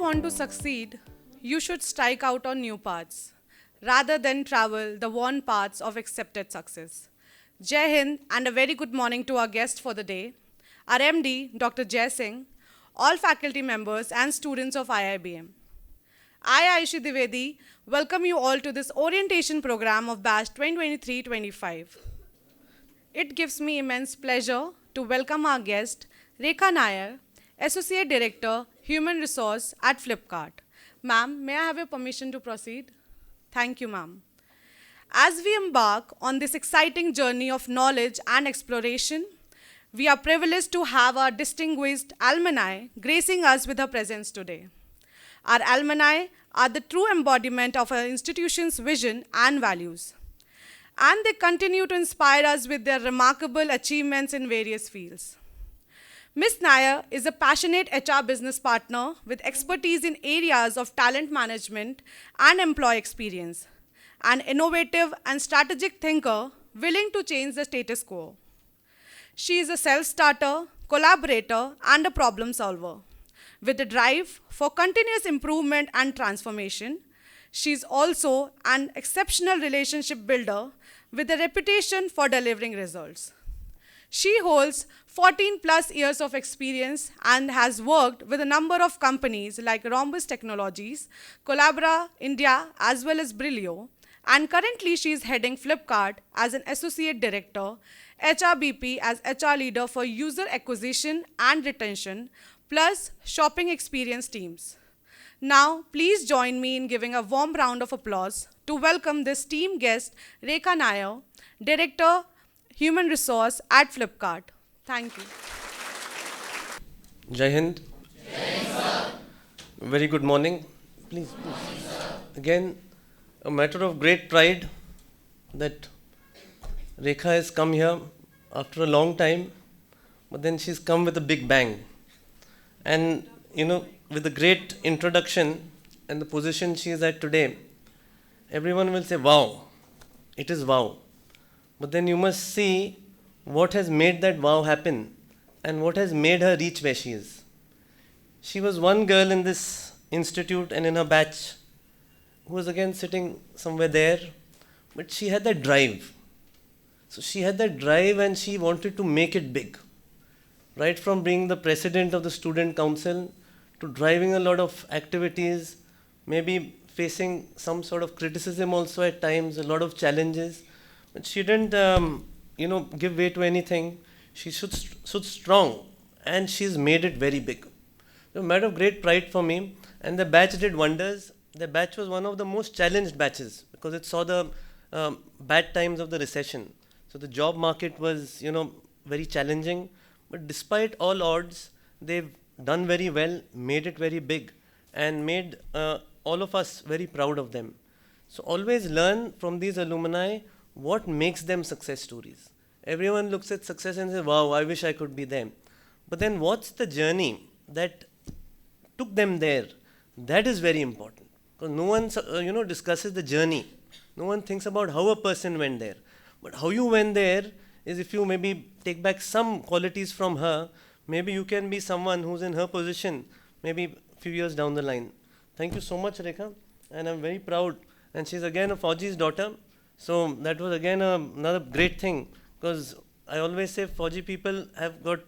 want to succeed, you should strike out on new paths rather than travel the worn paths of accepted success. Jai Hind and a very good morning to our guest for the day, our MD, Dr. Jai Singh, all faculty members and students of IIBM. I, Aishi Divedi, welcome you all to this orientation program of Batch 2023-25. It gives me immense pleasure to welcome our guest, Rekha Nair, Associate Director, Human Resource at Flipkart. Ma'am, may I have your permission to proceed? Thank you, ma'am. As we embark on this exciting journey of knowledge and exploration, we are privileged to have our distinguished alumni gracing us with her presence today. Our alumni are the true embodiment of our institution's vision and values. And they continue to inspire us with their remarkable achievements in various fields. Ms. Nair is a passionate HR business partner with expertise in areas of talent management and employee experience, an innovative and strategic thinker willing to change the status quo. She is a self-starter, collaborator, and a problem solver. With a drive for continuous improvement and transformation, she is also an exceptional relationship builder with a reputation for delivering results. She holds 14 plus years of experience and has worked with a number of companies like Rhombus Technologies, Collabra India, as well as Brilio. And currently she is heading Flipkart as an Associate Director, HRBP as HR Leader for User Acquisition and Retention, plus Shopping Experience Teams. Now, please join me in giving a warm round of applause to welcome this team guest, Rekha Nair, Director, Human Resource at Flipkart. Thank you. Jai Hind. Very good morning. Please. Again, a matter of great pride that Rekha has come here after a long time, but then she's come with a big bang. And, with a great introduction and the position she is at today, everyone will say, wow, it is wow. But then you must see what has made that wow happen and what has made her reach where she is. She was one girl in this institute and in her batch who was again sitting somewhere there, but she had that drive. So she had that drive and she wanted to make it big. Right from being the president of the student council to driving a lot of activities, maybe facing some sort of criticism also at times, a lot of challenges. But she didn't, give way to anything. She stood strong, and she's made it very big. So, a matter of great pride for me, and the batch did wonders. The batch was one of the most challenged batches because it saw the bad times of the recession. So the job market was, very challenging. But despite all odds, they've done very well, made it very big, and made all of us very proud of them. So always learn from these alumni what makes them success stories. Everyone looks at success and says, wow, I wish I could be them. But then what's the journey that took them there? That is very important. Because no one, discusses the journey. No one thinks about how a person went there. But how you went there is if you maybe take back some qualities from her, maybe you can be someone who's in her position, maybe a few years down the line. Thank you so much, Rekha. And I'm very proud. And she's again a Fauji's daughter. So that was again another great thing, because I always say Fauji people have got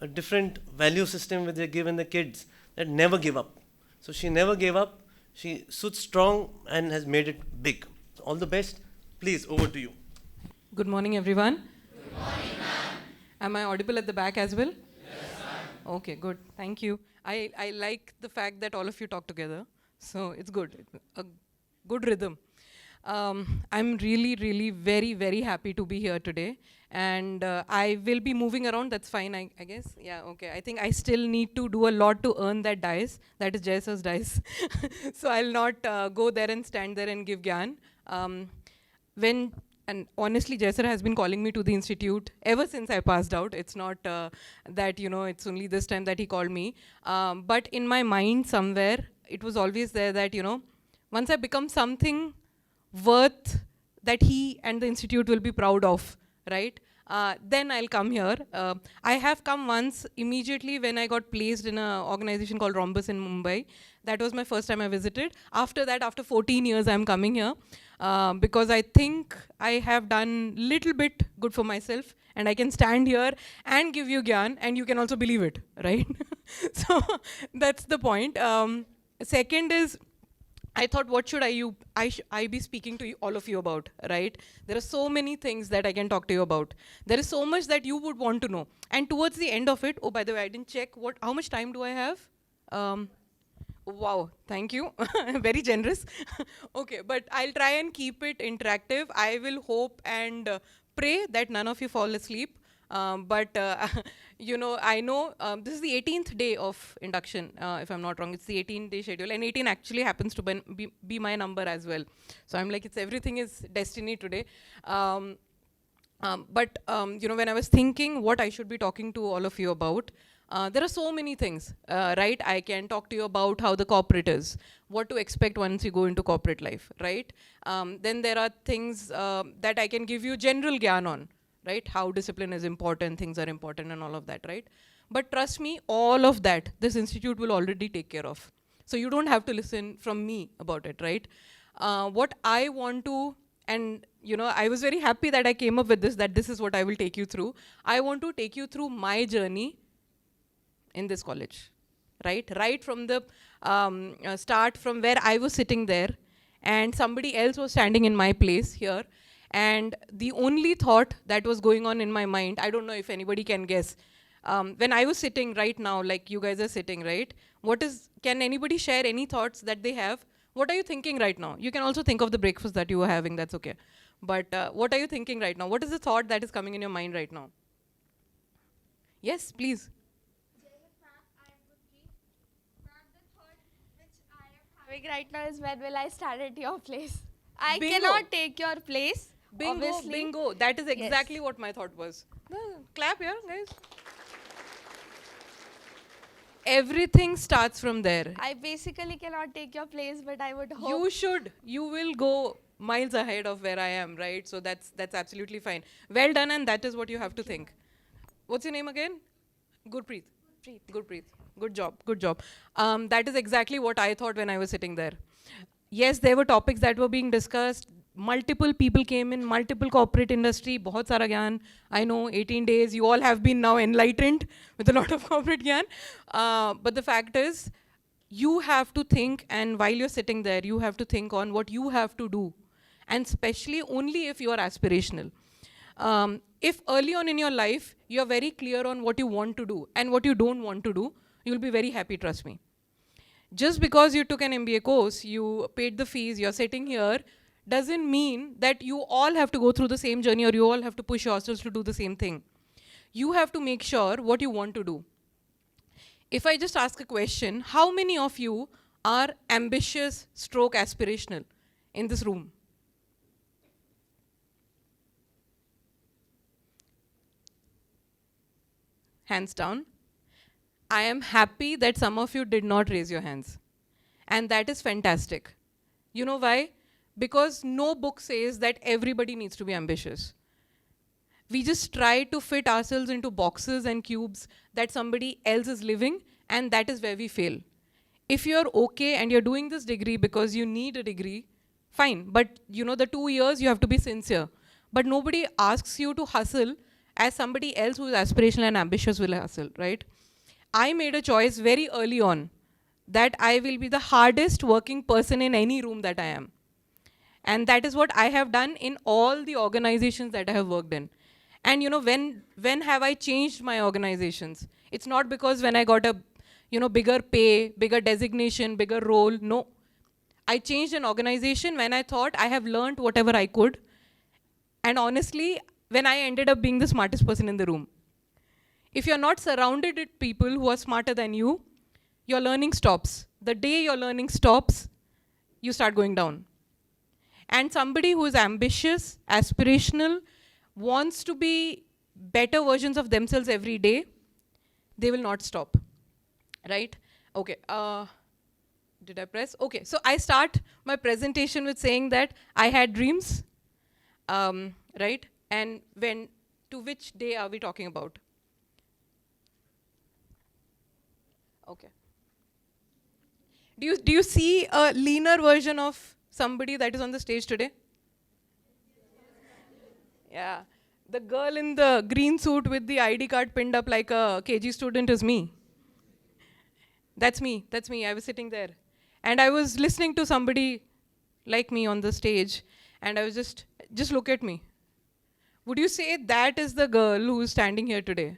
a different value system which they give in the kids, that never give up. So she never gave up. She stood strong and has made it big. So all the best. Please, over to you. Good morning, everyone. Good morning, ma'am. Am I audible at the back as well? Yes, ma'am. Okay, good. Thank you. I like the fact that all of you talk together. So it's good. A good rhythm. I'm really very, very happy to be here today. And I will be moving around. That's fine, I guess. Yeah, okay. I think I still need to do a lot to earn that dice. That is Jai Sir's dice. So I'll not go there and stand there and give gyan. And honestly, Jai Sir has been calling me to the institute ever since I passed out. It's not that, it's only this time that he called me. But in my mind somewhere, it was always there that, once I become something worth that he and the institute will be proud of, right? then I'll come here. I have come once immediately when I got placed in an organization called Rhombus in Mumbai. That was my first time I visited. After that, after 14 years, I'm coming here because I think I have done little bit good for myself, and I can stand here and give you gyan, and you can also believe it, right? So that's the point. Second is, I thought, what should I be speaking to all of you about, right? There are so many things that I can talk to you about. There is so much that you would want to know. And towards the end of it, oh, by the way, I didn't check how much time do I have? Wow, thank you. Very generous. Okay, but I'll try and keep it interactive. I will hope and pray that none of you fall asleep. You know, I know this is the 18th day of induction, if I'm not wrong. It's the 18-day schedule, and 18 actually happens to be my number as well. So I'm like, everything is destiny today. You know, when I was thinking what I should be talking to all of you about, there are so many things, right? I can talk to you about how the corporate is, what to expect once you go into corporate life, right? Then there are things that I can give you general gyan on, right? How discipline is important, things are important and all of that, right? But trust me, all of that, this institute will already take care of. So you don't have to listen from me about it, right? What I want to, and you know, I was very happy that I came up with this, that this is what I will take you through. I want to take you through my journey in this college, right? Right from the start, from where I was sitting there and somebody else was standing in my place here. And the only thought that was going on in my mind, I don't know if anybody can guess, when I was sitting right now, like you guys are sitting, right? Can anybody share any thoughts that they have? What are you thinking right now? You can also think of the breakfast that you were having, that's okay. But what are you thinking right now? What is the thought that is coming in your mind right now? Yes, please. Right now is when will I start at your place? I Bingo. cannot take your place. Bingo, obviously. bingo. That is exactly Yes. what my thought was. Clap here, guys. Everything starts from there. I basically cannot take your place, but I would hope. You should. You will go miles ahead of where I am, right? So that's absolutely fine. Well done, and that is what you have to think. What's your name again? Gurpreet. Gurpreet. Good job. Good job. That is exactly what I thought when I was sitting there. Yes, there were topics that were being discussed. Multiple people came in, multiple corporate industry, बहुत सारा ज्ञान. I know, 18 days, you all have been now enlightened with a lot of corporate ज्ञान. But the fact is, you have to think, and while you're sitting there, you have to think on what you have to do. And especially only if you are aspirational. If early on in your life, you're very clear on what you want to do and what you don't want to do, you'll be very happy, trust me. Just because you took an MBA course, you paid the fees, you're sitting here, doesn't mean that you all have to go through the same journey or you all have to push yourselves to do the same thing. You have to make sure what you want to do. If I just ask a question, how many of you are ambitious stroke aspirational in this room? Hands down. I am happy that some of you did not raise your hands. And that is fantastic. You know why? Because no book says that everybody needs to be ambitious. We just try to fit ourselves into boxes and cubes that somebody else is living, and that is where we fail. If you're okay and you're doing this degree because you need a degree, fine. But you know, the 2 years you have to be sincere. But nobody asks you to hustle as somebody else who is aspirational and ambitious will hustle, right? I made a choice very early on that I will be the hardest working person in any room that I am. And that is what I have done in all the organizations that I have worked in. And you know, when have I changed my organizations? It's not because when I got a bigger pay, bigger designation, bigger role. No. I changed an organization when I thought I have learned whatever I could. And honestly, when I ended up being the smartest person in the room. If you're not surrounded with people who are smarter than you, your learning stops. The day your learning stops, you start going down. And somebody who is ambitious, aspirational, wants to be better versions of themselves every day, they will not stop, right? Okay, did I press? Okay, so I start my presentation with saying that I had dreams, right? And when to which day are we talking about? Okay. Do you see a leaner version of somebody that is on the stage today? Yeah. The girl in the green suit with the ID card pinned up like a KG student is me. That's me. That's me. I was sitting there. And I was listening to somebody like me on the stage. And I was just look at me. Would you say that is the girl who is standing here today?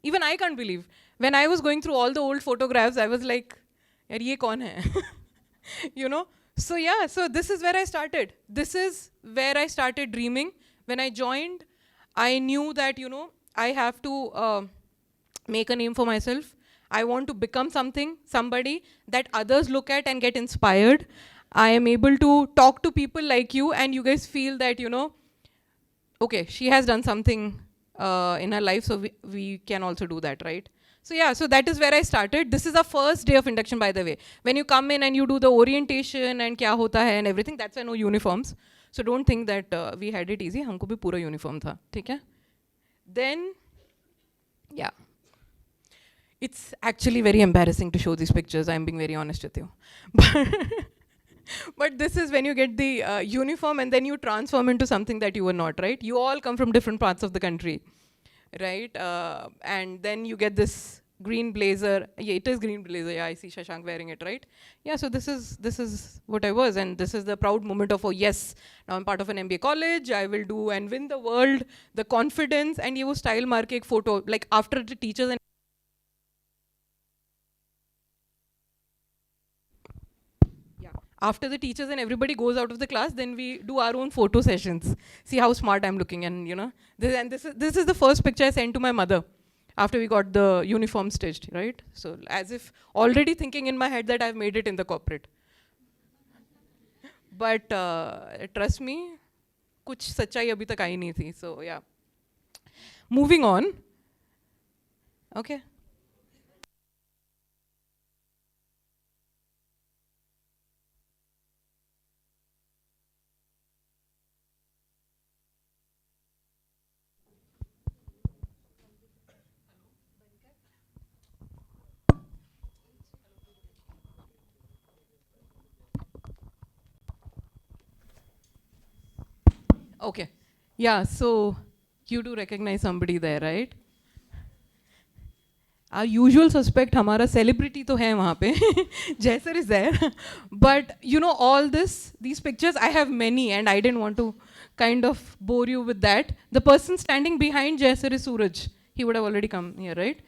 Even I can't believe. When I was going through all the old photographs, I was like, yaar, ye kaun hai? You know? So yeah, so this is where I started. This is where I started dreaming. When I joined, I knew that, you know, I have to make a name for myself. I want to become somebody that others look at and get inspired. I am able to talk to people like you and you guys feel that, you know, okay, she has done something in her life, so we can also do that, right? So yeah, so that is where I started. This is our first day of induction, by the way. When you come in and you do the orientation and kya hota hai and everything, that's why no uniforms. So don't think that we had it easy. हमको भी पूरा uniform था, ठीक है? Then, yeah. It's actually very embarrassing to show these pictures. I'm being very honest with you. But this is when you get the uniform and then you transform into something that you were not, right? You all come from different parts of the country, right? And then you get this green blazer. Yeah, it is green blazer. Yeah, I see Shashank wearing it, right? Yeah, so this is what I was, and this is the proud moment of, oh yes, now I'm part of an MBA college. I will do and win the world. The confidence, and ये वो style mark एक photo, like after the teachers and after the teachers and everybody goes out of the class, then we do our own photo sessions. See how smart I'm looking, and you know, this is the first picture I sent to my mother after we got the uniform stitched, right? So as if already thinking in my head that I've made it in the corporate. But trust me, कुछ सच्चाई अभी तक आई नहीं थी. So yeah. Moving on. Okay. Okay. Yeah, so you do recognize somebody there, right? Our usual suspect, हमारा celebrity तो है वहाँ पे. Jaisar is there. But you know, all these pictures, I have many and I didn't want to kind of bore you with that. The person standing behind Jaisar is Suraj. He would have already come here, right?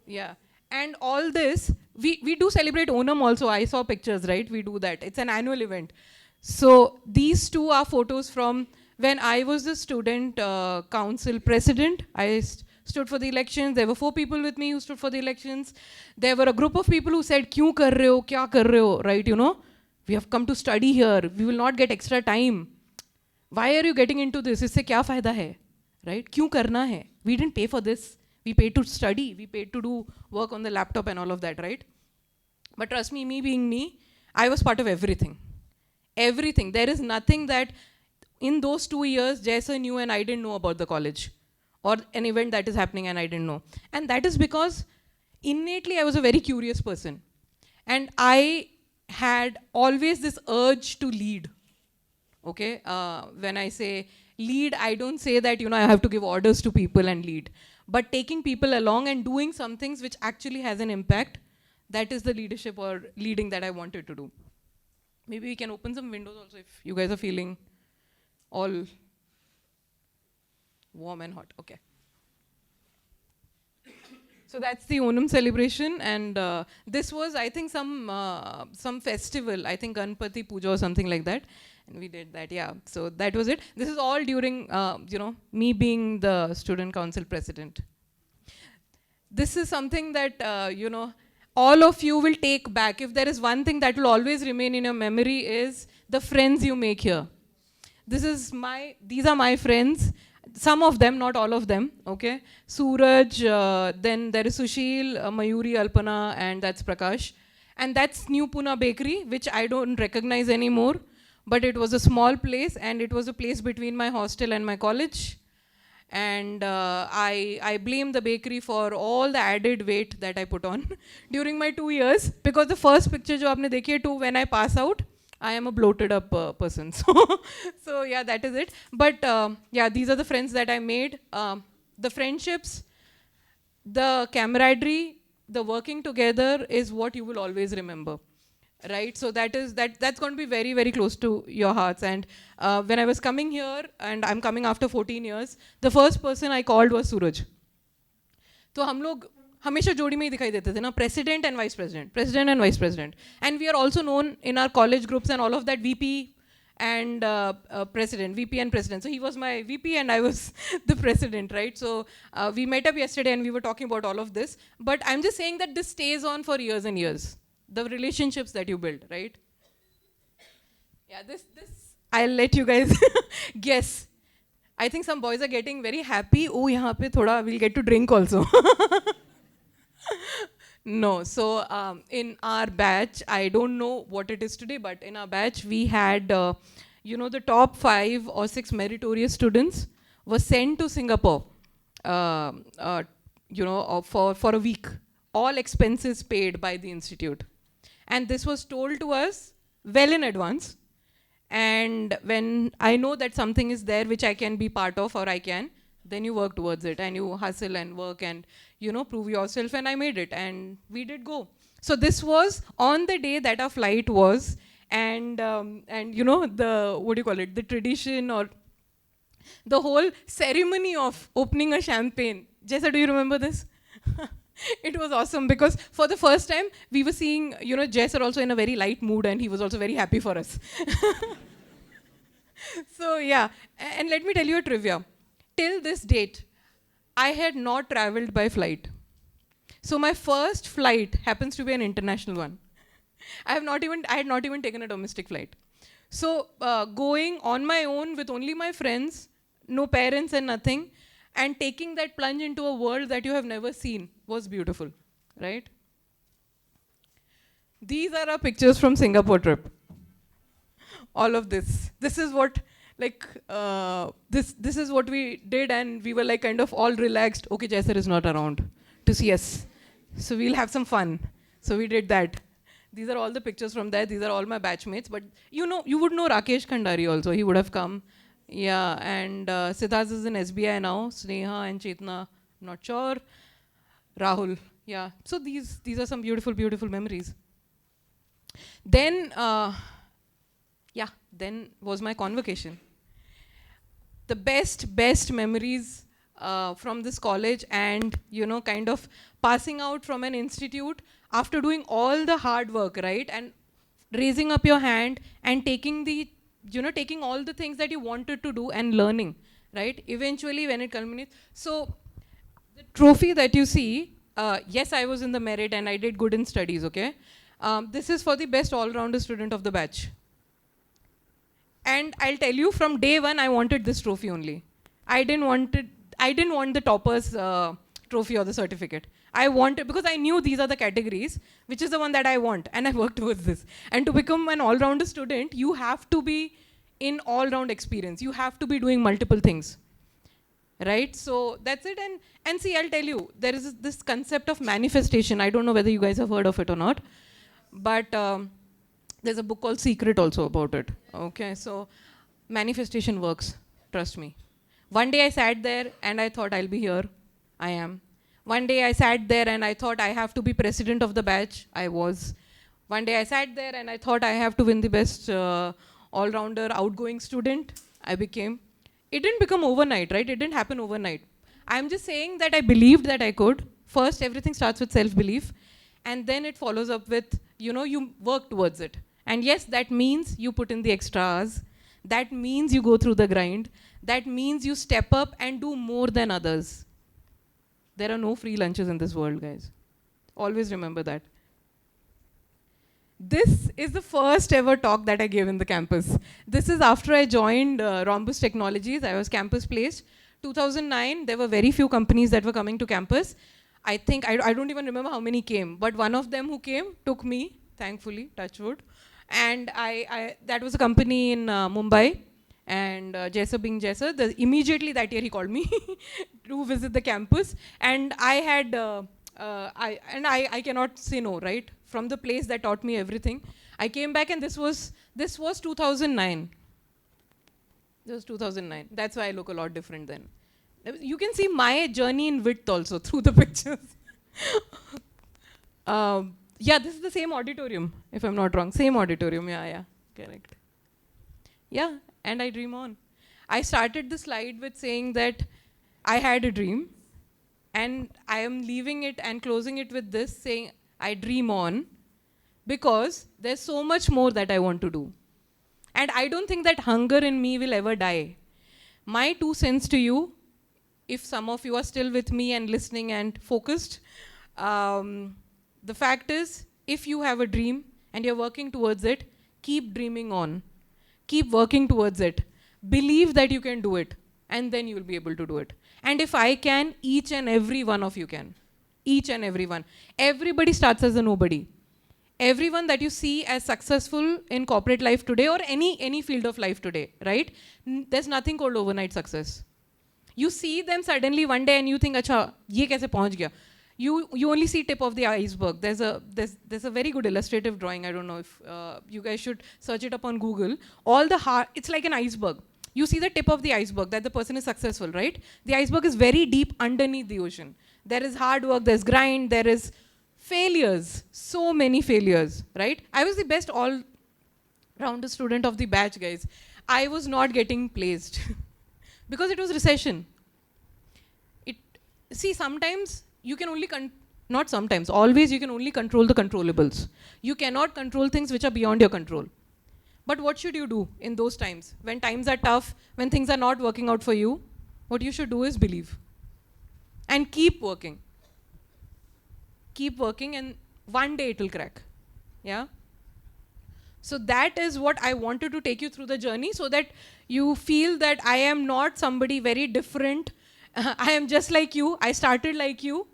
Yeah. And all this, we do celebrate Onam also. I saw pictures, right? We do that. It's an annual event. So these two are photos from when I was the student council president. I stood for the elections. There were 4 people with me who stood for the elections. There were a group of people who said, "Kyun kar rahe ho? Kya kar rahe ho?" Right? You know, we have come to study here. We will not get extra time. Why are you getting into this? इससे क्या फायदा है? Right? क्यों करना है? We didn't pay for this. We paid to study. We paid to do work on the laptop and all of that, right? But trust me, me being me, I was part of everything. Everything. There is nothing that in those 2 years, Jaisar knew and I didn't know about the college, or an event that is happening and I didn't know. And that is because innately I was a very curious person. And I had always this urge to lead. Okay? When I say lead, I don't say that, you know, I have to give orders to people and lead. But taking people along and doing some things which actually has an impact, that is the leadership or leading that I wanted to do. Maybe we can open some windows also if you guys are feeling all warm and hot. Okay. So that's the Onam celebration, and this was, I think, some festival. I think Ganpati Puja or something like that, and we did that. Yeah. So that was it. This is all during, you know, me being the student council president. This is something that you know, all of you will take back. If there is one thing that will always remain in your memory, is the friends you make here. These are my friends. Some of them, not all of them, okay? Suraj, then there is Sushil, Mayuri, Alpana, and that's Prakash. And that's New Pune Bakery, which I don't recognize anymore. But it was a small place, and it was a place between my hostel and my college. And I blame the bakery for all the added weight that I put on during my 2 years, because the first picture jo aapne dekhi hai to when I pass out, I am a bloated up person. So yeah, that is it. But yeah, these are the friends that I made. The friendships, the camaraderie, the working together is what you will always remember, right? So that's going to be very, very close to your hearts. And when I was coming here, and I'm coming after 14 years, the first person I called was Suraj. तो हम लोग हमेशा जोड़ी में ही दिखाई देते थे ना, president and vice president, and we are also known in our college groups and all of that, VP and president, VP and president. So he was my VP and I was the president, right? So we met up yesterday and we were talking about all of this. But I'm just saying that this stays on for years and years. The relationships that you build, right? Yeah, this I'll let you guys guess. I think some boys are getting very happy. Oh, yahan pe thoda we'll get to drink also. No, so in our batch, I don't know what it is today, but in our batch, we had, the top 5 or 6 meritorious students were sent to Singapore, for a week. All expenses paid by the institute. And this was told to us well in advance. And when I know that something is there which I can be part of, or I can, then you work towards it and you hustle and work and, prove yourself. And I made it and we did go. So this was on the day that our flight was, and the, what do you call it, the tradition or the whole ceremony of opening a champagne. Jessa, do you remember this? It was awesome because for the first time we were seeing, Jessa also in a very light mood and he was also very happy for us. So yeah, and let me tell you a trivia. Till this date, I had not traveled by flight. So my first flight happens to be an international one. I had not even taken a domestic flight. So going on my own with only my friends, no parents and nothing, and taking that plunge into a world that you have never seen was beautiful, right? These are our pictures from Singapore trip. All of this. This is what, this is what we did, and we were like kind of all relaxed. Okay, Jaisar is not around to see us, so we'll have some fun. So we did that. These are all the pictures from there. These are all my batchmates. But you would know Rakesh Khandari also. He would have come. Yeah, and Siddharth is in SBI now. Sneha and Chetna, not sure. Rahul, yeah. So these are some beautiful, beautiful memories. Then, then was my convocation. The best memories from this college, and kind of passing out from an institute after doing all the hard work, right? And raising up your hand and taking taking all the things that you wanted to do and learning, right? Eventually when it culminates. So the trophy that you see, yes, I was in the merit and I did good in studies, okay? This is for the best all-rounder student of the batch. And I'll tell you, from day one, I wanted this trophy only. I didn't want the topper's trophy or the certificate. I wanted, because I knew these are the categories, which is the one that I want, and I worked towards this. And to become an all-rounder student, you have to be in all-round experience. You have to be doing multiple things, right? So that's it. And see, I'll tell you, there is this concept of manifestation. I don't know whether you guys have heard of it or not, but there's a book called Secret also about it. Okay, so manifestation works, trust me. One day I sat there and I thought I'll be here. I am. One day I sat there and I thought I have to be president of the batch. I was. One day I sat there and I thought I have to win the best all-rounder outgoing student. I became. It didn't become overnight, right? It didn't happen overnight. I'm just saying that I believed that I could. First, everything starts with self-belief. And then it follows up with, you work towards it. And yes, that means you put in the extra hours. That means you go through the grind. That means you step up and do more than others. There are no free lunches in this world, guys. Always remember that. This is the first ever talk that I gave in the campus. This is after I joined Rhombus Technologies. I was campus placed. 2009, there were very few companies that were coming to campus. I think, I don't even remember how many came, but one of them who came took me, thankfully, touch wood. And that was a company in Mumbai. And Jaisa being Jaisa, immediately that year he called me to visit the campus. And I had, I cannot say no, right? From the place that taught me everything. I came back and this was 2009. This was 2009. That's why I look a lot different then. You can see my journey in width also through the pictures. Yeah, this is the same auditorium, if I'm not wrong. Same auditorium, yeah, correct. Yeah, and I dream on. I started the slide with saying that I had a dream, and I am leaving it and closing it with this, saying I dream on, because there's so much more that I want to do. And I don't think that hunger in me will ever die. My 2 cents to you, if some of you are still with me and listening and focused, the fact is, if you have a dream and you're working towards it, keep dreaming on. Keep working towards it. Believe that you can do it, and then you will be able to do it. And if I can, each and every one of you can. Each and every one. Everybody starts as a nobody. Everyone that you see as successful in corporate life today or any field of life today, right? There's nothing called overnight success. You see them suddenly one day and you think, acha, ye kaise pahunch gaya? You only see tip of the iceberg. There's a very good illustrative drawing. I don't know if you guys should search it up on Google. It's like an iceberg. You see the tip of the iceberg, that the person is successful, right? The iceberg is very deep underneath the ocean. There is hard work, there's grind, there is failures, so many failures, right? I was the best all-rounder student of the batch, guys. I was not getting placed because it was recession. See, sometimes you can only, not sometimes, always you can only control the controllables. You cannot control things which are beyond your control. But what should you do in those times? When times are tough, when things are not working out for you, what you should do is believe. And keep working. Keep working, and one day it will crack. Yeah? So that is what I wanted to take you through the journey, so that you feel that I am not somebody very different. I am just like you. I started like you.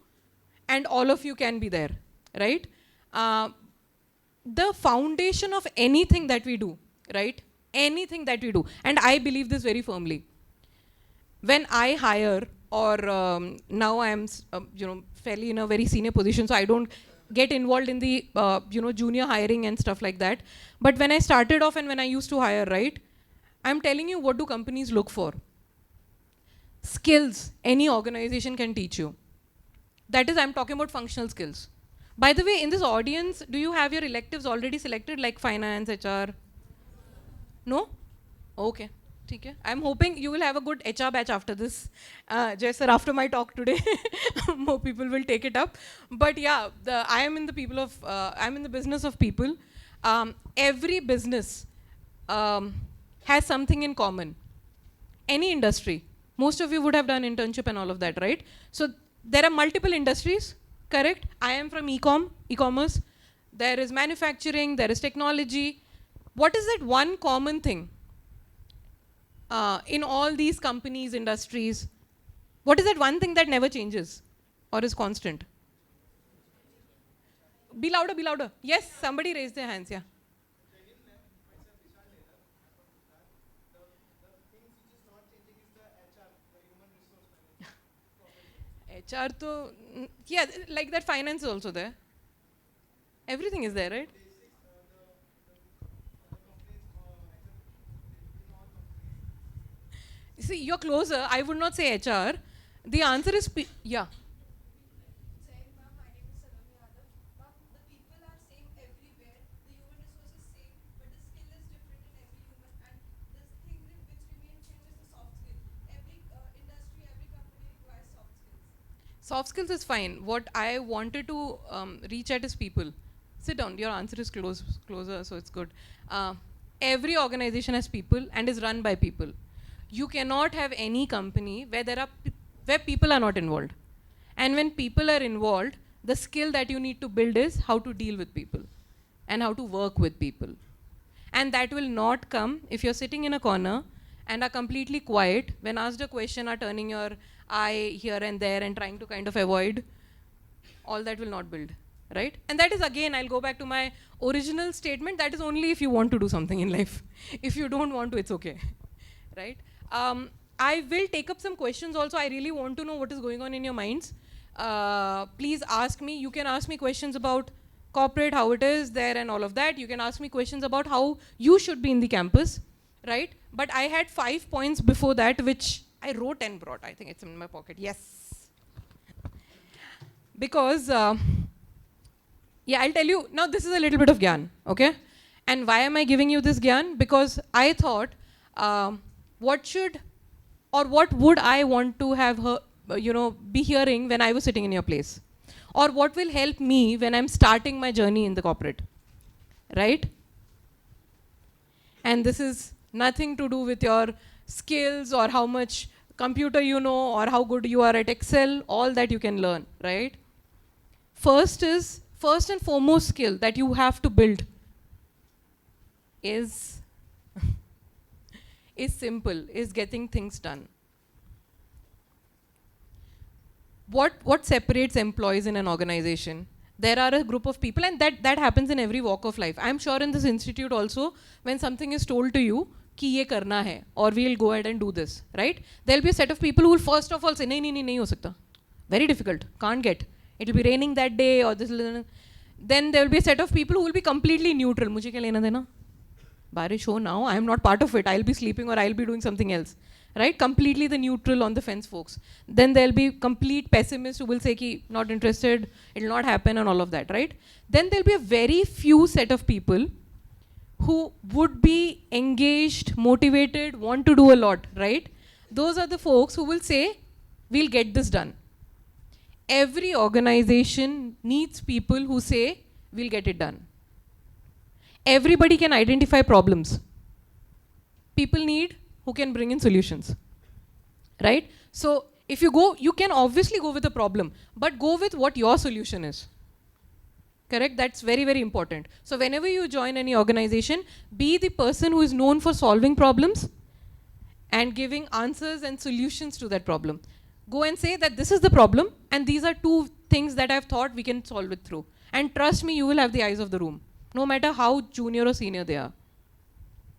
And all of you can be there, right? The foundation of anything that we do, right? Anything that we do, and I believe this very firmly. When I hire, or now I am, fairly in a very senior position, so I don't get involved in the, junior hiring and stuff like that. But when I started off and when I used to hire, right? I'm telling you, what do companies look for? Skills any organization can teach you. That is, I'm talking about functional skills. By the way, in this audience, do you have your electives already selected, like finance, HR? No? Okay. Okay. I'm hoping you will have a good HR batch after this. Jay sir, after my talk today, more people will take it up. But yeah, I am in the business of people. Every business has something in common. Any industry. Most of you would have done internship and all of that, right? So there are multiple industries, correct? I am from e-commerce. There is manufacturing, there is technology. What is that one common thing in all these companies, industries? What is that one thing that never changes or is constant? Be louder, be louder. Yes, somebody raised their hands, yeah. HR to, yeah, like that finance is also there. Everything is there, right? See, you're closer. I would not say HR. The answer is, yeah. Soft skills is fine. What I wanted to reach at is people. Sit down. Your answer is closer, so it's good. Every organization has people and is run by people. You cannot have any company where people are not involved. And when people are involved, the skill that you need to build is how to deal with people and how to work with people. And that will not come if you're sitting in a corner and are completely quiet. When asked a question, are turning your eye here and there and trying to kind of avoid. All that will not build, right? And that is, again, I'll go back to my original statement. That is only if you want to do something in life. If you don't want to, it's okay. right? I will take up some questions also. I really want to know what is going on in your minds. Please ask me. You can ask me questions about corporate, how it is there and all of that. You can ask me questions about how you should be in the campus, right? But I had 5 points before that, which I wrote and brought. I think it's in my pocket. Yes. Because, yeah, I'll tell you, now this is a little bit of gyan, okay? And why am I giving you this gyan? Because I thought, what should, or what would I want to have be hearing when I was sitting in your place? Or what will help me when I'm starting my journey in the corporate, right? And this is nothing to do with your skills or how much computer you know or how good you are at Excel, all that you can learn, right? First and foremost skill that you have to build is simple, is getting things done. What separates employees in an organization? There are a group of people, and that happens in every walk of life. I'm sure in this institute also, when something is told to you, कि ये करना है, or we'll go ahead and do this, right? There'll be a set of people who will first of all say, नहीं हो सकता. Very difficult, can't get. It'll be raining that day, or this. Then there will be a set of people who will be completely neutral. मुझे क्या लेना देना? बारिश हो now, I am not part of it. I'll be sleeping or I'll be doing something else. Right? Completely the neutral on the fence folks. Then there'll be complete pessimists who will say ki not interested, it'll not happen and all of that, right? Then there'll be a very few set of people who would be engaged, motivated, want to do a lot, right? Those are the folks who will say, we'll get this done. Every organization needs people who say, we'll get it done. Everybody can identify problems. People need who can bring in solutions, right? So if you go, you can obviously go with a problem, but go with what your solution is. Correct? That's very, very important. So whenever you join any organization, be the person who is known for solving problems and giving answers and solutions to that problem. Go and say that this is the problem, and these are 2 things that I've thought we can solve it through. And trust me, you will have the eyes of the room, no matter how junior or senior they are.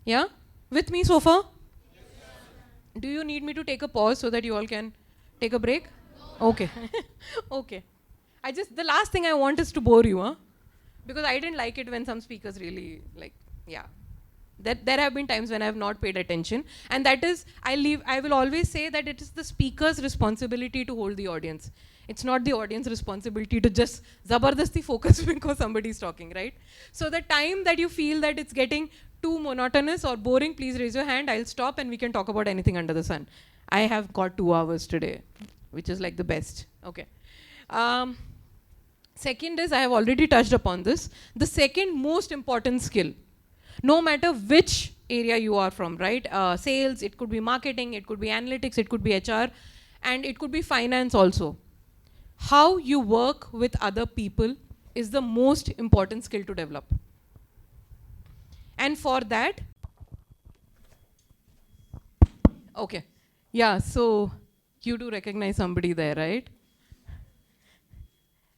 Yeah? With me so far? Do you need me to take a pause so that you all can take a break? No. Okay. Okay. The last thing I want is to bore you, huh? Because I didn't like it when some speakers really, yeah. There have been times when I have not paid attention. And that is, I will always say that it is the speaker's responsibility to hold the audience. It's not the audience responsibility to just zabardasti focus because somebody is talking, right? So the time that you feel that it's getting too monotonous or boring, please raise your hand. I'll stop and we can talk about anything under the sun. I have got 2 hours today, which is like the best. Okay. Second is, I have already touched upon this. The second most important skill, no matter which area you are from, right? Sales, it could be marketing, it could be analytics, it could be HR, and it could be finance also. How you work with other people is the most important skill to develop. And for that, okay, yeah, so you do recognize somebody there, right?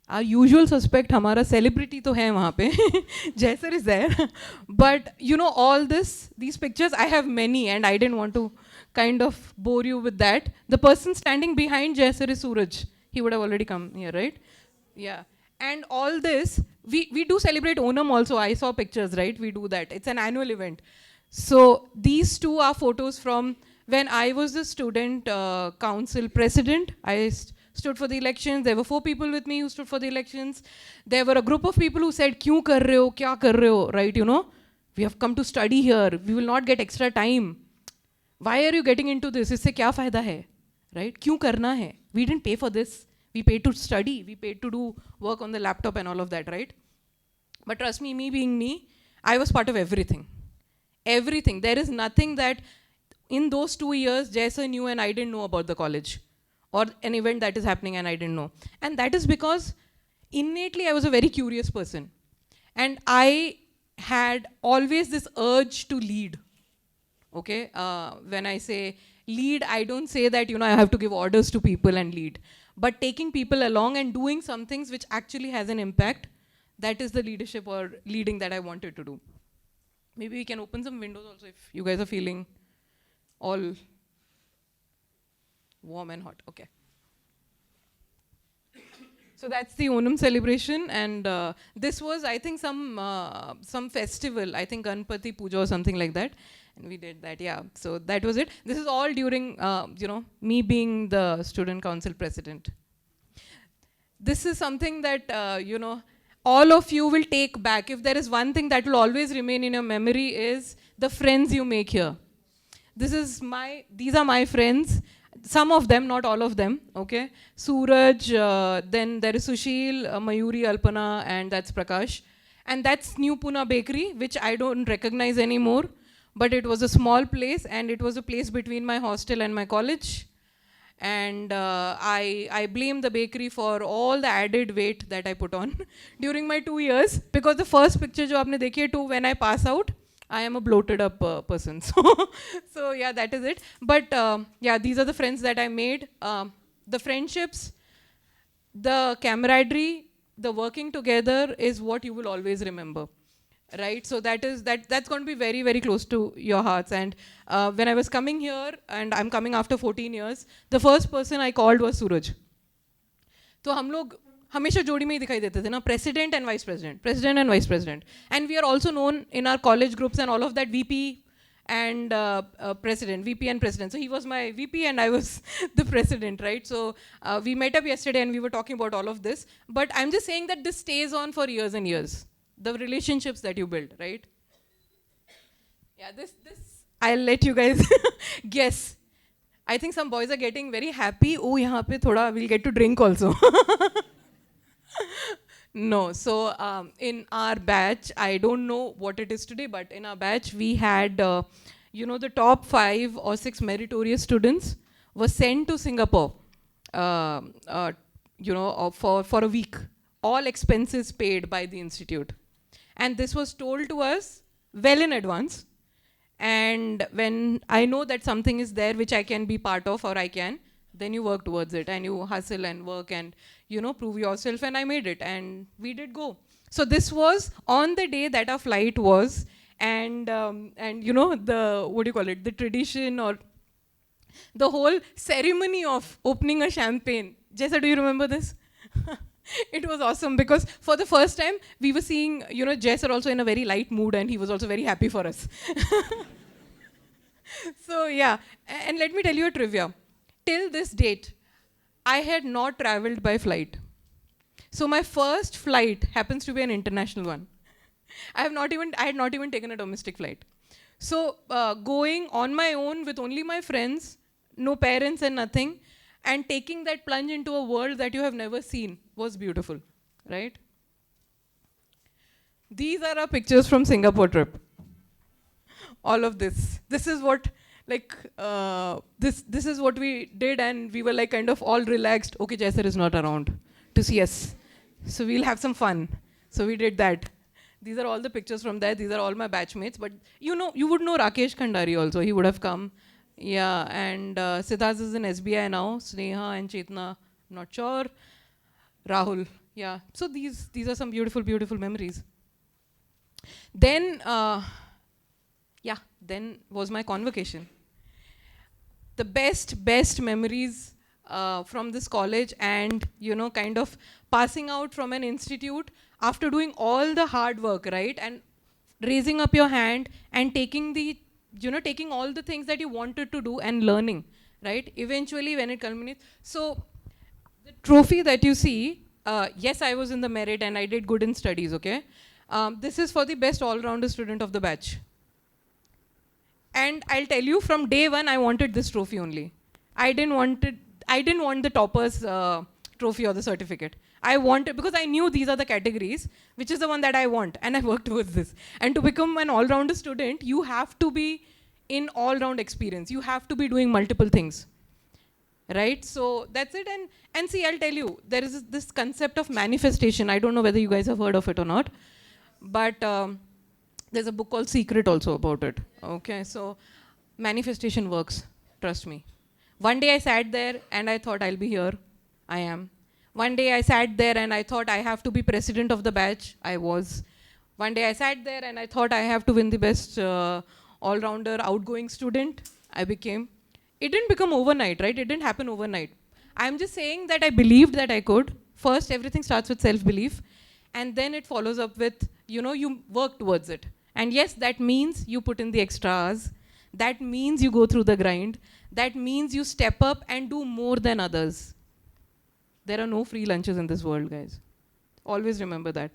Our usual suspect, hamara celebrity to hai wahan pe. Jay sir is there. But you know, all these pictures, I have many and I didn't want to kind of bore you with that. The person standing behind Jay sir is Suraj. He would have already come here, right? Yeah. And all this, we do celebrate Onam also. I saw pictures, right? We do that. It's an annual event. So these 2 are photos from when I was the student council president. I stood for the elections. There were 4 people with me who stood for the elections. There were a group of people who said, "Kyun kar rahe ho? Kya kar rahe ho?" Right? You know, we have come to study here. We will not get extra time. Why are you getting into this? Isse kya fayda hai? Right? Kyun karna hai? We didn't pay for this. We paid to study. We paid to do work on the laptop and all of that, right? But trust me, me being me, I was part of everything. Everything. There is nothing that in those 2 years, Jaisa knew and I didn't know about the college. Or an event that is happening and I didn't know. And that is because innately I was a very curious person. And I had always this urge to lead. Okay? When I say lead, I don't say that, I have to give orders to people and lead. But taking people along and doing some things which actually has an impact, that is the leadership or leading that I wanted to do. Maybe we can open some windows also if you guys are feeling All warm and hot. Okay. So that's the Onam celebration, and this was, I think, some festival. I think Ganpati Puja or something like that, and we did that. Yeah. So that was it. This is all during, me being the student council president. This is something that all of you will take back. If there is one thing that will always remain in your memory, is the friends you make here. These are my friends. Some of them, not all of them, okay? Suraj, then there is Sushil, Mayuri, Alpana, and that's Prakash. And that's New Pune Bakery, which I don't recognize anymore. But it was a small place, and it was a place between my hostel and my college. And I blame the bakery for all the added weight that I put on during my 2 years. Because the first picture jo aapne dekhi hai, to when I pass out, I am a bloated up person. So yeah, that is it. But yeah, these are the friends that I made. The friendships, the camaraderie, the working together is what you will always remember. Right? So that's going to be very, very close to your hearts. And when I was coming here, and I'm coming after 14 years, the first person I called was Suraj. तो हम लोग हमेशा जोड़ी में ही दिखाई देते थे ना, president and vice president. And we are also known in our college groups and all of that, VP and VP and president. So he was my VP and I was the president, right? So we met up yesterday and we were talking about all of this. But I'm just saying that this stays on for years and years. The relationships that you build, right? Yeah, this I'll let you guys guess. I think some boys are getting very happy. Oh, yahan pe thoda we'll get to drink also. No, so in our batch, I don't know what it is today, but in our batch we had, the top 5 or 6 meritorious students were sent to Singapore, for a week. All expenses paid by the institute. And this was told to us well in advance. And when I know that something is there which I can be part of, or I can, then you work towards it and you hustle and work and, prove yourself. And I made it and we did go. So this was on the day that our flight was, and the tradition or the whole ceremony of opening a champagne. Jessa, do you remember this? It was awesome because for the first time we were seeing, Jess are also in a very light mood and he was also very happy for us. So yeah, and let me tell you a trivia. Till this date, I had not traveled by flight. So my first flight happens to be an international one. I had not even taken a domestic flight. So going on my own with only my friends, no parents and nothing, and taking that plunge into a world that you have never seen was beautiful, right? These are our pictures from Singapore trip. All of this. This is what, this is what we did, and we were like kind of all relaxed. Okay, Jaisar is not around to see us, so we'll have some fun. So we did that. These are all the pictures from there. These are all my batchmates. But you would know Rakesh Khandari also. He would have come. Yeah, and Siddharth is in SBI now. Sneha and Chetna, not sure. Rahul, yeah. So these are some beautiful, beautiful memories. Then, then was my convocation. The best memories from this college, and kind of passing out from an institute after doing all the hard work, right? And raising up your hand and taking all the things that you wanted to do and learning, right? Eventually when it culminates. So the trophy that you see, yes, I was in the merit and I did good in studies, okay? This is for the best all-rounder student of the batch. And I'll tell you, from day one, I wanted this trophy only. I didn't want the topper's trophy or the certificate. I wanted, because I knew these are the categories, which is the one that I want, and I worked towards this. And to become an all-rounder student, you have to be in all-round experience. You have to be doing multiple things, right? So that's it. And see, I'll tell you, there is this concept of manifestation. I don't know whether you guys have heard of it or not, but there's a book called Secret also about it. Okay, so manifestation works, trust me. One day I sat there and I thought I'll be here. I am. One day I sat there and I thought I have to be president of the batch. I was. One day I sat there and I thought I have to win the best all-rounder outgoing student. I became. It didn't become overnight, right? It didn't happen overnight. I'm just saying that I believed that I could. First, everything starts with self-belief, and then it follows up with, you work towards it. And yes, that means you put in the extra hours. That means you go through the grind. That means you step up and do more than others. There are no free lunches in this world, guys. Always remember that.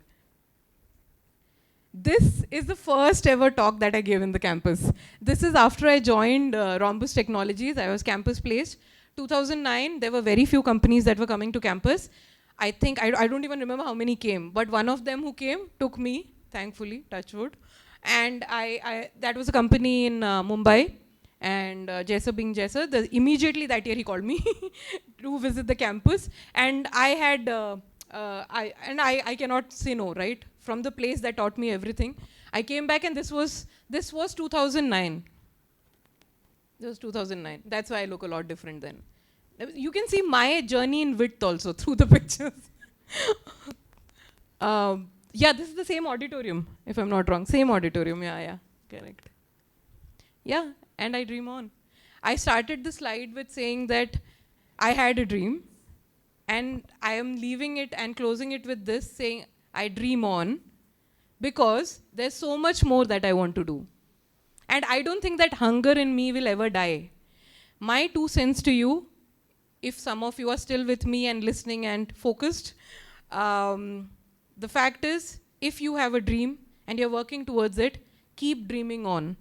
This is the first ever talk that I gave in the campus. This is after I joined Rhombus Technologies. I was campus placed. 2009, there were very few companies that were coming to campus. I think, I don't even remember how many came, but one of them who came took me, thankfully, touch wood. And that was a company in Mumbai. And Jaisar being Jaisar, immediately that year he called me to visit the campus. And I cannot say no, right? From the place that taught me everything. I came back and this was 2009. This was 2009. That's why I look a lot different then. You can see my journey in width also through the pictures. Yeah, this is the same auditorium, if I'm not wrong. Same auditorium, yeah, correct. Yeah, and I dream on. I started the slide with saying that I had a dream, and I am leaving it and closing it with this, saying I dream on, because there's so much more that I want to do. And I don't think that hunger in me will ever die. My 2 cents to you, if some of you are still with me and listening and focused, the fact is, if you have a dream and you're working towards it, keep dreaming on.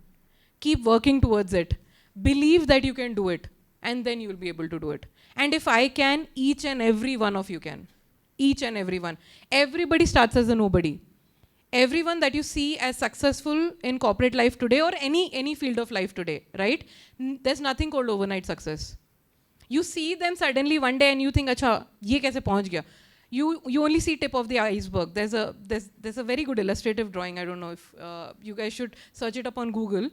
Keep working towards it. Believe that you can do it, and then you'll be able to do it. And if I can, each and every one of you can. Each and every one. Everybody starts as a nobody. Everyone that you see as successful in corporate life today or any field of life today, right? There's nothing called overnight success. You see them suddenly one day and you think, acha, ye kaise pahunch gaya? You only see tip of the iceberg. There's a very good illustrative drawing. I don't know if you guys should search it up on Google.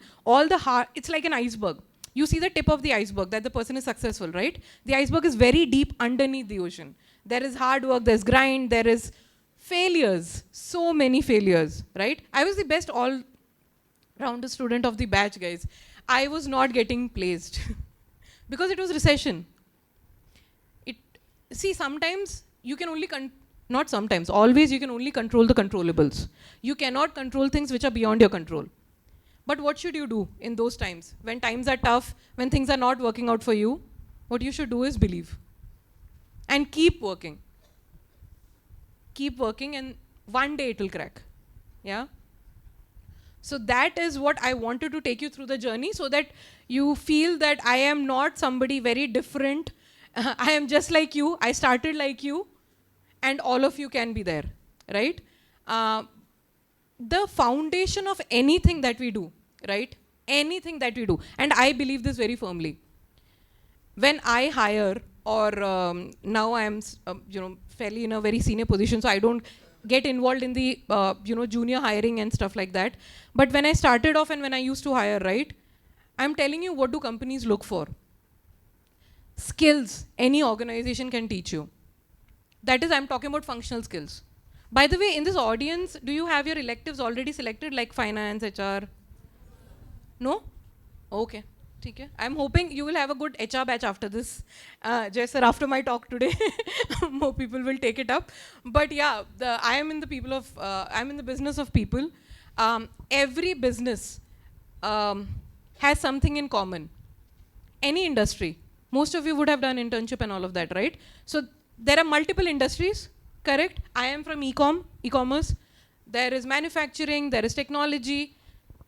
It's like an iceberg. You see the tip of the iceberg, that the person is successful, right? The iceberg is very deep underneath the ocean. There is hard work, there's grind, there is failures, so many failures, right? I was the best all-rounder student of the batch, guys. I was not getting placed because it was recession. See, sometimes you can only, not sometimes, always you can only control the controllables. You cannot control things which are beyond your control. But what should you do in those times? When times are tough, when things are not working out for you, what you should do is believe. And keep working. Keep working, and one day it will crack. Yeah? So that is what I wanted to take you through the journey, so that you feel that I am not somebody very different. I am just like you. I started like you. And all of you can be there, right? The foundation of anything that we do, right? Anything that we do, and I believe this very firmly. When I hire, or now I am, fairly in a very senior position, so I don't get involved in the, junior hiring and stuff like that. But when I started off and when I used to hire, right? I'm telling you, what do companies look for? Skills any organization can teach you. That is, I'm talking about functional skills. By the way, in this audience, do you have your electives already selected, like finance, HR? No? Okay. Okay. I'm hoping you will have a good HR batch after this. Jay sir, after my talk today, more people will take it up. But yeah, I am in the business of people. Every business has something in common. Any industry. Most of you would have done internship and all of that, right? So there are multiple industries, correct? I am from e-commerce. There is manufacturing, there is technology.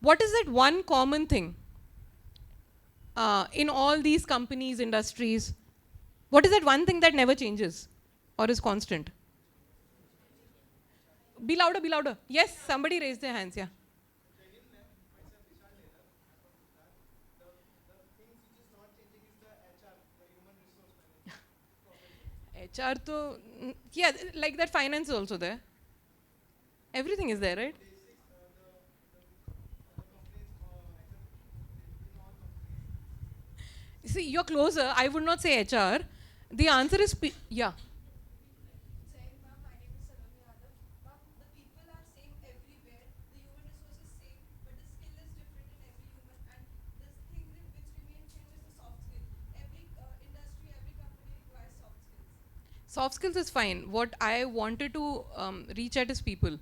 What is that one common thing in all these companies, industries? What is that one thing that never changes or is constant? Be louder, be louder. Yes, somebody raised their hands, yeah. HR to, yeah, like that finance is also there. Everything is there, right? See, you're closer. I would not say HR. The answer is, yeah. soft skills is fine. What I wanted to reach at is people.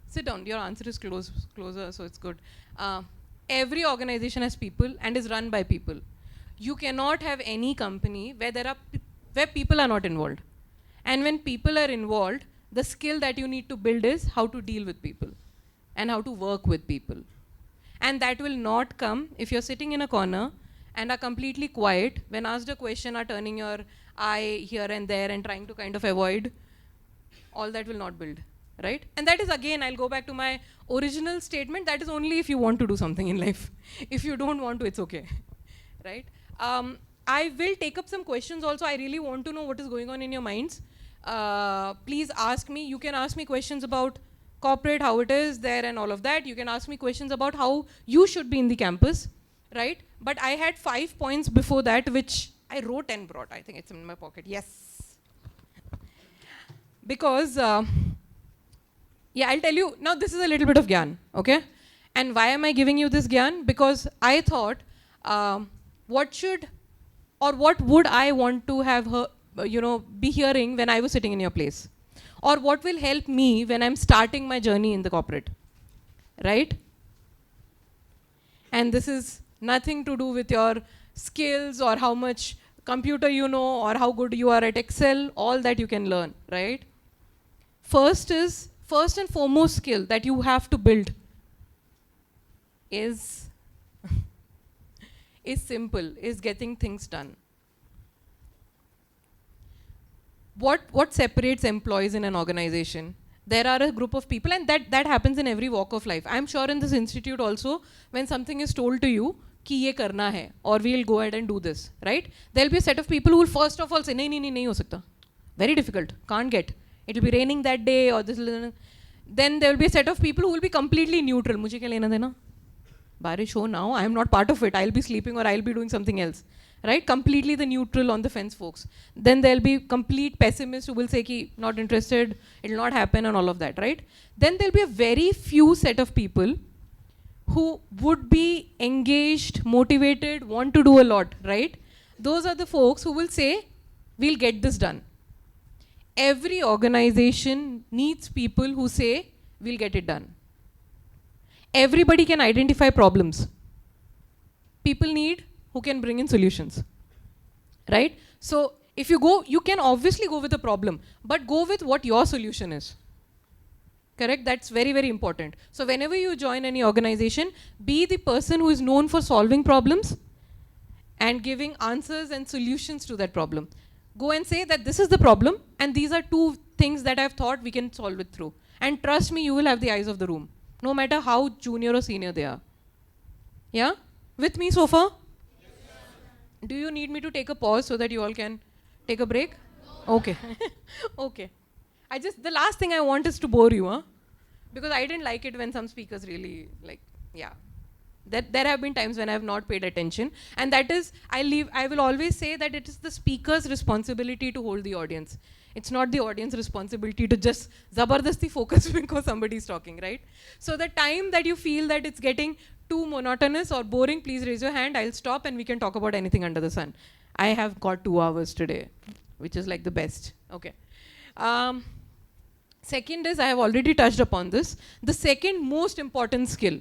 Sit down. Your answer is closer, so it's good. Every organization has people and is run by people. You cannot have any company where people are not involved. And when people are involved, the skill that you need to build is how to deal with people and how to work with people. And that will not come if you're sitting in a corner and are completely quiet. When asked a question, are turning your eye here and there and trying to kind of avoid. All that will not build, right? And that is, again, I'll go back to my original statement, that is only if you want to do something in life. If you don't want to, it's okay, right? I will take up some questions also. I really want to know what is going on in your minds. Please ask me. You can ask me questions about corporate, how it is there and all of that. You can ask me questions about how you should be in the campus, right? But I had 5 points before that, which I wrote and brought. I think it's in my pocket. Yes. Because, yeah, I'll tell you. Now, this is a little bit of gyan, okay? And why am I giving you this gyan? Because I thought, what would I want to have be hearing when I was sitting in your place? Or what will help me when I'm starting my journey in the corporate, right? And this is nothing to do with your skills or how much computer you know or how good you are at Excel, all that you can learn, right? First and foremost skill that you have to build is simple, is getting things done. What separates employees in an organization? There are a group of people, and that happens in every walk of life. I'm sure in this institute also, when something is told to you, कि ये करना है, or we'll go ahead and do this, right? There'll be a set of people who will first of all say, नहीं हो सकता. Very difficult, can't get. It'll be raining that day, or this. Then there will be a set of people who will be completely neutral. मुझे क्या लेना देना? बारिश हो now, I am not part of it. I'll be sleeping or I'll be doing something else. Right? Completely the neutral on the fence folks. Then there'll be complete pessimists who will say, ki, not interested, it'll not happen and all of that, right? Then there'll be a very few set of people who would be engaged, motivated, want to do a lot, right? Those are the folks who will say, we'll get this done. Every organization needs people who say, we'll get it done. Everybody can identify problems. People need who can bring in solutions, right? So if you go, you can obviously go with a problem, but go with what your solution is, correct? That's very, very important. So whenever you join any organization, be the person who is known for solving problems and giving answers and solutions to that problem. Go and say that this is the problem, and these are 2 things that I've thought we can solve it through. And trust me, you will have the eyes of the room, no matter how junior or senior they are. Yeah? With me so far? Do you need me to take a pause so that you all can take a break? No. Okay. Okay. The last thing I want is to bore you, huh? Because I didn't like it when some speakers really, yeah. There have been times when I have not paid attention. And that is, I will always say that it is the speaker's responsibility to hold the audience. It's not the audience's responsibility to just zabardasti focus because somebody is talking, right? So the time that you feel that it's getting too monotonous or boring, please raise your hand. I'll stop and we can talk about anything under the sun. I have got 2 hours today, which is like the best. Okay. Second is, I have already touched upon this. The second most important skill,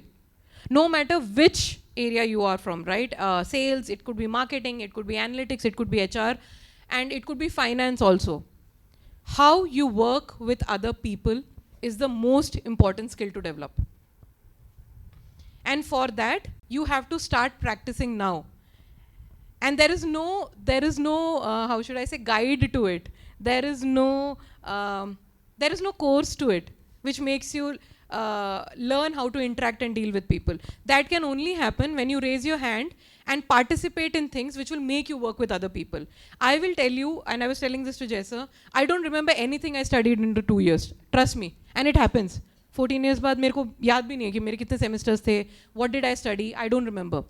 no matter which area you are from, right? Sales, it could be marketing, it could be analytics, it could be HR, and it could be finance also. How you work with other people is the most important skill to develop. And for that, you have to start practicing now. And there is no how should I say, guide to it. There is no course to it, which makes you learn how to interact and deal with people. That can only happen when you raise your hand and participate in things which will make you work with other people. I will tell you, and I was telling this to Jessa, I don't remember anything I studied in the 2 years. Trust me. And it happens. 14 years बाद मेरे को याद भी नहीं है कि मेरे कितने semesters थे, what did I study, I don't remember.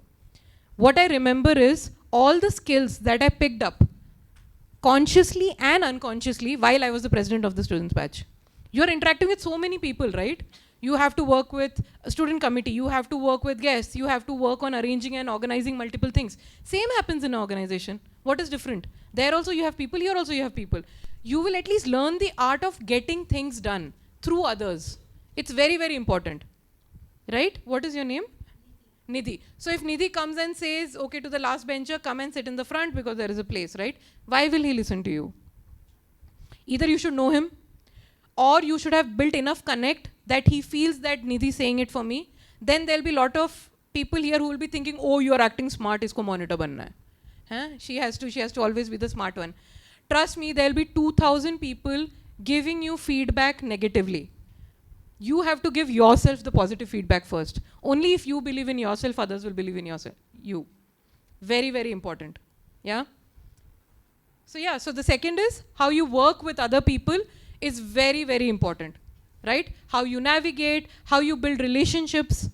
What I remember is all the skills that I picked up consciously and unconsciously while I was the president of the students batch. You're interacting with so many people, right? You have to work with a student committee, you have to work with guests, you have to work on arranging and organizing multiple things. Same happens in an organization. What is different? There also you have people, here also you have people. you will at least learn the art of getting things done through others. It's very, very important. Right? What is your name? Nidhi. So if Nidhi comes and says, okay, to the last bencher, come and sit in the front because there is a place, right? Why will he listen to you? Either you should know him, or you should have built enough connect that he feels that Nidhi is saying it for me. Then there'll be a lot of people here who will be thinking, oh, you are acting smart, isko monitor banna hai. Huh? She has to always be the smart one. Trust me, there'll be 2,000 people giving you feedback negatively. You have to give yourself the positive feedback first. Only if you believe in yourself, others will believe in yourself. You. Very, very important. Yeah? So the second is how you work with other people is very, very important. Right? How you navigate, how you build relationships.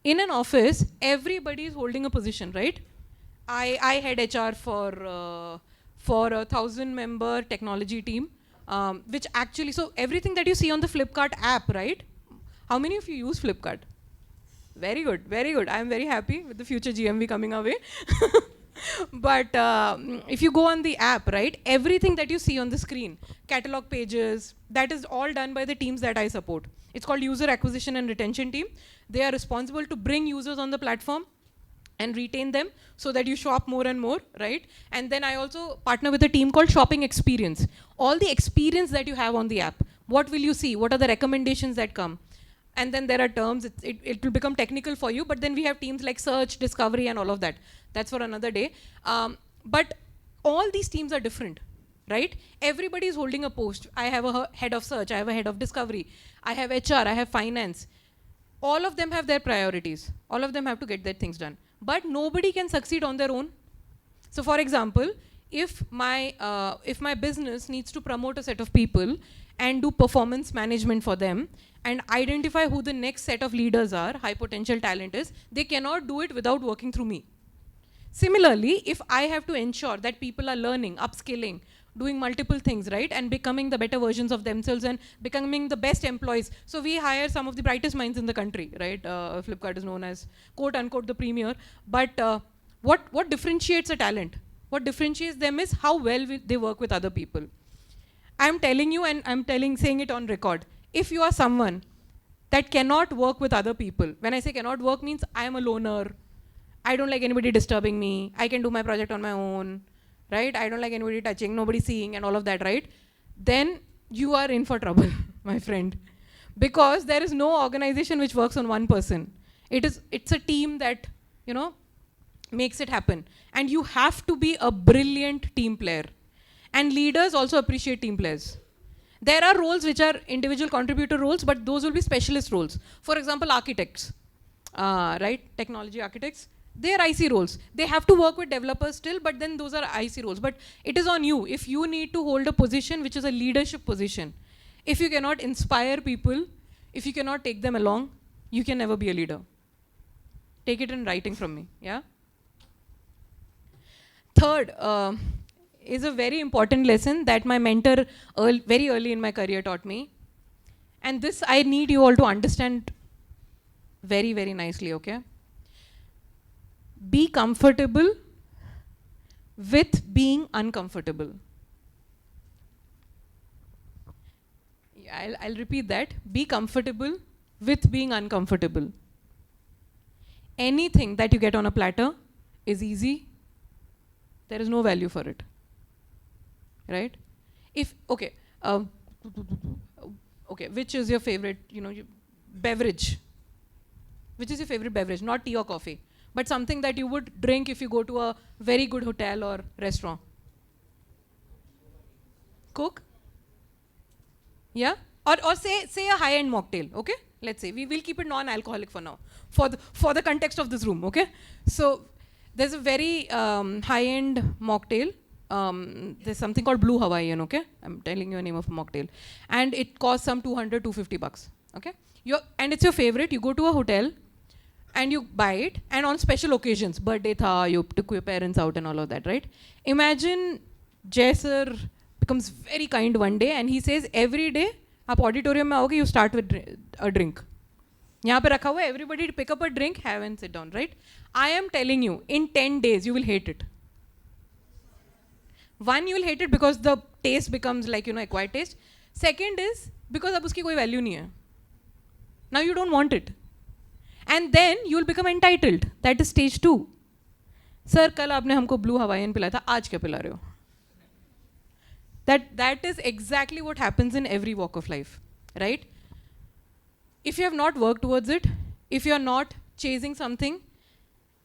In an office, everybody is holding a position, right? I head HR for a 1,000-member technology team. Which actually, so everything that you see on the Flipkart app, right? How many of you use Flipkart? Very good, very good. I am very happy with the future GMV coming our way. But if you go on the app, right, everything that you see on the screen, catalog pages, that is all done by the teams that I support. It's called User Acquisition and Retention Team. They are responsible to bring users on the platform and retain them so that you shop more and more, right? And then I also partner with a team called Shopping Experience. All the experience that you have on the app, what will you see? What are the recommendations that come? And then there are terms, it will become technical for you, but then we have teams like search, discovery, and all of that. That's for another day. But all these teams are different, right? Everybody is holding a post. I have a head of search, I have a head of discovery, I have HR, I have finance. All of them have their priorities. All of them have to get their things done. But nobody can succeed on their own. So for example, if my business needs to promote a set of people and do performance management for them and identify who the next set of leaders are, high potential talent is, they cannot do it without working through me. Similarly, if I have to ensure that people are learning, upskilling, doing multiple things, right, and becoming the better versions of themselves and becoming the best employees. So we hire some of the brightest minds in the country, right? Flipkart is known as, quote unquote, the premier. But what differentiates a talent? What differentiates them is how well they work with other people. I'm telling you, and saying it on record, if you are someone that cannot work with other people, when I say cannot work means I am a loner, I don't like anybody disturbing me, I can do my project on my own, right? I don't like anybody touching, nobody seeing and all of that, right? Then you are in for trouble, my friend. Because there is no organization which works on one person. It's a team that, makes it happen. And you have to be a brilliant team player. And leaders also appreciate team players. There are roles which are individual contributor roles, but those will be specialist roles. For example, architects, right? Technology architects. They are IC roles. They have to work with developers still, but then those are IC roles. But it is on you. If you need to hold a position which is a leadership position, if you cannot inspire people, if you cannot take them along, you can never be a leader. Take it in writing from me, yeah? Third is a very important lesson that my mentor very early in my career taught me. And this I need you all to understand very, very nicely, okay? Be comfortable with being uncomfortable. I'll repeat that. Be comfortable with being uncomfortable. Anything that you get on a platter is easy. There is no value for it. Right? Okay, which is your favorite, beverage? Which is your favorite beverage? Not tea or coffee, but something that you would drink if you go to a very good hotel or restaurant. Coke? Yeah? Or say a high-end mocktail, okay? Let's say, we will keep it non-alcoholic for now, for the context of this room, okay? So, there's a very high-end mocktail. There's something called Blue Hawaiian, okay? I'm telling you a name of a mocktail. And it costs some $200, $250, okay? And it's your favorite. You go to a hotel and you buy it, and on special occasions, birthday tha, you took your parents out and all of that, right? Imagine Jay sir becomes very kind one day and he says, every day, आप auditorium में आओगे, you start with a drink. यहाँ पे रखा हुआ है, everybody pick up a drink, have and sit down, right? I am telling you, in 10 days, you will hate it. One, you will hate it because the taste becomes like, acquired taste. Second is because अब उसकी कोई value नहीं है. Now you don't want it. And then you will become entitled. That is stage 2. Sir, कल आपने हमको blue Hawaiian पिलाया था, आज क्या पिला रहे हो? That is exactly what happens in every walk of life, right? If you have not worked towards it, if you are not chasing something,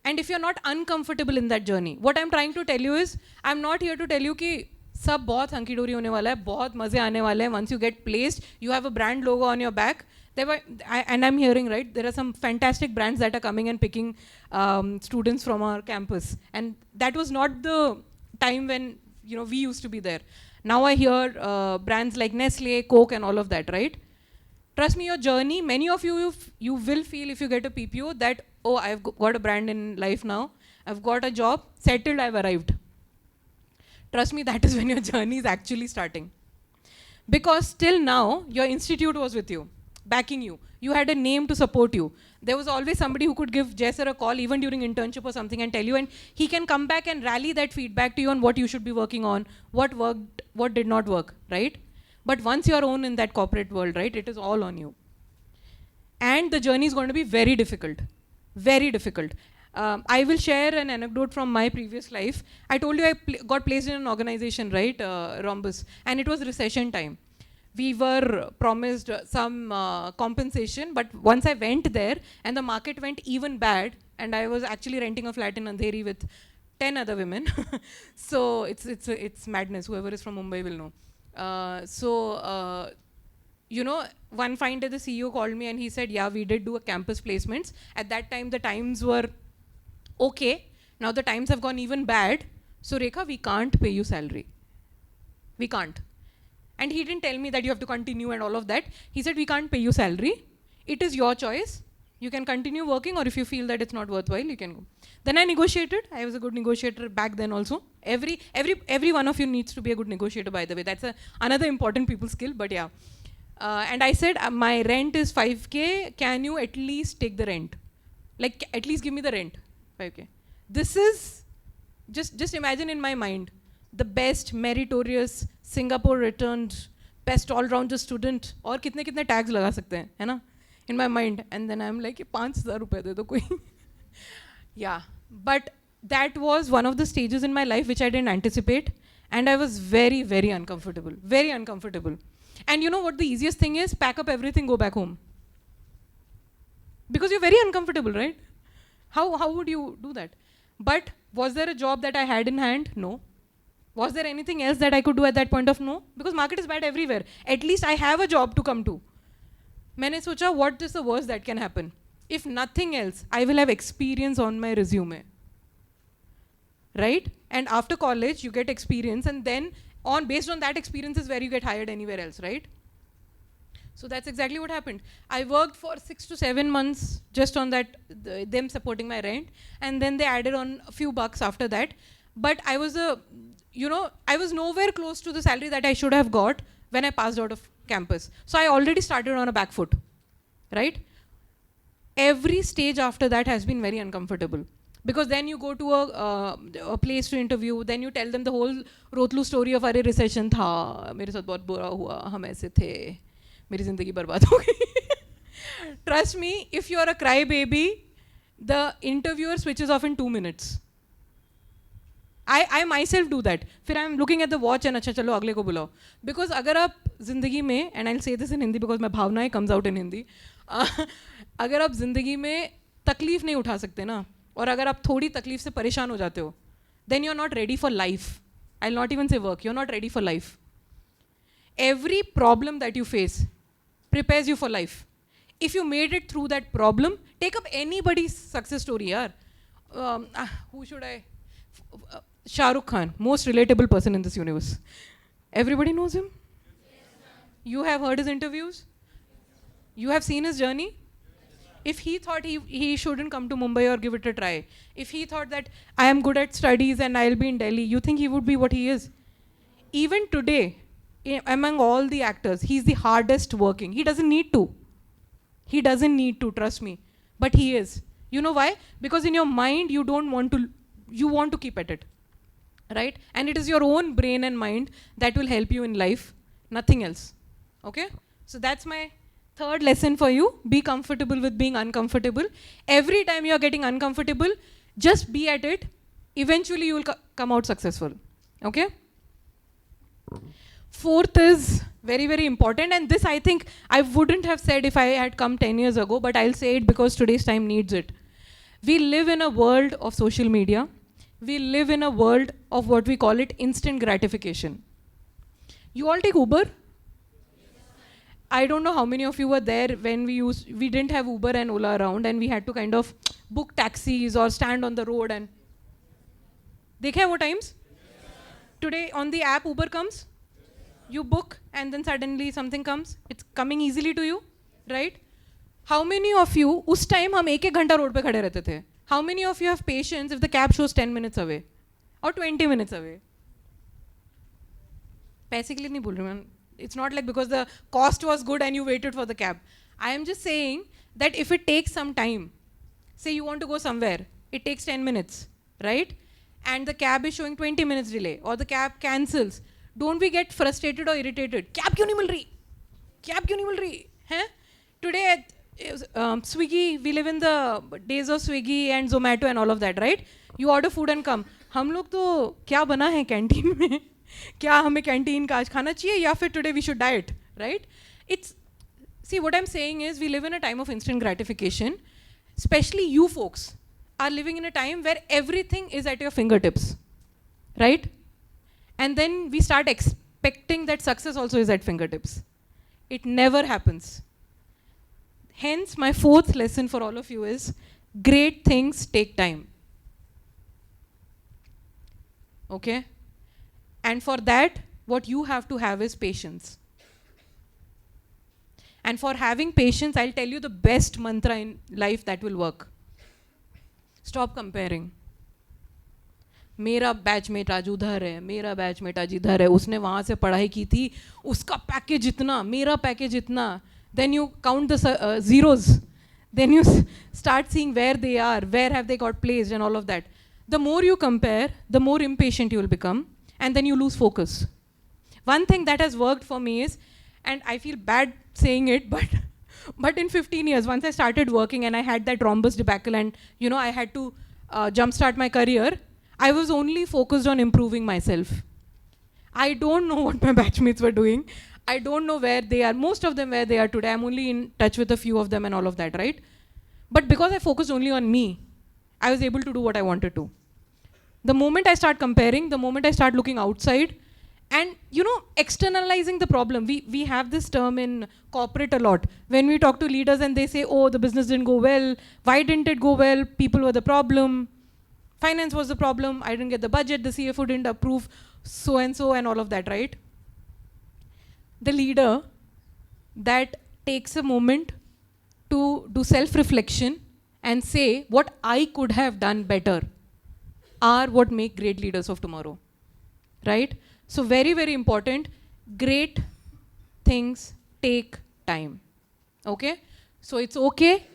and if you're not uncomfortable in that journey, what I'm trying to tell you is, I'm not here to tell you कि सब बहुत hunky dory होने वाला है, बहुत मजे आने वाले हैं. Once you get placed, you have a brand logo on your back. And I'm hearing, right, there are some fantastic brands that are coming and picking students from our campus. And that was not the time when we used to be there. Now I hear brands like Nestle, Coke and all of that, right? Trust me, your journey, many of you will feel if you get a PPO that, oh, I've got a brand in life now. I've got a job, settled, I've arrived. Trust me, that is when your journey is actually starting. Because till now, your institute was with you, backing you. You had a name to support you. There was always somebody who could give Jaisar a call even during internship or something and tell you, and he can come back and rally that feedback to you on what you should be working on, what worked, what did not work, right? But once you're own in that corporate world, right, it is all on you. And the journey is going to be very difficult. Very difficult. I will share an anecdote from my previous life. I told you I got placed in an organization, right, Rhombus, and it was recession time. We were promised some compensation, but once I went there and the market went even bad, and I was actually renting a flat in Andheri with 10 other women. So it's madness. Whoever is from Mumbai will know. One fine day the CEO called me and he said, yeah, we did do a campus placements. At that time, the times were okay. Now the times have gone even bad. So Rekha, we can't pay you salary. We can't. And he didn't tell me that you have to continue and all of that. He said, we can't pay you salary. It is your choice. You can continue working, or if you feel that it's not worthwhile, you can go. Then I negotiated. I was a good negotiator back then also. Every one of you needs to be a good negotiator, by the way. That's another important people skill, but yeah. And I said, my rent is 5K. Can you at least take the rent? Like, at least give me the rent. 5K. This is, just imagine in my mind, the best meritorious Singapore returned best all-rounder student. और कितने tags लगा सकते हैं, है ना? In my mind. And then I'm like, 5,000 रुपए दे दो कोई. Yeah. But that was one of the stages in my life which I didn't anticipate. And I was very, very uncomfortable. Very uncomfortable. And you know what the easiest thing is? Pack up everything, go back home. Because you're very uncomfortable, right? How would you do that? But was there a job that I had in hand? No. Was there anything else that I could do at that point of no? Because market is bad everywhere. At least I have a job to come to. मैंने सोचा, what is the worst that can happen? If nothing else, I will have experience on my resume. Right? And after college, you get experience, and then based on that experience is where you get hired anywhere else, right? So that's exactly what happened. I worked for 6 to 7 months just on that, them supporting my rent, and then they added on a few bucks after that. But I was I was nowhere close to the salary that I should have got when I passed out of campus. So I already started on a back foot, right? Every stage after that has been very uncomfortable. Because then you go to a place to interview, then you tell them the whole Rotlu story of अरे recession था, मेरे साथ बहुत बुरा हुआ, हम ऐसे थे, मेरी ज़िंदगी बर्बाद हो गई. Trust me, if you are a crybaby, the interviewer switches off in 2 minutes. I myself do that. फिर I'm looking at the watch and अच्छा चलो अगले को बुलाओ. Because अगर आप ज़िंदगी में, and I'll say this in Hindi because my भावनाएं comes out in Hindi, अगर आप ज़िंदगी में तकलीफ नहीं उठा सकते ना, और अगर आप थोड़ी तकलीफ से परेशान हो जाते हो, then you're not ready for life. I'll not even say work. You're not ready for life. Every problem that you face prepares you for life. If you made it through that problem, take up anybody's success story, yaar. Who should I? Shah Rukh Khan, most relatable person in this universe. Everybody knows him? You have heard his interviews? You have seen his journey? If he thought he shouldn't come to Mumbai or give it a try, if he thought that I am good at studies and I'll be in Delhi, you think he would be what he is? Even today, among all the actors, he's the hardest working. He doesn't need to. He doesn't need to, trust me. But he is. You know why? Because in your mind, you want to keep at it. right? And it is your own brain and mind that will help you in life, nothing else. Okay? So that's my third lesson for you. Be comfortable with being uncomfortable. Every time you are getting uncomfortable, just be at it. Eventually you will come out successful. Okay? Fourth is very, very important, and this I think I wouldn't have said if I had come 10 years ago, but I'll say it because today's time needs it. We live in a world of social media. We live in a world of what we call it instant gratification. You all take Uber? I don't know how many of you were there when we didn't have Uber and Ola around, and we had to kind of book taxis or stand on the road and dekhe hai wo times? Today on the app Uber comes, you book and then suddenly something comes. It's coming easily to you, right? How many of you, उस time हम एक घंटा road पे खड़े रहते थे? How many of you have patience if the cab shows 10 minutes away or 20 minutes away? पैसे के लिए नहीं बोल रही मैं. It's not like because the cost was good and you waited for the cab. I am just saying that if it takes some time, say you want to go somewhere, it takes 10 minutes, right? And the cab is showing 20 minutes delay or the cab cancels. Don't we get frustrated or irritated? Cab क्यों नहीं मिल रही? Cab क्यों नहीं मिल रही? हैं? Today at Swiggy, we live in the days of Swiggy and Zomato and all of that, right? You order food and come. हम लोग तो क्या बना है कैंटीन में? क्या हमें कैंटीन का आज खाना चाहिए या फिर today we should diet, right? It's, see what I'm saying is we live in a time of instant gratification. Especially you folks are living in a time where everything is at your fingertips, right? And then we start expecting that success also is at fingertips. It never happens. Hence, my fourth lesson for all of you is great things take time. Okay? And for that, what you have to have is patience. And for having patience, I'll tell you the best mantra in life that will work. Stop comparing. मेरा batchmate आज उधर है, मेरा batchmate आज इधर है, उसने वहाँ से पढ़ाई की थी, उसका पैकेज इतना, मेरा पैकेज इतना. Then you count the zeros. Then you start seeing where they are, where have they got placed and all of that. The more you compare, the more impatient you will become, and then you lose focus. One thing that has worked for me is, and I feel bad saying it, but in 15 years, once I started working and I had that rhombus debacle and I had to jumpstart my career, I was only focused on improving myself. I don't know what my batchmates were doing. I don't know where they are. Most of them where they are today. I'm only in touch with a few of them and all of that, right? But because I focused only on me, I was able to do what I wanted to. The moment I start comparing, the moment I start looking outside, and externalizing the problem. We have this term in corporate a lot. When we talk to leaders and they say, oh, the business didn't go well. Why didn't it go well? People were the problem. Finance was the problem. I didn't get the budget. The CFO didn't approve so and all of that, right? The leader that takes a moment to do self-reflection and say what I could have done better are what make great leaders of tomorrow, right? So very, very important, great things take time, okay? So it's okay,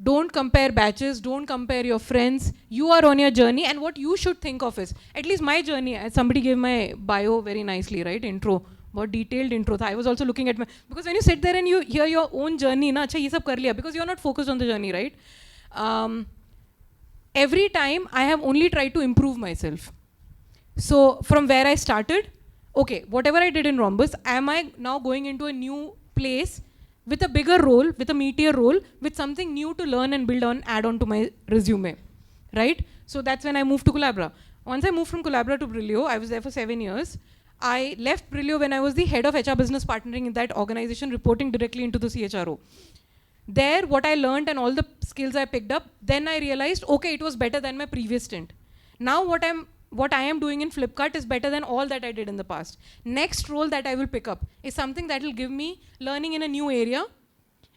don't compare batches, don't compare your friends, you are on your journey, and what you should think of is, at least my journey, somebody gave my bio very nicely, right, intro, बहुत detailed intro था. I was also looking at my, because when you sit there and you hear your own journey, ना अच्छा ये सब कर लिया, because you're not focused on the journey, right? Every time I have only tried to improve myself. So from where I started, okay, whatever I did in Rhombus, am I now going into a new place with a bigger role, with a meatier role, with something new to learn and build on, add on to my resume, right? So that's when I moved to Collabra. Once I moved from Collabra to Brilio, I was there for 7 years. I left Brilio when I was the head of HR business partnering in that organization, reporting directly into the CHRO. There, what I learned and all the skills I picked up, then I realized, okay, it was better than my previous stint. Now what I am doing in Flipkart is better than all that I did in the past. Next role that I will pick up is something that will give me learning in a new area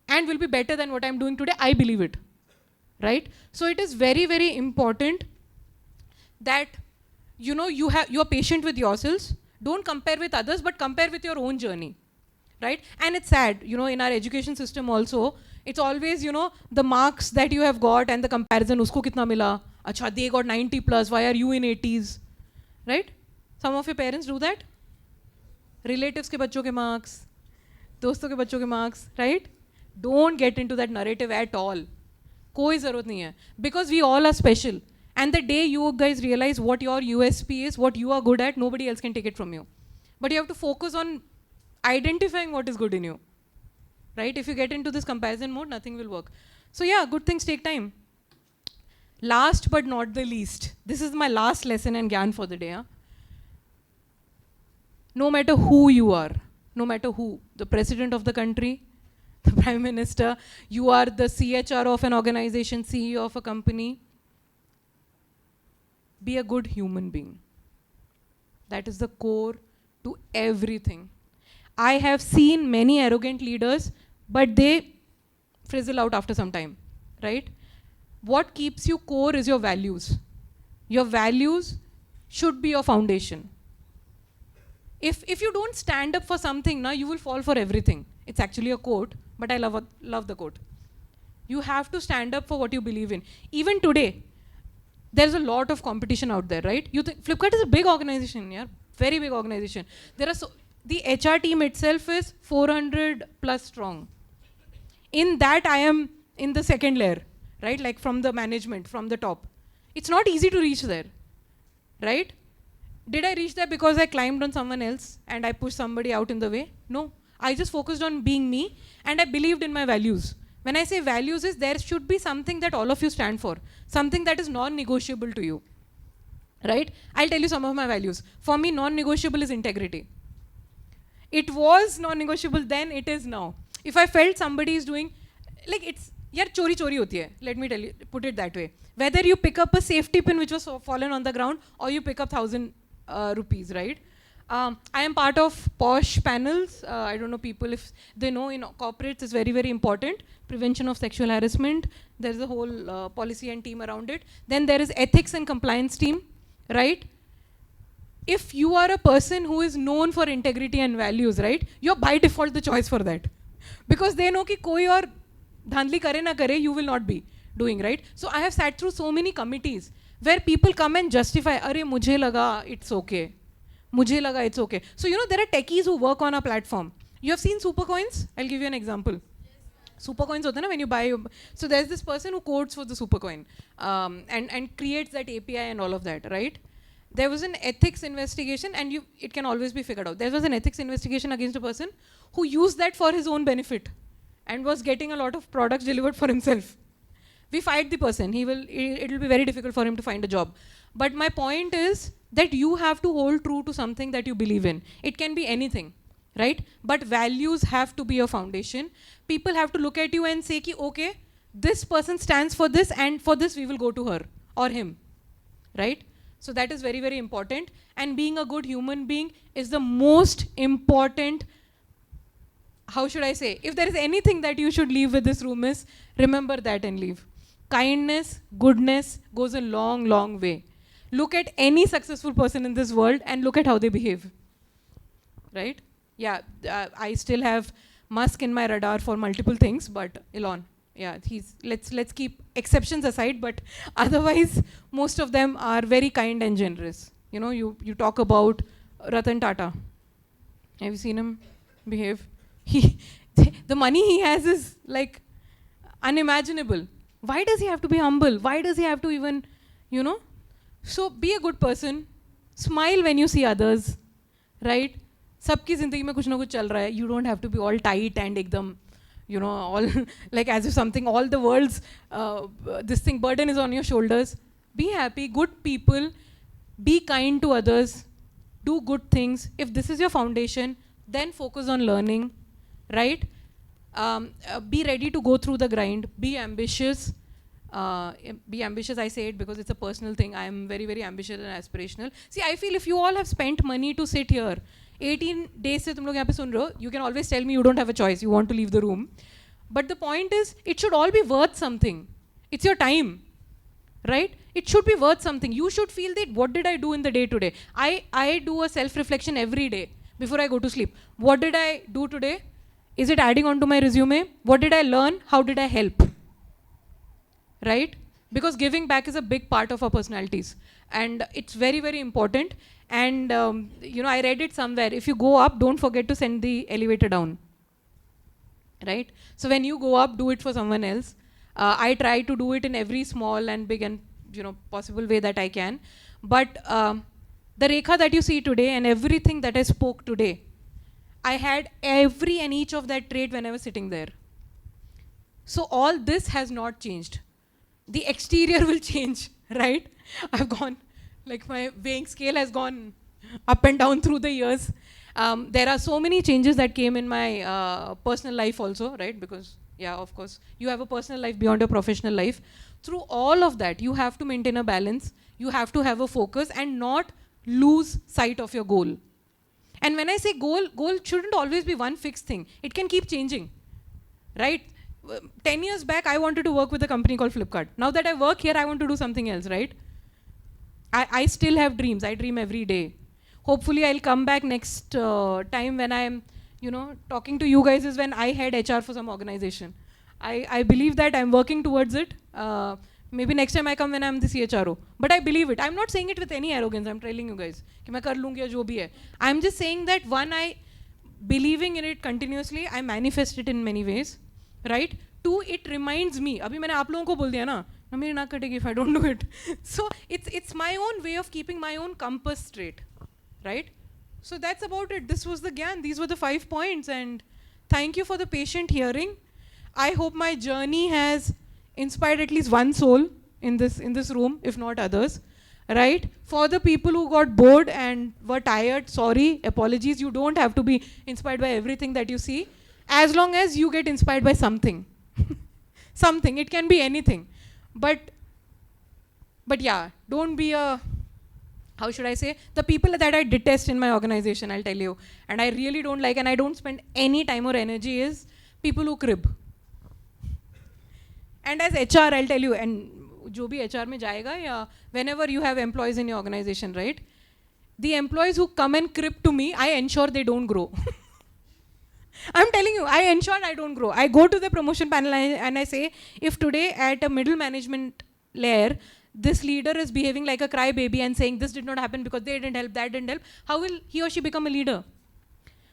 and will be better than what I'm doing today. I believe it, right? So it is very, very important that you're patient with yourselves. Don't compare with others, but compare with your own journey, right? And it's sad, in our education system also, it's always, the marks that you have got and the comparison, usko kitna mila? Acha, they got 90 plus, why are you in 80s? right? Some of your parents do that. Relatives के बच्चों के marks, दोस्तों के बच्चों के marks, right? Don't get into that narrative at all. कोई ज़रूरत नहीं है. Because we all are special. And the day you guys realize what your USP is, what you are good at, nobody else can take it from you. But you have to focus on identifying what is good in you. Right? If you get into this comparison mode, nothing will work. So yeah, good things take time. Last but not the least, this is my last lesson and gyan for the day. Huh? No matter who you are, no matter who, the president of the country, the prime minister, you are the CHR of an organization, CEO of a company, be a good human being. That is the core to everything. I have seen many arrogant leaders, but they frizzle out after some time, right? What keeps you core is your values. Your values should be your foundation. If you don't stand up for something, now you will fall for everything. It's actually a quote, but I love the quote. You have to stand up for what you believe in. Even today, there's a lot of competition out there, right? You think Flipkart is a big organization, yeah, very big organization. There are the HR team itself is 400 plus strong. In that, I am in the second layer, right? Like from the management, from the top. It's not easy to reach there, right? Did I reach there because I climbed on someone else and I pushed somebody out in the way? No. I just focused on being me and I believed in my values. When I say values is there should be something that all of you stand for, something that is non-negotiable to you, right? I'll tell you some of my values. For me, non-negotiable is integrity. It was non-negotiable then, it is now. If I felt somebody is doing, like it's, yaar chori chori hoti hai. Let me tell you, put it that way. Whether you pick up a safety pin which was fallen on the ground or you pick up 1,000 rupees, right? I am part of POSH panels. I don't know people if they know in corporates is very, very important. Prevention of sexual harassment. There's a whole policy and team around it. Then there is ethics and compliance team, right? If you are a person who is known for integrity and values, right? You're by default the choice for that. Because they know ki koi aur dhandli kare na kare, you will not be doing, right? So I have sat through so many committees where people come and justify, are mujhe laga it's okay. Mujhe laga it's okay. So, you know, there are techies who work on a platform. You have seen super coins? I'll give you an example. Super coins hote na when you buy. So there's this person who codes for the super coin and creates that API and all of that, right? There was an ethics investigation and it can always be figured out. There was an ethics investigation against a person who used that for his own benefit and was getting a lot of products delivered for himself. We fight the person. It will be very difficult for him to find a job. But my point is that you have to hold true to something that you believe in. It can be anything, right? But values have to be your foundation. People have to look at you and say, ki, okay, this person stands for this and for this we will go to her or him, right? So that is very, very important. And being a good human being is the most important, how should I say? If there is anything that you should leave with this room is, remember that and leave. Kindness, goodness goes a long, long way. Look at any successful person in this world and look at how they behave, right? Yeah, I still have Musk in my radar for multiple things, but Elon, yeah, let's keep exceptions aside, but otherwise, most of them are very kind and generous. You know, you talk about Ratan Tata. Have you seen him behave? The money he has is like unimaginable. Why does he have to be humble? Why does he have to even, you know? So be a good person. Smile when you see others, right? सबकी ज़िंदगी में कुछ ना कुछ चल रहा है. You don't have to be all tight and एकदम, you know, all like as if something, all the world's this thing burden is on your shoulders. Be happy, good people, be kind to others, do good things. If this is your foundation, then focus on learning, right? Be ready to go through the grind. Be ambitious. Be ambitious, I say it because it's a personal thing. I am very, very ambitious and aspirational. See, I feel if you all have spent money to sit here, 18 days se tum log yahan pe sun rahe ho, you can always tell me you don't have a choice, you want to leave the room. But the point is, it should all be worth something. It's your time, right? It should be worth something. You should feel that, what did I do in the day today? I do a self-reflection every day before I go to sleep. What did I do today? Is it adding on to my resume? What did I learn? How did I help? Right? because giving back is a big part of our personalities, and it's very, very important. And I read it somewhere, if you go up, don't forget to send the elevator down, right? So when you go up, do it for someone else. I try to do it in every small and big and possible way that I can. But the Rekha that you see today and everything that I spoke today, I had every and each of that trait when I was sitting there. So all this has not changed. The exterior will change, right? I've gone, like my weighing scale has gone up and down through the years. There are so many changes that came in my personal life also, right? Because, yeah, of course, you have a personal life beyond your professional life. Through all of that, you have to maintain a balance. You have to have a focus and not lose sight of your goal. And when I say goal shouldn't always be one fixed thing. It can keep changing, right? 10 years back, I wanted to work with a company called Flipkart. Now that I work here, I want to do something else, right? I still have dreams. I dream every day. Hopefully, I'll come back next time when I'm, talking to you guys is when I head HR for some organization. I believe that I'm working towards it. Maybe next time I come when I'm the CHRO. But I believe it. I'm not saying it with any arrogance. I'm telling you guys. I'm just saying that I believing in it continuously, I manifest it in many ways, right? Two, it reminds me. Abhi maine aap logon ko bol diya na meri naak kategi if I don't do it. So it's my own way of keeping my own compass straight, right? So that's about it. This was the Gyan. These were the 5 points. And thank you for the patient hearing. I hope my journey has inspired at least one soul in this room, if not others, right? For the people who got bored and were tired, sorry, apologies. You don't have to be inspired by everything that you see, as long as you get inspired by something. Something. It can be anything. But yeah, don't be how should I say? The people that I detest in my organization, I'll tell you, and I really don't like, and I don't spend any time or energy, is people who crib. And as HR, I'll tell you, and jo bhi HR mein jayega, ya whenever you have employees in your organization, right? The employees who come and crib to me, I ensure they don't grow. I'm telling you, I ensure I don't grow. I go to the promotion panel and I say, if today at a middle management layer, this leader is behaving like a crybaby and saying this did not happen because they didn't help, that didn't help, how will he or she become a leader?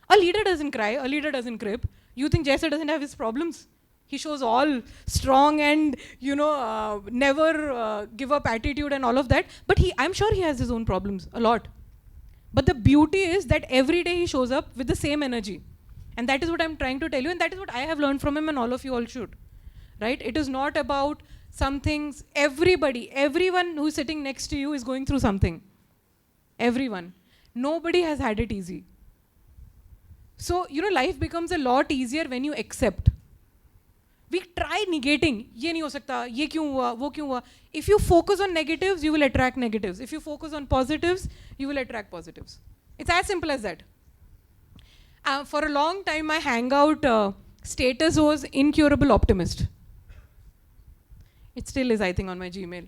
A leader doesn't cry, a leader doesn't crib. You think Jaisa doesn't have his problems? He shows all strong and, never give up attitude and all of that. But I'm sure he has his own problems, a lot. But the beauty is that every day he shows up with the same energy. And that is what I'm trying to tell you. And that is what I have learned from him, and all of you all should. Right? It is not about some things. Everyone who's sitting next to you is going through something. Everyone. Nobody has had it easy. So, life becomes a lot easier when you accept. We try negating. Ye nahi ho sakta, ye kyun hua, wo kyun hua. If you focus on negatives, you will attract negatives. If you focus on positives, you will attract positives. It's as simple as that. For a long time, my hangout status was incurable optimist. It still is, I think, on my Gmail.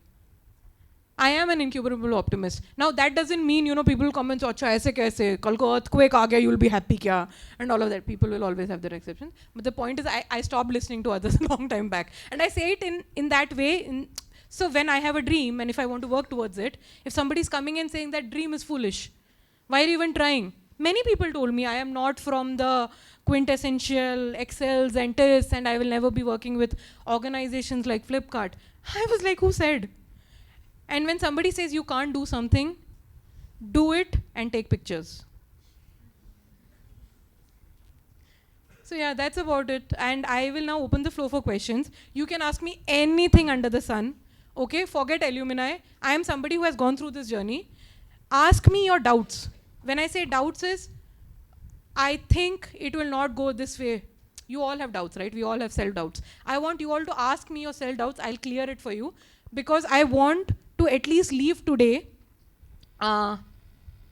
I am an incurable optimist. Now, that doesn't mean, people comment, acha, aise kaise, kal ko earthquake aa gaya, you'll be happy kya, and all of that. People will always have their exceptions. But the point is, I stopped listening to others a long time back. And I say it in that way. So when I have a dream, and if I want to work towards it, if somebody's coming and saying that dream is foolish, why are you even trying? Many people told me I am not from the quintessential Excels and tests, and I will never be working with organizations like Flipkart. I was like, who said? And when somebody says you can't do something, do it and take pictures. So yeah, that's about it. And I will now open the floor for questions. You can ask me anything under the sun. Okay, forget alumni. I am somebody who has gone through this journey. Ask me your doubts. When I say doubts is, I think it will not go this way. You all have doubts, right? We all have self-doubts. I want you all to ask me your self-doubts. I'll clear it for you. Because I want to at least leave today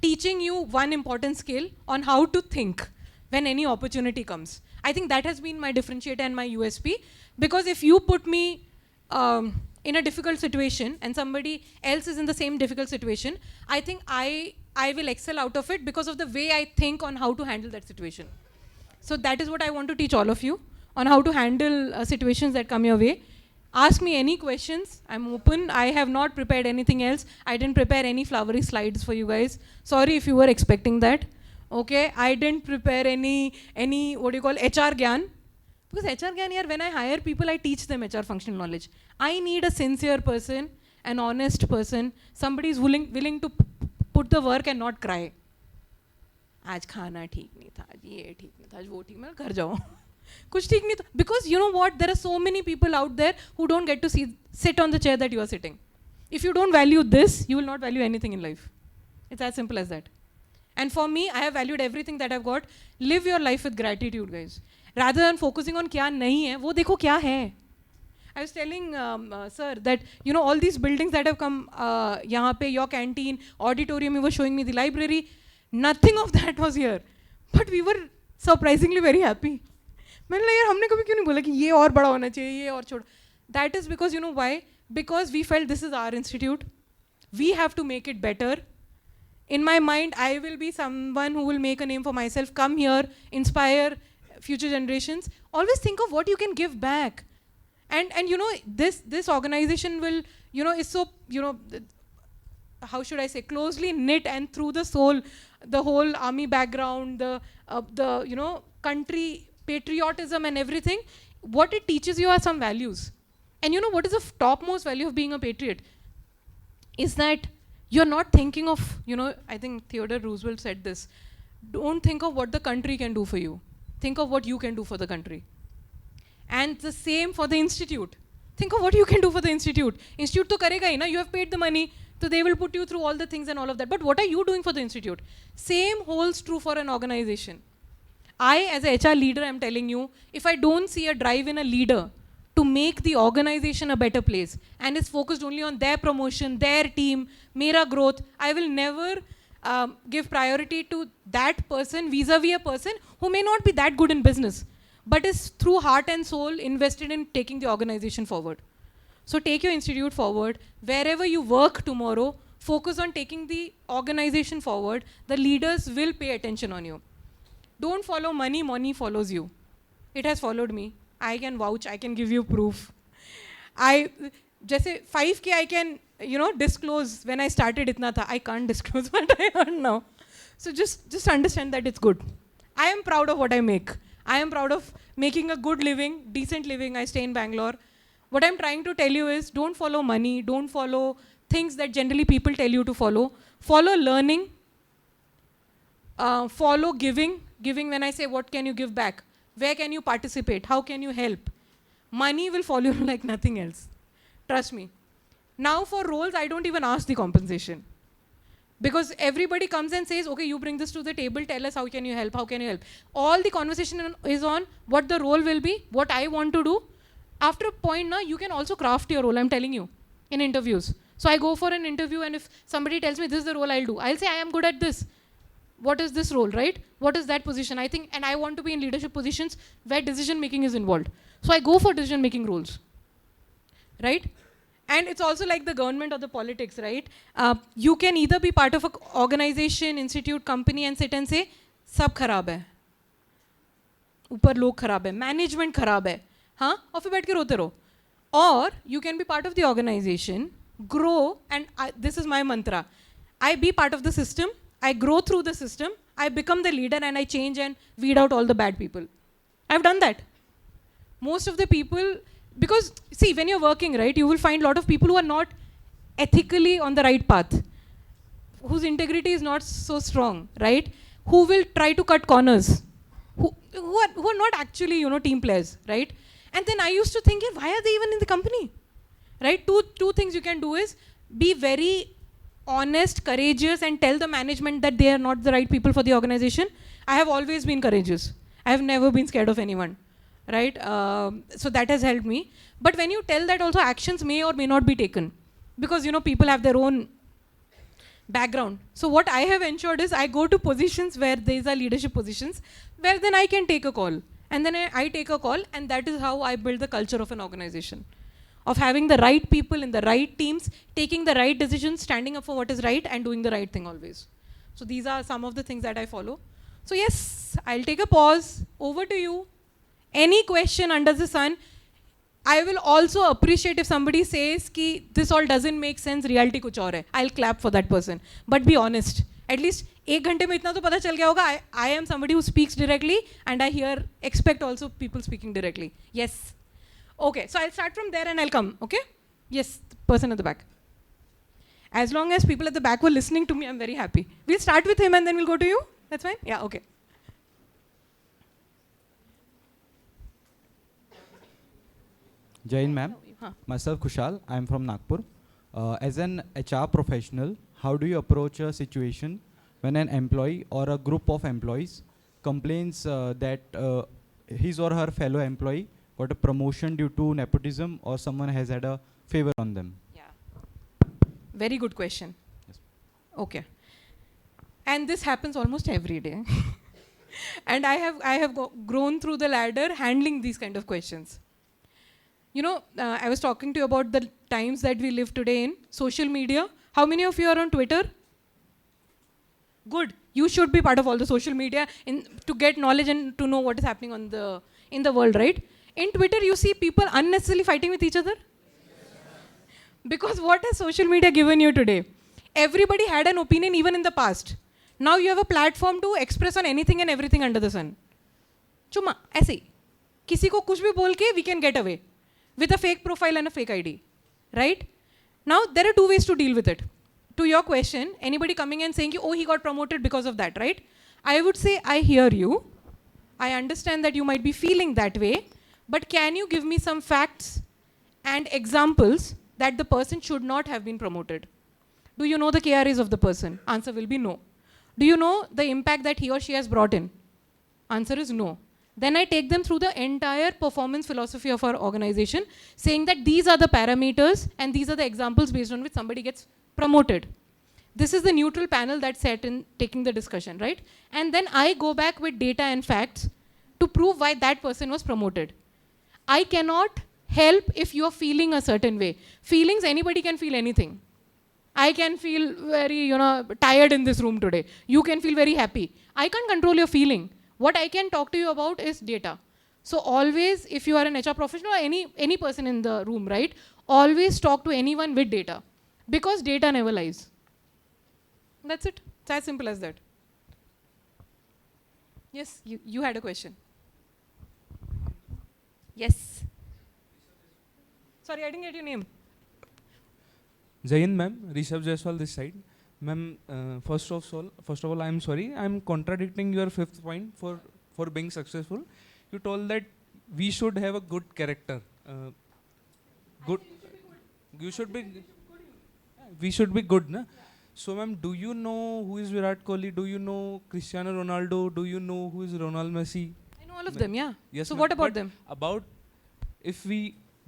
teaching you one important skill on how to think when any opportunity comes. I think that has been my differentiator and my USP. Because if you put me in a difficult situation and somebody else is in the same difficult situation, I think I will excel out of it because of the way I think on how to handle that situation. So that is what I want to teach all of you, on how to handle situations that come your way. Ask me any questions. I'm open. I have not prepared anything else. I didn't prepare any flowery slides for you guys. Sorry if you were expecting that. Okay, I didn't prepare any what do you call HR gyan. Because HR gyan, here, when I hire people, I teach them HR functional knowledge. I need a sincere person, an honest person, somebody is willing to put the work and not cry. आज खाना ठीक नहीं था, आज ये ठीक नहीं था, आज वो ठीक, मैं घर जाओ. कुछ ठीक नहीं था. Because you know what, there are so many people out there who don't get to sit on the chair that you are sitting. If you don't value this, you will not value anything in life. It's as simple as that. And for me, I have valued everything that I've got. Live your life with gratitude, guys. Rather than focusing on क्या नहीं है, वो देखो क्या है. I was telling sir that, you know, all these buildings that have come, यहाँ पे, your canteen, auditorium, you were showing me the library, nothing of that was here. But we were surprisingly very happy. मैंने लगा यार हमने कभी क्यों नहीं बोला कि ये और बड़ा होना चाहिए, ये और छोड़. That is because, you know why? Because we felt this is our institute. We have to make it better. In my mind, I will be someone who will make a name for myself, come here, inspire future generations. Always think of what you can give back. And you know, this organization will, you know, is so, you know, how should I say, closely knit and through the soul, the whole army background, the you know, country, patriotism and everything. What it teaches you are some values. And you know what is the topmost value of being a patriot? Is that you're not thinking of, you know, I think Theodore Roosevelt said this, don't think of what the country can do for you. Think of what you can do for the country. And the same for the institute. Think of what you can do for the institute. Institute to karega hi na, you have paid the money, so they will put you through all the things and all of that. But what are you doing for the institute? Same holds true for an organization. I, as a HR leader, am telling you, if I don't see a drive in a leader to make the organization a better place and is focused only on their promotion, their team, mera growth, I will never give priority to that person vis-a-vis a person who may not be that good in business, but is through heart and soul invested in taking the organization forward. So take your institute forward. Wherever you work tomorrow, focus on taking the organization forward. The leaders will pay attention on you. Don't follow money, money follows you. It has followed me. I can vouch, I can give you proof. Just 5K I can, you know, disclose. When I started itna tha, I can't disclose what I earn now. So just understand that it's good. I am proud of what I make. I am proud of making a good living, decent living. I stay in Bangalore. What I'm trying to tell you is don't follow money, don't follow things that generally people tell you to follow. Follow learning, follow giving. Giving, when I say what can you give back? Where can you participate? How can you help? Money will follow you like nothing else. Trust me. Now for roles, I don't even ask the compensation. Because everybody comes and says, okay, you bring this to the table, tell us how can you help, how can you help. All the conversation is on what the role will be, what I want to do. After a point now, you can also craft your role, I'm telling you, in interviews. So I go for an interview and if somebody tells me this is the role I'll do, I'll say I am good at this. What is this role, right? What is that position? I think, and I want to be in leadership positions where decision making is involved. So I go for decision making roles, right? And it's also like the government or the politics, right? You can either be part of an organization, institute, company and sit and say, sab kharab hai. Upar log kharab hai. Management kharab hai. हाँ? और फिर बैठ के रोते रहो. Or you can be part of the organization, grow, and this is my mantra. I be part of the system, I grow through the system, I become the leader and I change and weed out all the bad people. I've done that. Most of the people, because see, when you're working, right, you will find a lot of people who are not ethically on the right path, whose integrity is not so strong, right? Who will try to cut corners, who are not actually, you know, team players, right? And then I used to think, why are they even in the company, right? Two things you can do is be very honest, courageous, and tell the management that they are not the right people for the organization. I have always been courageous. I have never been scared of anyone, right? So that has helped me. But when you tell that also, actions may or may not be taken because, you know, people have their own background. So what I have ensured is I go to positions where these are leadership positions where then I can take a call. And then I take a call, and that is how I build the culture of an organization. Of having the right people in the right teams, taking the right decisions, standing up for what is right, and doing the right thing always. So these are some of the things that I follow. So yes, I'll take a pause. Over to you. Any question under the sun? I will also appreciate if somebody says ki this all doesn't make sense, reality kuch aur hai. I'll clap for that person. But be honest. At least एक घंटे में इतना तो पता चल गया होगा. I am somebody who speaks directly and I expect also people speaking directly. Yes. Okay, so I'll start from there and I'll come. Okay? Yes, the person at the back. As long as people at the back were listening to me, I'm very happy. We'll start with him and then we'll go to you. That's fine? Yeah, okay. Jai Hind, ma'am. Myself Kushal, I am from Nagpur. As an HR professional, how do you approach a situation when an employee or a group of employees complains that his or her fellow employee got a promotion due to nepotism or someone has had a favor on them? Yeah. Very good question. Yes. Okay. And this happens almost every day. And I have grown through the ladder handling these kind of questions. You know, I was talking to you about the times that we live today in social media. How many of you are on Twitter? Good. You should be part of all the social media to get knowledge and to know what is happening in the world, right? In Twitter, you see people unnecessarily fighting with each other. Because what has social media given you today? Everybody had an opinion even in the past. Now you have a platform to express on anything and everything under the sun. Chuma, ऐसे ही. किसी को कुछ भी बोल के we can get away with a fake profile and a fake ID, right? Now there are two ways to deal with it. To your question, anybody coming and saying, oh, he got promoted because of that, right? I would say, I hear you. I understand that you might be feeling that way, but can you give me some facts and examples that the person should not have been promoted? Do you know the KRAs of the person? Answer will be no. Do you know the impact that he or she has brought in? Answer is no. Then I take them through the entire performance philosophy of our organization, saying that these are the parameters and these are the examples based on which somebody gets promoted. This is the neutral panel that's set in taking the discussion, right? And then I go back with data and facts to prove why that person was promoted. I cannot help if you're feeling a certain way. Feelings, anybody can feel anything. I can feel very, tired in this room today. You can feel very happy. I can't control your feeling. What I can talk to you about is data. So always, if you are an HR professional or any person in the room, right? Always talk to anyone with data. Because data never lies. That's it. It's as simple as that. Yes, you had a question. Yes. Sorry, I didn't get your name. Jai Hind, ma'am. Rishabh Jaiswal this side. Ma'am, first of all, I am sorry. I am contradicting your fifth point for being successful. You told that we should have a good character. Good. You should be. We should be good, na? So, ma'am, do you know who is Virat Kohli? Do you know Cristiano Ronaldo? Do you know who is Ronald Messi? I know all of them, yeah. Yes. So what about them?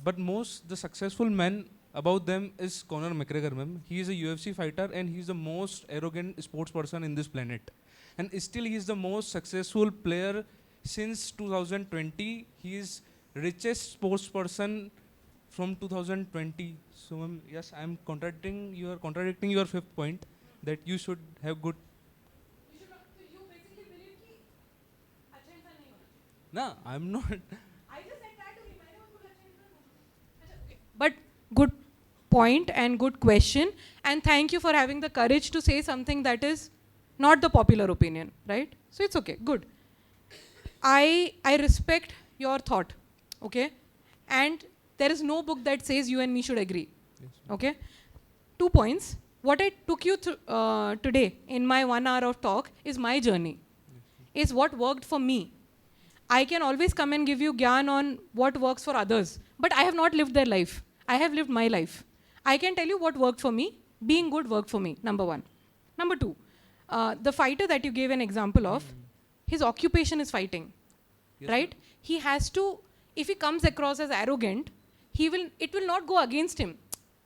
But most the successful men about them is Conor McGregor, ma'am. He is a UFC fighter and he is the most arrogant sports person in this planet. And still he is the most successful player since 2020. He is richest sports person from 2020. So, ma'am, yes, I am contradicting your fifth point that you should have good. You basically believe ki acha insaan nahi hona. No, I am not. I just said that only. मैंने उनको acha insaan बोला. But good point and good question, and thank you for having the courage to say something that is not the popular opinion, right? So it's okay, good. I respect your thought, okay? And there is no book that says you and me should agree, okay? 2 points. What I took you today in my 1 hour of talk is my journey, is what worked for me. I can always come and give you gyan on what works for others, but I have not lived their life. I have lived my life. I can tell you what worked for me. Being good worked for me, number 1. Number 2, the fighter that you gave an example of, his occupation is fighting, yes, right? Sir. He has to, if he comes across as arrogant, it will not go against him.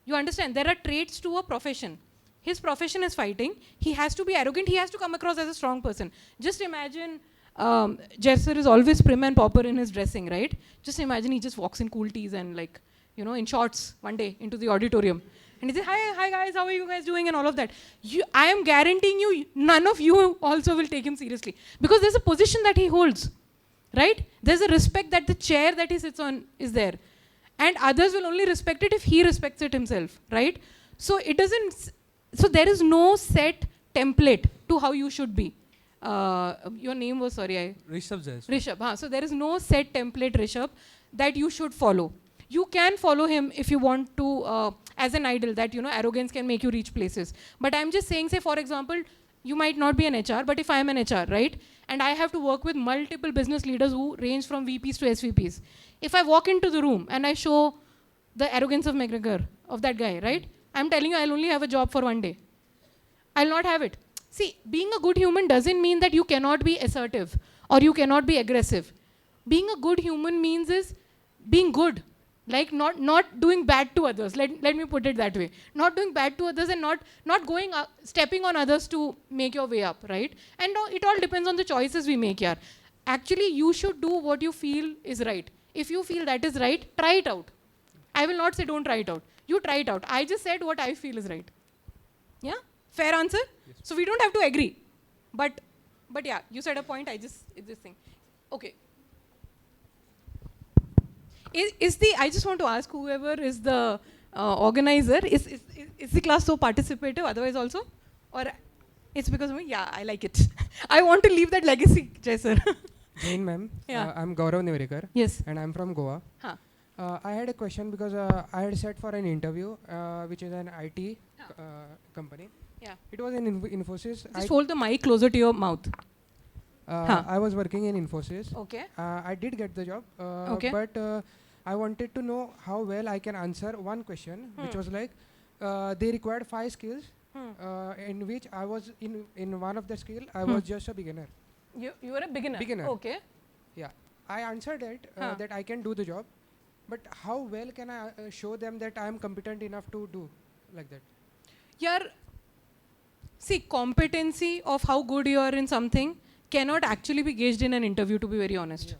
You understand? There are traits to a profession. His profession is fighting. He has to be arrogant. He has to come across as a strong person. Just imagine, Jesser is always prim and proper in his dressing, right? Just imagine he just walks in cool tees and in shorts one day into the auditorium. And he says, hi guys, how are you guys doing? And all of that. I am guaranteeing you, none of you also will take him seriously. Because there's a position that he holds, right? There's a respect that the chair that he sits on is there. And others will only respect it if he respects it himself, right? So it doesn't, so there is no set template to how you should be. Your name was, sorry, Rishabh Jaiswal. Rishabh. So there is no set template, Rishabh, that you should follow. You can follow him if you want to, as an idol, that, arrogance can make you reach places. But I'm just saying, say, for example, you might not be an HR, but if I'm an HR, right? And I have to work with multiple business leaders who range from VPs to SVPs. If I walk into the room and I show the arrogance of McGregor, of that guy, right? I'm telling you, I'll only have a job for one day. I'll not have it. See, being a good human doesn't mean that you cannot be assertive or you cannot be aggressive. Being a good human means is being good. Like not doing bad to others. Let me put it that way. Not doing bad to others and not going stepping on others to make your way up, right? And it all depends on the choices we make here. Actually, you should do what you feel is right. If you feel that is right, try it out. I will not say don't try it out. You try it out. I just said what I feel is right. Yeah? Fair answer? Yes. So we don't have to agree. But yeah, you said a point, it's this thing. Okay. I just want to ask whoever is the organizer, is the class so participative otherwise also? Or it's because of me? Yeah, I like it. I want to leave that legacy, Jai sir. Jain ma'am, Yeah. I'm Gaurav Nevarekar. Yes. And I'm from Goa. Huh. I had a question because I had set for an interview, which is an IT company. Yeah. It was in Infosys. Just hold the mic closer to your mouth. I was working in Infosys. Okay. I did get the job, Okay. but I wanted to know how well I can answer one question, which was like, they required 5 skills, in which I was in one of the skill, I was just a beginner. You were a beginner? Beginner. Okay. Yeah. I answered it, that I can do the job, but how well can I show them that I am competent enough to do like that? See, competency of how good you are in something cannot actually be gauged in an interview, to be very honest. Yeah.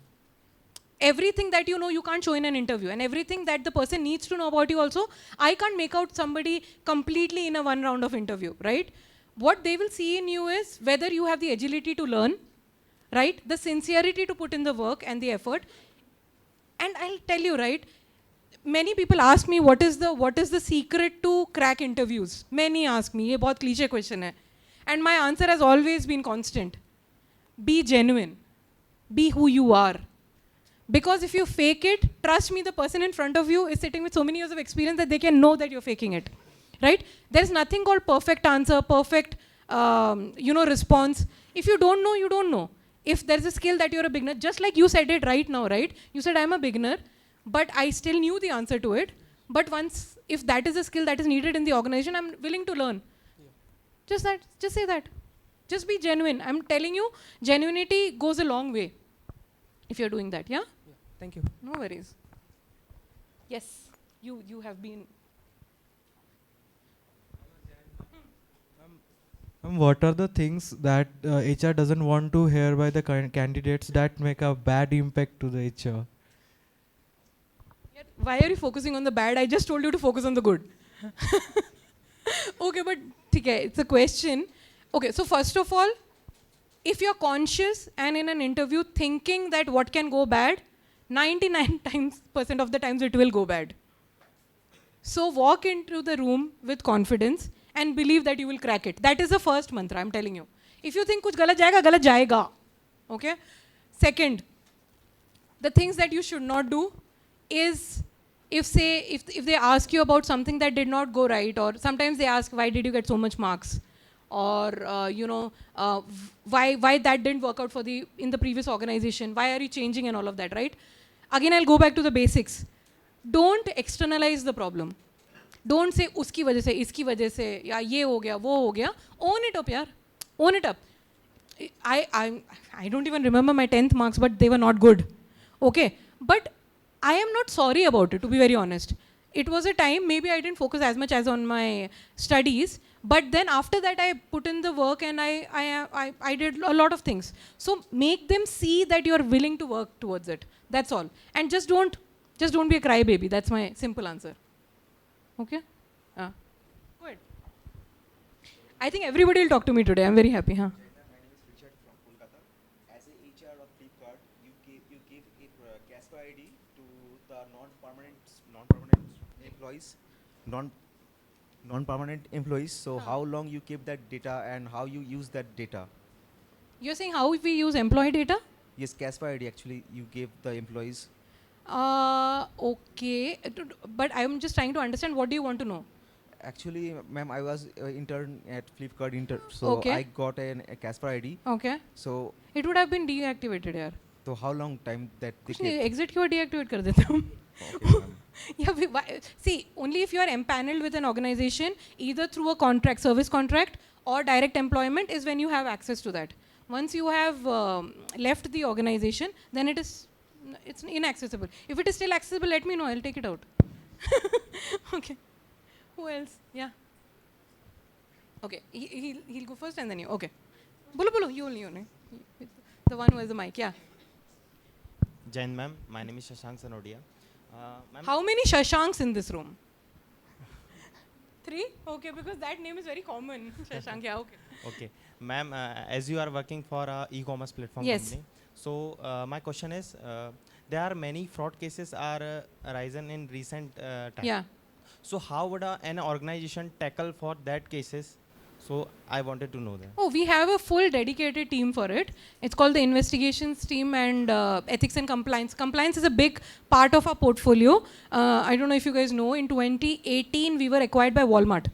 Everything that you know, you can't show in an interview. And everything that the person needs to know about you also, I can't make out somebody completely in a one round of interview, right? What they will see in you is whether you have the agility to learn, right? The sincerity to put in the work and the effort. And I'll tell you, right? Many people ask me, what is the secret to crack interviews? Many ask me, ये बहुत cliche question है. And my answer has always been constant. Be genuine. Be who you are. Because if you fake it, trust me, the person in front of you is sitting with so many years of experience that they can know that you're faking it, right? There's nothing called perfect answer, perfect, response. If you don't know, you don't know. If there's a skill that you're a beginner, just like you said it right now, right? You said, I'm a beginner, but I still knew the answer to it. But if that is a skill that is needed in the organization, I'm willing to learn. Yeah. Just say that. Just be genuine. I'm telling you, genuinity goes a long way if you're doing that, yeah? Thank you. No worries. Yes, you have been. What are the things that HR doesn't want to hear by the candidates that make a bad impact to the HR? Why are you focusing on the bad? I just told you to focus on the good. Okay, but it's a question. Okay, so first of all, if you're conscious and in an interview thinking that what can go bad, 99% of the times it will go bad. So walk into the room with confidence and believe that you will crack it. That is the first mantra, I'm telling you. If you think kuch galat jayega. Okay? Second, the things that you should not do is if they ask you about something that did not go right, or sometimes they ask, why did you get so much marks? Or why that didn't work out in the previous organization? Why are you changing and all of that, right? Again, I'll go back to the basics. Don't externalize the problem. Don't say uski wajah se, iski wajah se, ya ye ho gaya, wo ho gaya. Own it up, yaar. Own it up. I don't even remember my 10th marks, but they were not good. Okay, but I am not sorry about it, to be very honest. It was a time, maybe I didn't focus as much as on my studies, but then after that I put in the work and I did a lot of things. So make them see that you are willing to work towards it. That's all. And just don't be a crybaby. That's my simple answer. Okay? Go ahead. I think everybody will talk to me today. I'm very happy. Huh? My name is Richard from Kolkata. As a HR of Flipkart, you give a Casper ID to the non-permanent non-permanent employees, non non-permanent employees. So how long you keep that data and how you use that data? You're saying how we use employee data? Yes, Casper ID actually you gave the employees. Okay. But I'm just trying to understand what do you want to know? Actually, ma'am, I was intern at Flipkart so Okay. I got a Casper ID. Okay. So It would have been deactivated, यार. so how long time that they कुछ नहीं, kept? exit क्यों deactivate कर देते हम? Okay, ma'am. Yeah, see, only if you are empaneled with an organization, either through a contract, service contract, or direct employment, is when you have access to that. Once you have left the organization, then it's inaccessible. If it is still accessible, let me know. I'll take it out. Okay. Who else? Yeah. Okay. He'll go first and then you. Okay. Bolo. You only. The one who has the mic. Yeah. Jain ma'am, my name is Shashank Sanodia. Ma'am, How many Shashanks in this room? 3? Okay, because that name is very common. Shashank, yeah, okay. okay, ma'am, as you are working for a e-commerce platform Yes. company, so my question is, there are many fraud cases are arisen in recent time. Yeah. So how would an organization tackle for that cases? So I wanted to know that. Oh, we have a full dedicated team for it. It's called the investigations team and ethics and compliance. Compliance is a big part of our portfolio. I don't know if you guys know, in 2018 we were acquired by Walmart.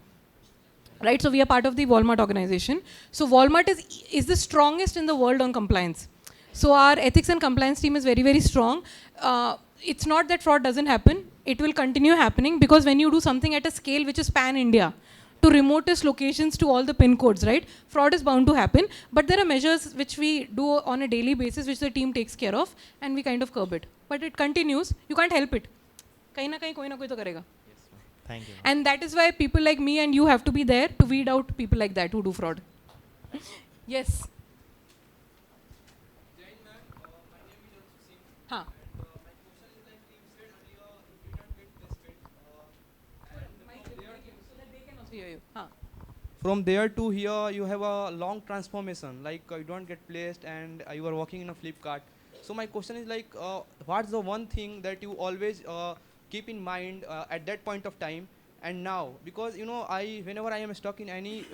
Right, so we are part of the Walmart organization. So Walmart is the strongest in the world on compliance. So our ethics and compliance team is very, very strong. It's not that fraud doesn't happen. It will continue happening because when you do something at a scale which is pan-India, to remotest locations, to all the pin codes, right? Fraud is bound to happen. But there are measures which we do on a daily basis, which the team takes care of, and we kind of curb it. But it continues. You can't help it. Kahin na kahin, koi na koi to karega. Thank you. ma'am. And that is why people like me and you have to be there to weed out people like that who do fraud. Yes. Huh. From there to here, you have a long transformation. Like you don't get placed, and you are working in a Flipkart. So my question is like, what's the one thing that you always keep in mind at that point of time and now? Because whenever I am stuck in any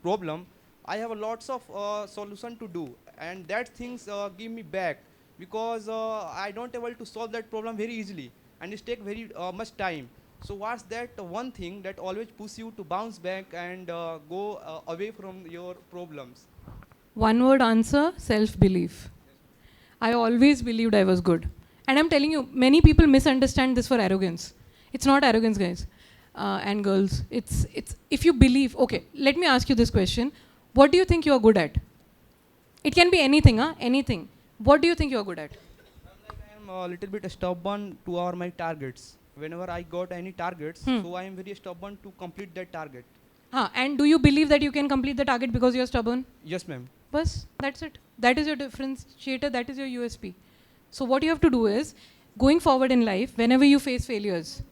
problem, I have a lots of solution to do, and that things give me back because I don't able to solve that problem very easily, and it take very much time. So what's that one thing that always push you to bounce back and go away from your problems? One word answer, self-belief. I always believed I was good. And I'm telling you, many people misunderstand this for arrogance. It's not arrogance, guys and girls. It's if you believe, okay, let me ask you this question. What do you think you are good at? It can be anything, anything. What do you think you are good at? I'm a little bit stubborn to my targets. Whenever I got any targets, so I am very stubborn to complete that target. And do you believe that you can complete the target because you're stubborn? Yes, ma'am. Bas, that's it. That is your differentiator, that is your USP. So what you have to do is, going forward in life, whenever you face failures,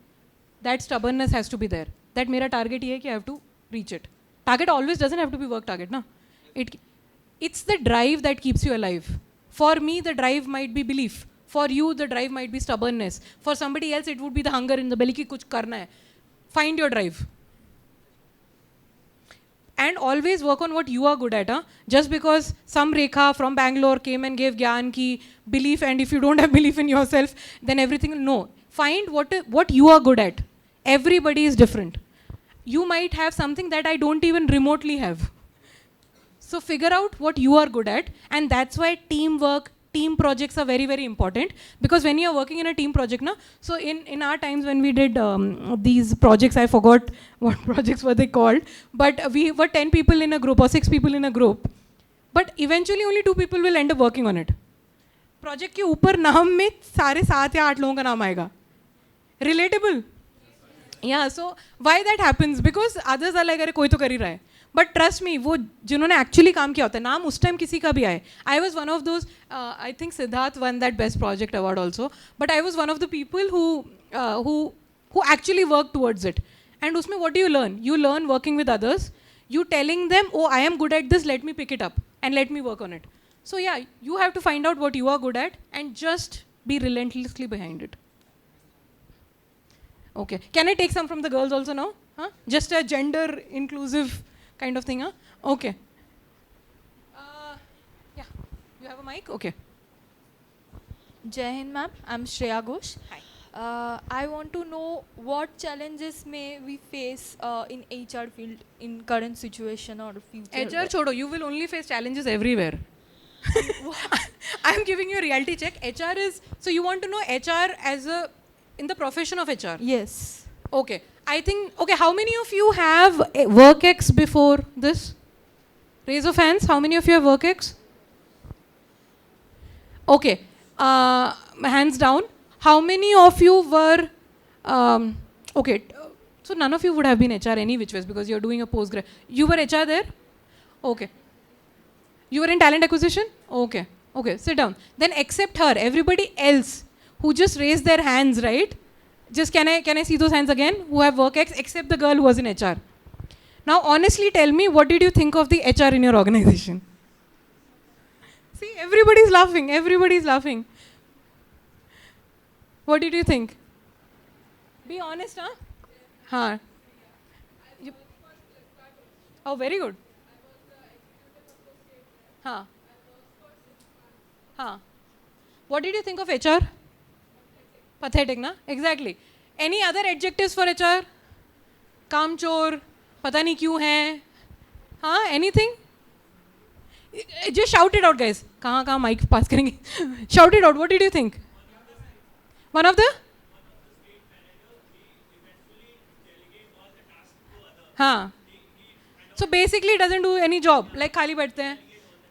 that stubbornness has to be there. That mera target ye hai ki I have to reach it. Target always doesn't have to be work target, na? It's the drive that keeps you alive. For me, the drive might be belief. For you, the drive might be stubbornness. For somebody else, it would be the hunger in the belly ki kuch karna hai. Find your drive. And always work on what you are good at. Just because some Rekha from Bangalore came and gave Gyan ki belief, and if you don't have belief in yourself, then everything, no. Find what you are good at. Everybody is different. You might have something that I don't even remotely have. So figure out what you are good at, and that's why teamwork, team projects are very, very important, because when you are working in a team project, so in our times when we did these projects, I forgot what projects were they called, but we were 10 people in a group or 6 people in a group, but eventually only 2 people will end up working on it. Project के ऊपर नाम में सारे 7 या 8 लोगों का नाम आएगा. Relatable? Yeah, so why that happens? Because others are like, अरे कोई तो कर ही रहा है. But trust me, वो जिन्होंने actually काम किया होता है, नाम उस time किसी का भी आए. I was one of those, I think Siddharth won that best project award also. But I was one of the people who actually worked towards it. And उसमें what do you learn? You learn working with others. You telling them, oh, I am good at this, let me pick it up and let me work on it. So yeah, you have to find out what you are good at and just be relentlessly behind it. Okay. Can I take some from the girls also now? Huh? Just a gender inclusive kind of thing, huh? Okay. Yeah. You have a mic? Okay. Jai Hind ma'am, I'm Shreya Ghosh. Hi. I want to know what challenges may we face in HR field in current situation or future. HR chodo, you will only face challenges everywhere. I'm giving you a reality check. HR is, so you want to know HR as a, in the profession of HR? Yes. Okay. I think, okay, how many of you have WorkX before this? Raise of hands. How many of you have WorkX? Okay. Hands down. How many of you were, okay, so none of you would have been HR any which ways because you're doing a postgrad. You were HR there? Okay. You were in talent acquisition? Okay. Okay, sit down. Then except her, everybody else who just raised their hands, right? Just can I see those hands again? Who have WorkX except the girl who was in HR. Now honestly tell me, what did you think of the HR in your organization? See, everybody's laughing. Everybody's laughing. What did you think? Be honest, huh? Huh. Oh, very good. Huh. Huh. What did you think of HR? Pathetic, na? Exactly. Any other adjectives for HR? Kamchor, pata nahi kyun hai? Huh? Anything? Just shout it out, guys. Kahan mic pass karenge? Shout it out. What did you think? One of the? Huh. So basically doesn't do any job. Like khali baithte hain.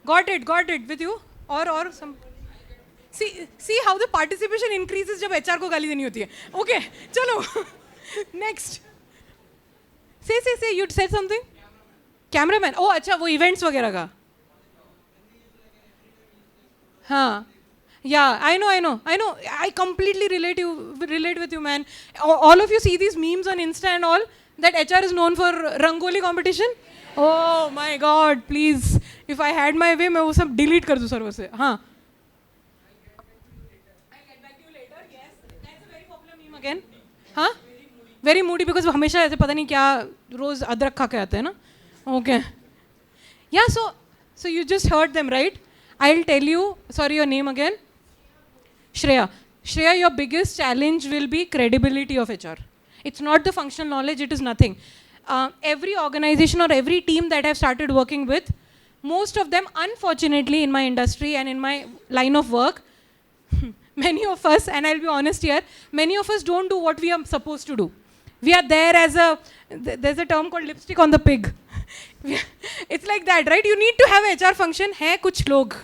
Got it with you? Or some. See how the participation increases जब HR को गाली देनी होती है. Okay, चलो. Next. Say. You said something? Cameraman. Oh, अच्छा वो events वगैरह का. हाँ. Yeah, I know. I completely relate with you, man. All of you see these memes on Insta and all that HR is known for Rangoli competition. Oh my God, please. If I had my way, मैं वो सब delete कर दूँ server से. हाँ. I'll get back to you later. Yes, that's a very popular meme again. हाँ? Very moody because वो हमेशा ऐसे पता नहीं क्या रोज अदरक खा के आते हैं ना. Okay. Yeah, so you just heard them, right? I'll tell you. Sorry, your name again. Shreya, your biggest challenge will be credibility of HR. It's not the functional knowledge, it is nothing. Every organization or every team that I've started working with, most of them, unfortunately, in my industry and in my line of work, many of us, and I'll be honest here, many of us don't do what we are supposed to do. We are there as there's a term called lipstick on the pig. It's like that, right? You need to have HR function. Hai kuch log.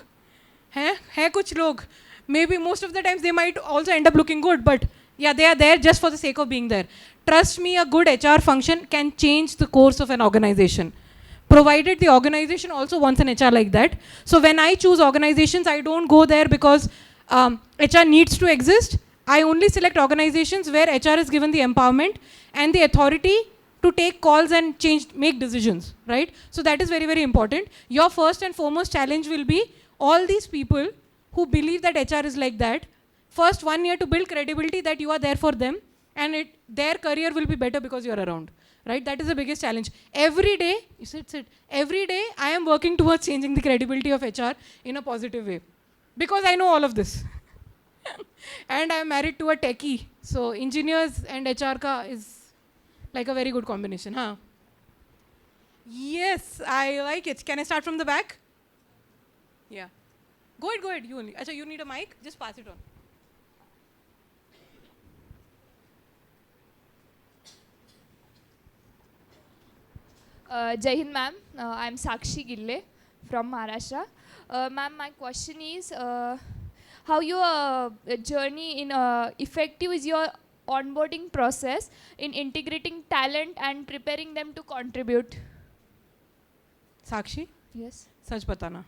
Hai kuch log. Maybe most of the times they might also end up looking good, but yeah, they are there just for the sake of being there. Trust me, a good HR function can change the course of an organization, provided the organization also wants an HR like that. So when I choose organizations, I don't go there because HR needs to exist. I only select organizations where HR is given the empowerment and the authority to take calls and make decisions, right? So that is very, very important. Your first and foremost challenge will be all these people who believe that HR is like that. First 1 year to build credibility that you are there for them and their career will be better because you are around, right? That is the biggest challenge. Every day, every day I am working towards changing the credibility of HR in a positive way because I know all of this. And I am married to a techie. So engineers and HR is like a very good combination, huh? Yes, I like it. Can I start from the back? Yeah. Go ahead. You only. Achha, you need a mic? Just pass it on. Jai Hind ma'am, I'm Sakshi Gille from Maharashtra. Ma'am, my question is, how your journey in effective is your onboarding process in integrating talent and preparing them to contribute? Sakshi, Yes. सच बताना,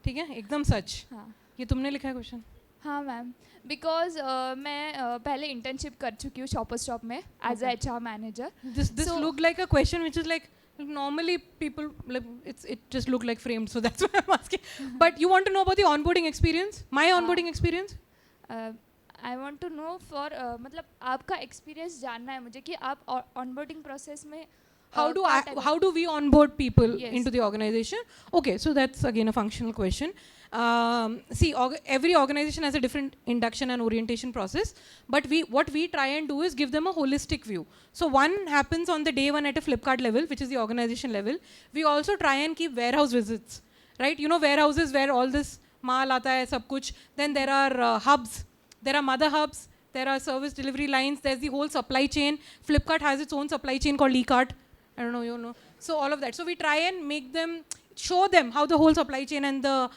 ठीक है? एकदम सच. हाँ. ये तुमने लिखा है question? हाँ मैम, बिकॉज मैं पहले इंटर्नशिप कर चुकी हूँ शॉपर स्टॉप में as a HR manager. This looked like a question which is like normally people like it just looked like framed, so that's why I'm asking. But you want to know about the onboarding experience? My onboarding experience? I want to know for मतलब आपका experience जानना है मुझे कि आप onboarding process में how do we onboard people Yes. into the organization? Okay, so that's again a functional question. See, every organization has a different induction and orientation process, but what we try and do is give them a holistic view. So one happens on the day one at a Flipkart level, which is the organization level. We also try and keep warehouse visits, right? You know, warehouses where all this maal aata hai, sab kuch. Then there are hubs, there are mother hubs, there are service delivery lines, there's the whole supply chain. Flipkart has its own supply chain called e-cart. I don't know, you know. So all of that. So we try and make them, show them how the whole supply chain and the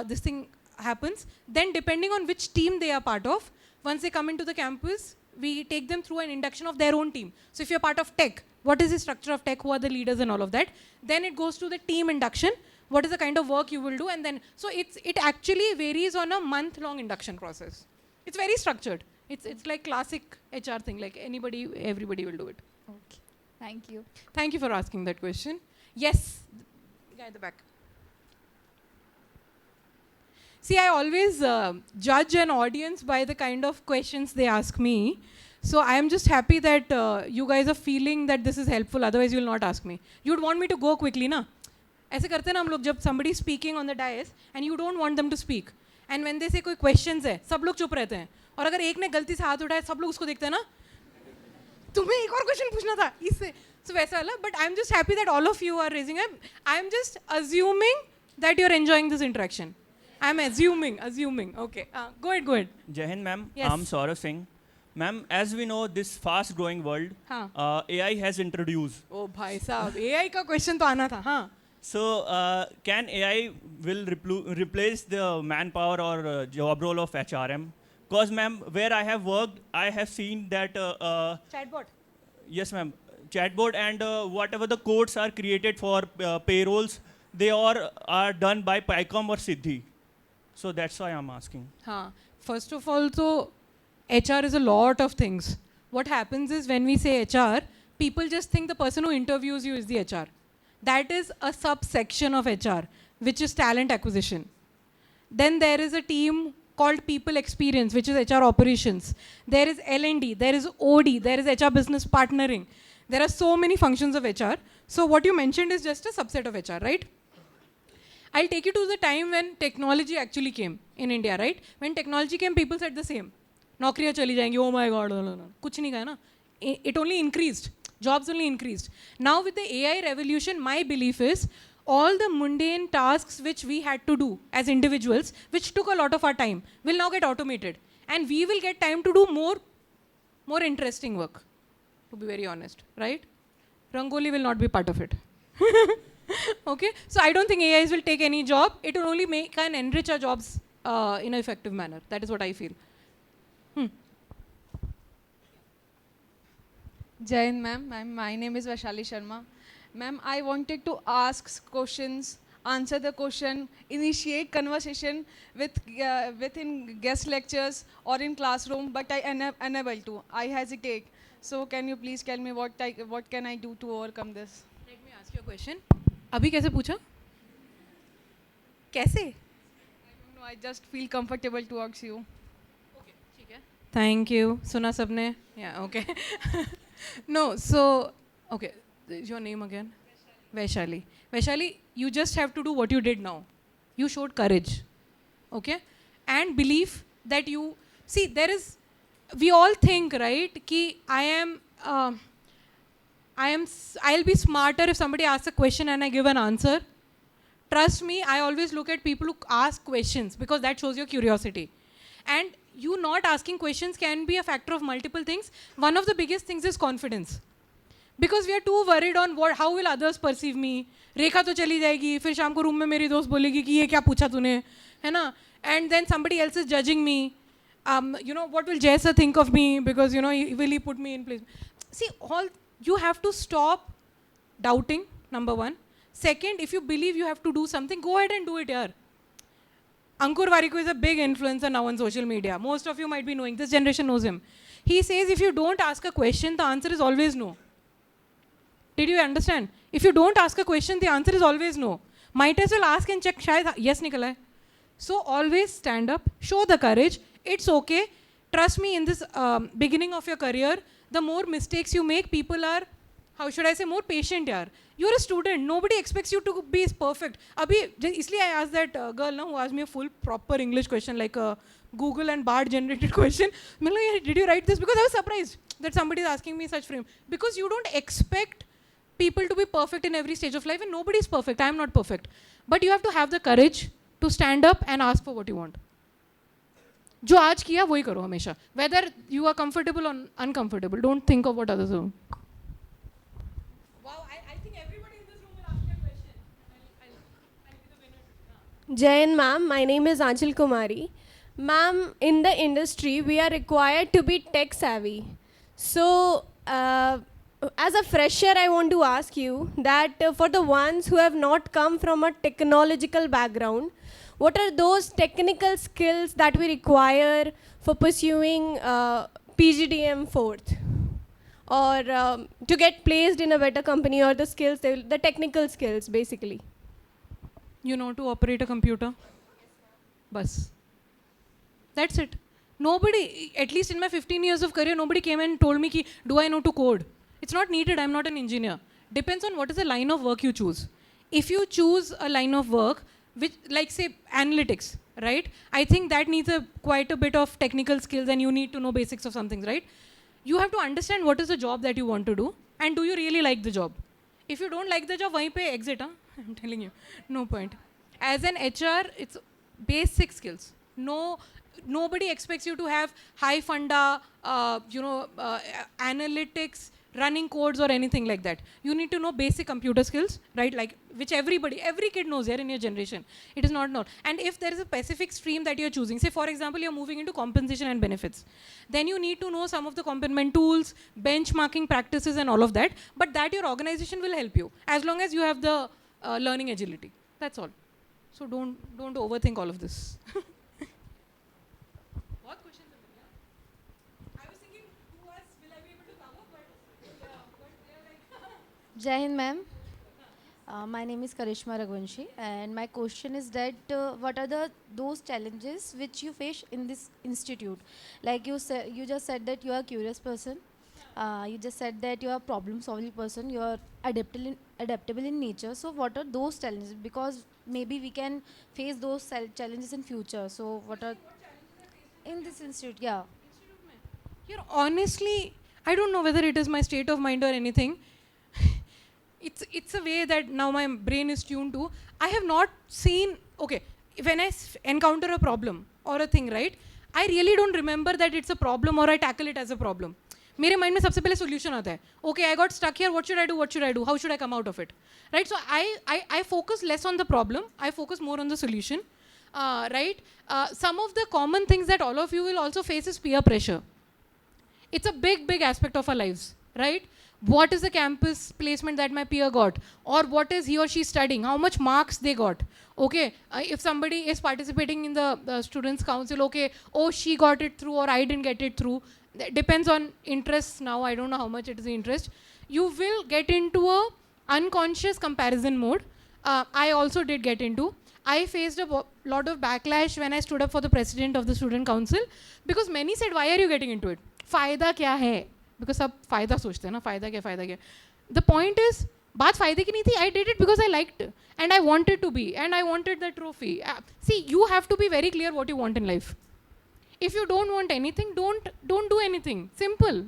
this thing happens. Then depending on which team they are part of, once they come into the campus, we take them through an induction of their own team. So if you're part of tech, what is the structure of tech, who are the leaders and all of that. Then it goes to the team induction, what is the kind of work you will do, and then, so it actually varies on a month-long induction process. It's very structured. It's like classic HR thing, like everybody will do it. Okay. Thank you. Thank you for asking that question. Yes, the guy at the back. See, I always judge an audience by the kind of questions they ask me. So I am just happy that you guys are feeling that this is helpful. Otherwise, you will not ask me. You would want me to go quickly, na? ऐसे करते ना हम लोग जब somebody is speaking on the dais and you don't want them to speak. And when they say कोई questions है, सब लोग चुप रहते हैं. और अगर एक ने गलती से हाथ उठाया, सब लोग उसको देखते हैं ना? तुम्हें एक और क्वेश्चन पूछना था इससे सो वैसा वाला but I am just happy that all of you are raising I am just assuming that you are enjoying this interaction I am assuming okay go ahead Jai Hind ma'am. Yes. I'm Saurav Singh. Ma'am, as we know this fast growing world, AI has introduced. ओ भाई साहब AI का question तो आना था हाँ So can AI will replace the manpower or job role of HRM? Because ma'am, where I have worked, I have seen that chatbot yes ma'am, chatbot and whatever the codes are created for payrolls, they all are done by PyCom or Siddhi. So that's why I'm asking. First of all, so HR is a lot of things. What happens is when we say HR, people just think the person who interviews you is the HR. That is a subsection of HR, which is talent acquisition. Then there is a team called people experience, which is HR operations. There is L&D, there is OD, there is HR business partnering. There are so many functions of HR. So what you mentioned is just a subset of HR, right? I'll take you to the time when technology actually came in India, right? When technology came, people said the same. नौकरियाँ चली जाएंगी, oh my God, कुछ नहीं कहा ना. It only increased. Jobs only increased. Now with the AI revolution, my belief is all the mundane tasks which we had to do as individuals, which took a lot of our time, will now get automated. And we will get time to do more interesting work, to be very honest, right? Rangoli will not be part of it. Okay? So I don't think AIs will take any job. It will only make and enrich our jobs in an effective manner. That is what I feel. Jai Hind ma'am. My name is Vaishali Sharma. Ma'am, I wanted to ask questions, answer the question, initiate conversation within guest lectures or in classroom, but I unable to. I hesitate. So can you please tell me what can I do to overcome this? Let me ask you a question. अभी कैसे पूछा? कैसे? I don't know. I just feel comfortable to ask you. Okay, ठीक है. Thank you. सुना सबने? Yeah, okay. No, so okay. Is your name again? Vaishali. Vaishali, you just have to do what you did now. You showed courage, okay? And belief that you, see, there is, we all think, right, ki I'll be smarter if somebody asks a question and I give an answer. Trust me, I always look at people who ask questions because that shows your curiosity. And you not asking questions can be a factor of multiple things. One of the biggest things is confidence. Because we are too worried on how will others perceive me. रेखा तो चली जाएगी, फिर शाम को room में मेरी दोस्त बोलेगी कि ये क्या पूछा तूने, है ना? And then somebody else is judging me. You know, what will Jay sir think of me? Because, you know, will he put me in place? See, you have to stop doubting, number one. Second, if you believe you have to do something, go ahead and do it, yaar. Ankur Warikoo is a big influencer now on social media. Most of you might be knowing. This generation knows him. He says if you don't ask a question, the answer is always no. Did you understand? If you don't ask a question, the answer is always no. Might as well ask and check, shayad yes nikala hai. So always stand up, show the courage. It's okay. trust me, in this beginning of your career, the more mistakes you make, people are, how should I say, more patient. Yaar. You're a student. Nobody expects you to be perfect. Isliye I asked that girl who asked me a full proper English question, like a Google and Bard generated question. Did you write this? Because I was surprised that somebody is asking me such frame. Because you don't expect people to be perfect in every stage of life, and nobody is perfect. I am not perfect. But you have to have the courage to stand up and ask for what you want. जो आज किया वही करो हमेशा. Whether you are comfortable or uncomfortable, don't think of what others do. Wow, I think everybody in this room will ask me a question. I'll be the winner. Jain ma'am, my name is Anchal Kumari. Ma'am, in the industry, we are required to be tech savvy. So, as a fresher, I want to ask you that for the ones who have not come from a technological background, what are those technical skills that we require for pursuing PGDM 4th? Or to get placed in a better company, or the skills, the technical skills, basically? You know to operate a computer? Bas. That's it. Nobody, at least in my 15 years of career, nobody came and told me, do I know to code? It's not needed. I'm not an engineer. Depends on what is the line of work you choose. If you choose a line of work, which, like say analytics, right? I think that needs quite a bit of technical skills, and you need to know basics of some things, right? You have to understand what is the job that you want to do, and do you really like the job? If you don't like the job, wahin pe exit, huh? I'm telling you, no point. As an HR, it's basic skills. Nobody expects you to have high funda, analytics, running codes or anything like that. You need to know basic computer skills, right? Like which every kid knows here in your generation. It is not known. And if there is a specific stream that you're choosing, say for example, you're moving into compensation and benefits, then you need to know some of the compensation tools, benchmarking practices and all of that. But that your organization will help you as long as you have the learning agility. That's all. So don't overthink all of this. Jai Hind, ma'am. My name is Karishma Raghuvanshi, and my question is that what are those challenges which you face in this institute? Like you just said that you are a curious person. You just said that you are a problem-solving person. You are adaptable in nature. So what are those challenges? Because maybe we can face those challenges in future. So what are in this institute? Yeah. Honestly, I don't know whether it is my state of mind or anything. It's a way that now my brain is tuned to. I have not seen, okay, when I encounter a problem or a thing, right, I really don't remember that it's a problem or I tackle it as a problem. मेरे mind में सबसे पहले solution आता है. Okay, I got stuck here. What should I do? How should I come out of it? Right? So I focus less on the problem. I focus more on the solution. Right? Some of the common things that all of you will also face is peer pressure. It's a big aspect of our lives, right? What is the campus placement that my peer got? Or what is he or she studying? How much marks they got? Okay, if somebody is participating in the students' council, okay, oh, she got it through or I didn't get it through. Depends on interests now. I don't know how much it is the interest. You will get into a unconscious comparison mode. I also did get into. I faced a lot of backlash when I stood up for the president of the student council because many said, why are you getting into it? फायदा क्या है? Because सब फायदा सोचते हैं ना, फायदा क्या? The point is, बात फायदे की नहीं थी. I did it because I liked and I wanted to be and I wanted the trophy. See, you have to be very clear what you want in life. If you don't want anything, don't do anything. Simple.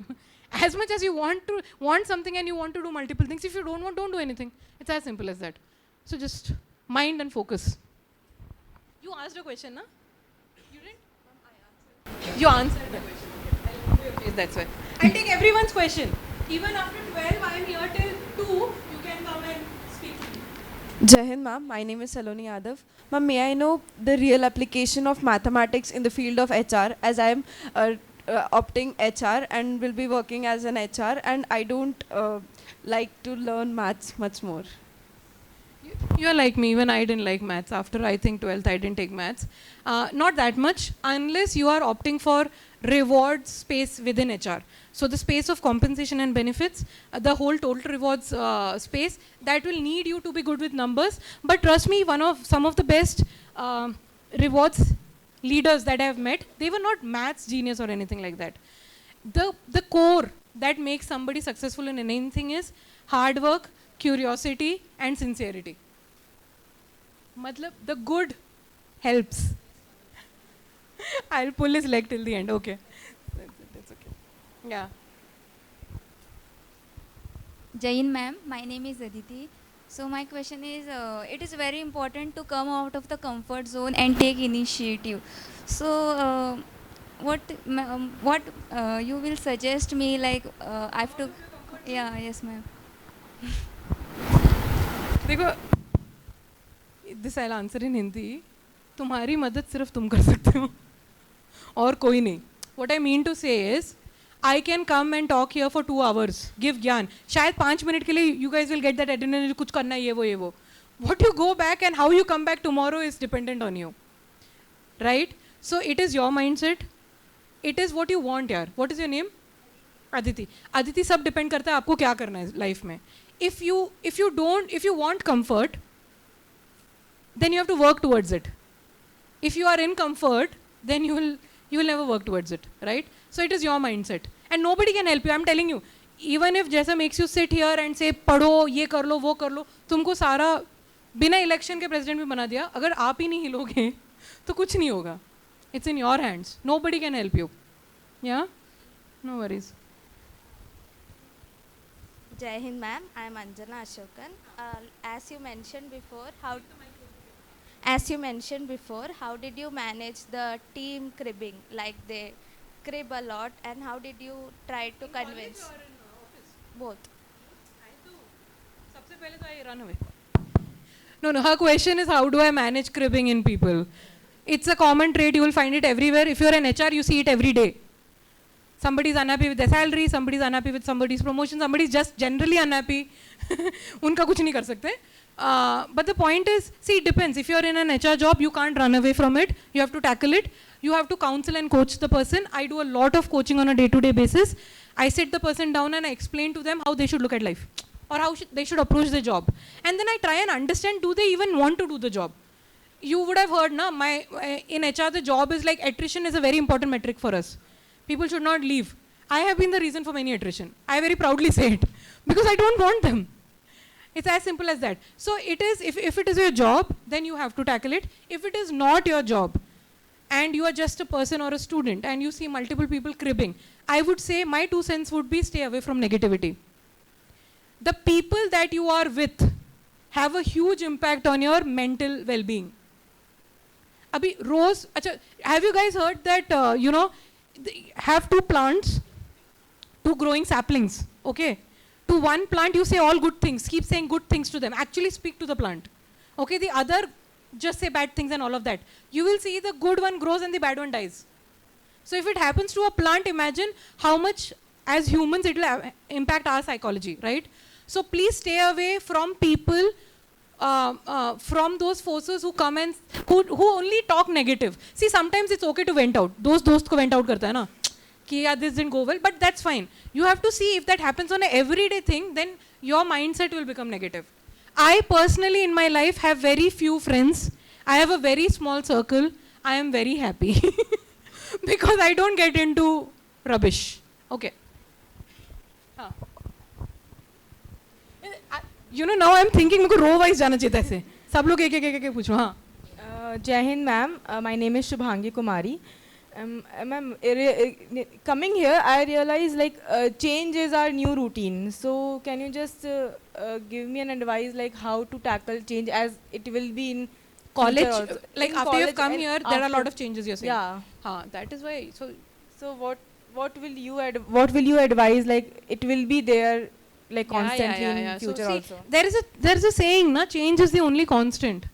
As much as you want something and you want to do multiple things, if you don't want, don't do anything. It's as simple as that. So just mind and focus. You asked a question, na? You didn't? You answered the question. Yes, that's why. I take everyone's question. Even after 12, I am here till 2. You can come and speak to me. Jai Hind, ma'am. My name is Saloni Yadav. Ma'am, may I know the real application of mathematics in the field of HR, as I am opting HR and will be working as an HR, and I don't like to learn maths much more. You're like me. Even I didn't like maths. After I think 12th, I didn't take maths. Not that much, unless you are opting for reward space within HR. So the space of compensation and benefits, the whole total rewards space, that will need you to be good with numbers. But trust me, some of the best rewards leaders that I have met, they were not maths genius or anything like that. The core that makes somebody successful in anything is hard work, curiosity, and sincerity. Matlab, the good helps. I'll pull his leg till the end. Okay. That's okay. Yeah. Jain ma'am, my name is Aditi. So my question is, it is very important to come out of the comfort zone and take initiative. So what you will suggest me, like I have to, yeah, yes ma'am. देखो, this I'll answer in Hindi. तुम्हारी मदद सिर्फ तुम कर सकते हो और कोई नहीं. What I mean to say is, I can come and talk here for 2 hours, give ज्ञान. शायद 5 मिनट के लिए you guys will get that adrenaline, कुछ करना है ये वो. What you go back and how you come back tomorrow is dependent on you, right? So it is your mindset. It is what you want यार. What is your name? Aditi. Aditi सब depend करता है आपको क्या करना है life में. If you want comfort, then you have to work towards it. If you are in comfort, then you will never work towards it, right? So it is your mindset, and nobody can help you. I'm telling you, even if Jaisa makes you sit here and say पढ़ो ये कर लो वो कर लो, तुमको सारा बिना election के president भी बना दिया, अगर आप ही नहीं हिलोगे तो कुछ नहीं होगा. It's in your hands. Nobody can help you. Yeah, no worries. Jai Hind ma'am, I am Anjana Ashokan. As you mentioned before, how did you manage the team cribbing? Like they crib a lot, and how did you try to convince? Both. सबसे पहले तो I run away. No, her question is how do I manage cribbing in people? It's a common trait, you will find it everywhere. If you're an HR, you see it every day. Somebody's unhappy with their salary, somebody's unhappy with somebody's promotion, somebody's just generally unhappy. उनका कुछ नहीं कर सकते. But the point is, see, it depends. If you're in an HR job, you can't run away from it. You have to tackle it. You have to counsel and coach the person. I do a lot of coaching on a day-to-day basis. I sit the person down and I explain to them how they should look at life or how they should approach the job. And then I try and understand, do they even want to do the job? You would have heard, in HR, the job is like attrition is a very important metric for us. People should not leave. I have been the reason for many attrition. I very proudly say it because I don't want them. It's as simple as that. So it is, if it is your job, then you have to tackle it. If it is not your job and you are just a person or a student and you see multiple people cribbing, I would say my 2 cents would be stay away from negativity. The people that you are with have a huge impact on your mental well-being. Abhi, Rose, have you guys heard that, have 2 plants, 2 growing saplings, okay? To one plant, you say all good things. Keep saying good things to them. Actually speak to the plant. Okay, the other, just say bad things and all of that. You will see the good one grows and the bad one dies. So if it happens to a plant, imagine how much, as humans, it will impact our psychology, right? So please stay away from people, from those forces who come and, who only talk negative. See, sometimes it's okay to vent out. Those ko vent out karta hai na. Yeah, this didn't go well, but that's fine. You have to see if that happens on an everyday thing, then your mindset will become negative. I personally in my life have very few friends. I have a very small circle. I am very happy because I don't get into rubbish. Okay. Now I'm thinking मुझको row wise जाना चाहिए ऐसे. सब लोग एक पूछो हाँ. Jai Hind ma'am, my name is Shubhangi Kumari. Ma'am, coming here, I realize change is our new routine. So can you just give me an advice like how to tackle change as it will be in college? Like after you've come here, there are a lot of changes you're saying. Yeah. That is why. So what will you advise? Like it will be there like constantly in future so also. There is a saying, change is the only constant.